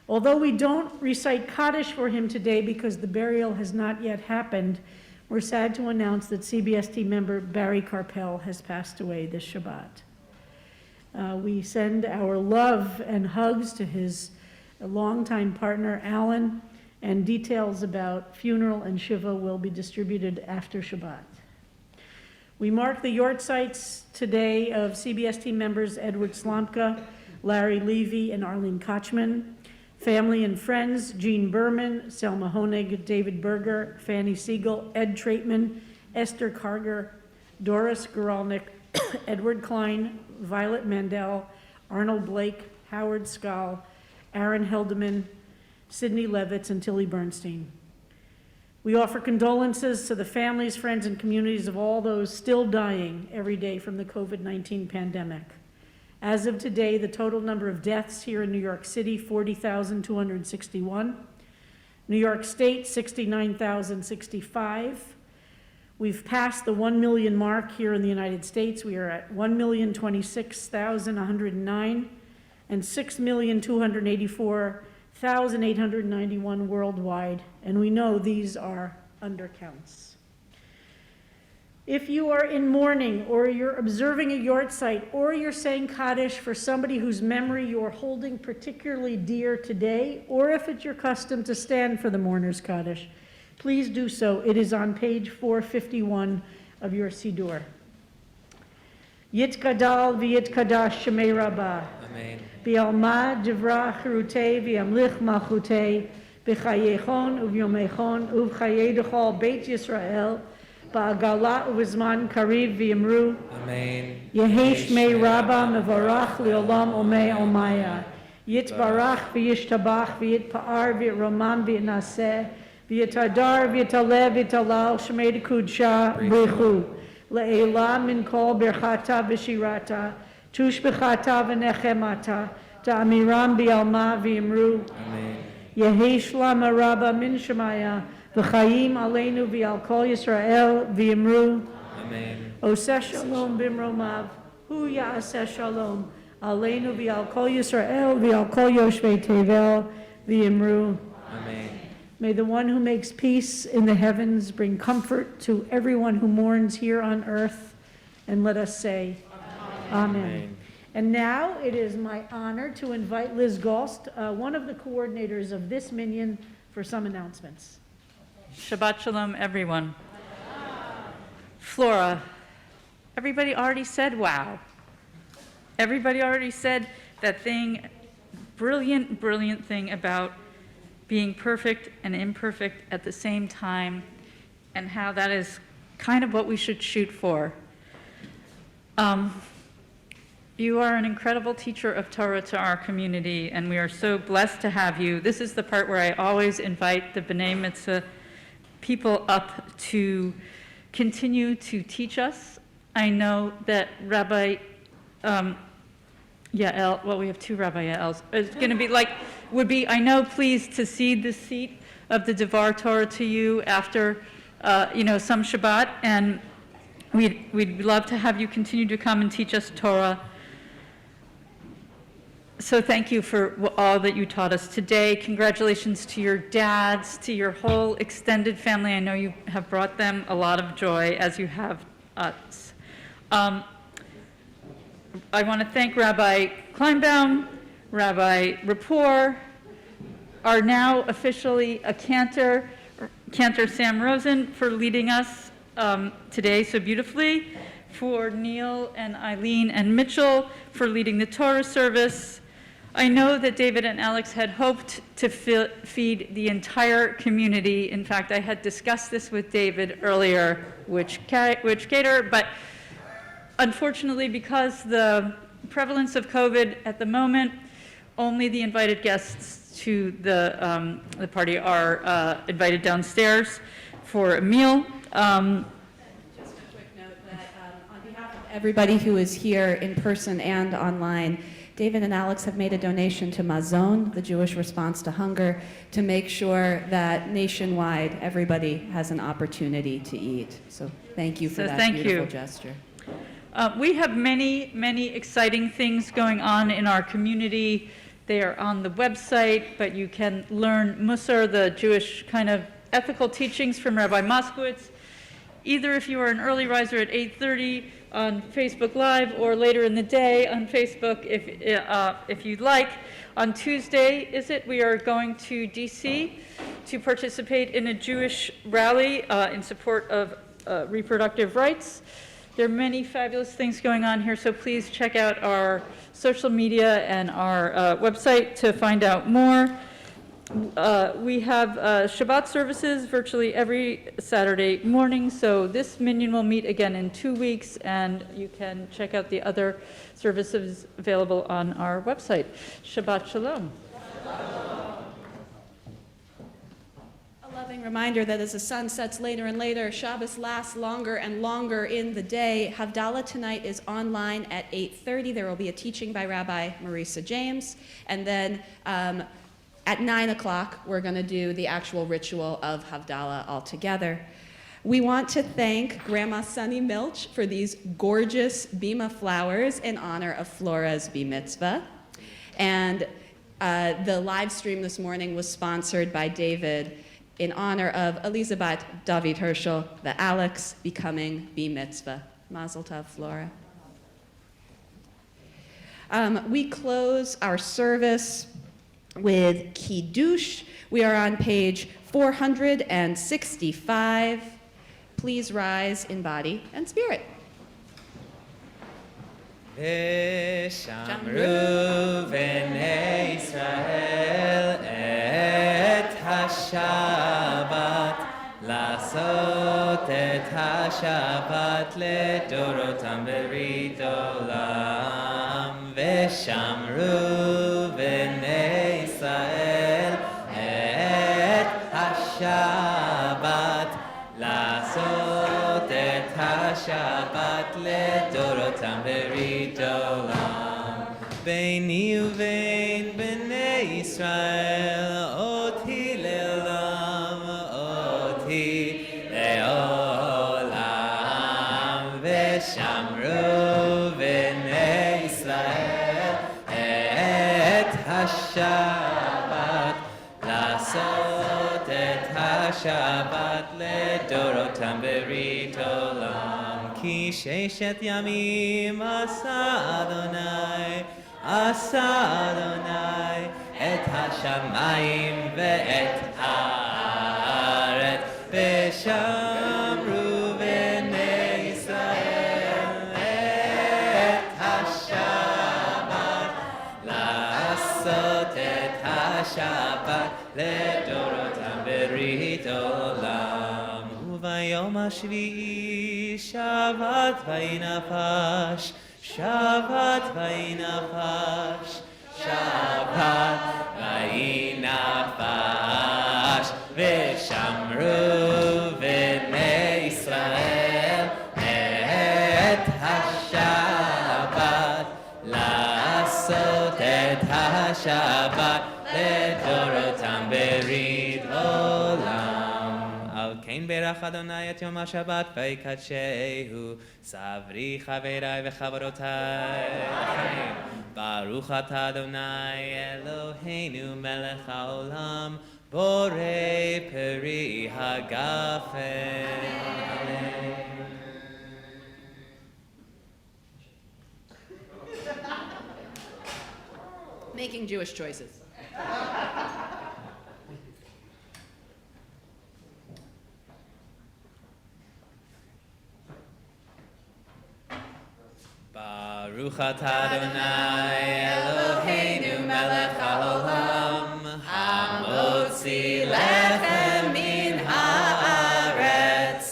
Although we don't recite Kaddish for him today because the burial has not yet happened, we're sad to announce that CBST member Barry Carpel has passed away this Shabbat. We send our love and hugs to his longtime partner, Alan, and details about funeral and Shiva will be distributed after Shabbat. We mark the yortzites today of CBST members Edward Slomka, Larry Levy, and Arlene Kochman, family and friends, Jean Berman, Selma Honig, David Berger, Fanny Siegel, Ed Traitman, Esther Karger, Doris Guralnik, Edward Klein, Violet Mandel, Arnold Blake, Howard Scull, Aaron Heldeman, Sidney Levitz, and Tilly Bernstein. We offer condolences to the families, friends, and communities of all those still dying every day from the COVID-19 pandemic. As of today, the total number of deaths here in New York City, 40,261. New York State, 69,065. We've passed the 1 million mark here in the United States. We are at 1,026,109 and 6,284,891 worldwide, and we know these are undercounts. If you are in mourning, or you're observing a yortzeit, or you're saying Kaddish for somebody whose memory you are holding particularly dear today, or if it's your custom to stand for the mourner's Kaddish, please do so. It is on page 451 of your Siddur. Yitkadal v'yitkadash shemei Rabbah. Amen. Bi'alma divra chirutei v'yamlich malchutei b'chayechon uvyomechon uv'chayei dechol Beit Yisrael ba'agala uv'zman kariv v'yamru Amen. Yehi shmei Rabbah mevarach li'olam omei omaya Yitbarach v'yishtabach v'yitpa'ar v'yiramam v'yinaseh v'yitadar v'yitaleh v'yitalal shmei dekudsha b'richu le'elah min kol birchata v'shirata tushbechata v'nechemata ta'amiram bi'alma v'yimru Amen. Yehi shlama Rabbah min shemaya v'chayim aleinu v'al kol Yisrael v'yimru Amen. Oseh shalom bimromav hu ya'aseh shalom aleinu v'al kol Yisrael v'al kol yoshvei tevel v'yimru. Amen. May the one who makes peace in the heavens bring comfort to everyone who mourns here on earth, and let us say Amen. Amen. And now it is my honor to invite Liz Gost, one of the coordinators of this minyan, for some announcements. Shabbat shalom, everyone. Flora, everybody already said wow. Everybody already said that thing, brilliant, brilliant thing about being perfect and imperfect at the same time, and how that is kind of what we should shoot for. You are an incredible teacher of Torah to our community, and we are so blessed to have you. This is the part where I always invite the B'nai Mitzvah people up to continue to teach us. I know that Rabbi Yael, well, we have two Rabbi Yaels, is going to be like, would be, I know, pleased to cede the seat of the Devar Torah to you after, some Shabbat, and we'd love to have you continue to come and teach us Torah. So thank you for all that you taught us today. Congratulations to your dads, to your whole extended family. I know you have brought them a lot of joy, as you have us. I want to thank Rabbi Kleinbaum, Rabbi Rapport, our now officially a cantor Sam Rosen, for leading us today so beautifully, for Neil and Eileen and Mitchell for leading the Torah service. I know that David and Alex had hoped to feed the entire community. In fact, I had discussed this with David earlier, which cater, but unfortunately, because the prevalence of COVID at the moment, only the invited guests to the party are invited downstairs for a meal. Just a quick note that on behalf of Everybody who is here in person and online, David and Alex have made a donation to Mazon, the Jewish response to hunger, to make sure that nationwide everybody has an opportunity to eat. So thank you for So that thank beautiful you. gesture. We have many, many exciting things going on in our community. They are on the website, but you can learn Musar, the Jewish kind of ethical teachings from Rabbi Moskowitz, either if you are an early riser at 8:30 on Facebook Live or later in the day on Facebook if you'd like. On Tuesday, we are going to DC to participate in a Jewish rally in support of reproductive rights. There are many fabulous things going on here, so please check out our social media and our website to find out more. We have Shabbat services virtually every Saturday morning, so this minyan will meet again in 2 weeks, and you can check out the other services available on our website. Shabbat Shalom. A loving reminder that as the sun sets later and later, Shabbos lasts longer and longer in the day. Havdalah tonight is online at 8:30. There will be a teaching by Rabbi Marisa James, and then at 9 o'clock, we're going to do the actual ritual of Havdalah all together. We want to thank Grandma Sunny Milch for these gorgeous bima flowers in honor of Flora's bar mitzvah. And the live stream this morning was sponsored by David in honor of Elizabeth David Herschel, the Alex becoming bar mitzvah. Mazel tov, Flora. We close our service with Kiddush. We are on page 465. Please rise in body and spirit. ושמרו בני ישראל את השבת, לעשות את השבת לדורותם ברית עולם. ושמרו בני ישראל את השבת, לעשות את השבת לדורותם ברית עולם. ביני ובין בני ישראל אותי לעולם, אותי לעולם. ושמרו בני ישראל את השבת, לעשות את השבת לדורותם ברית עולם. כי ששת ימים עשה אדוני, עשה אדוני את השמיים ואת הארץ. ושמרו בני ישראל את השבת, לעשות את השבת לדורותם ברית עולם. וביום השביעי שבת וינפש, שבת וינפש, שבת וינפש. ושמרו בני ישראל את השבת, לעשות את השבת לדורותם ברית עולם. על כן ברך אדוני את יום השבת ויקדשהו, סברי חבריי וחברותיי לכם. ברוך אתה אדוני אלוהינו מלך העולם, בורא פרי הגפן. אמן. Making Jewish choices. Baruch atah Adonai Eloheinu melech haolam, hamotzi lechem min haaretz.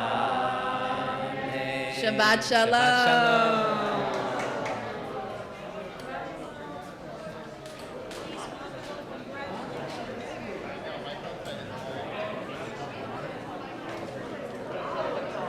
Amen. Shabbat shalom.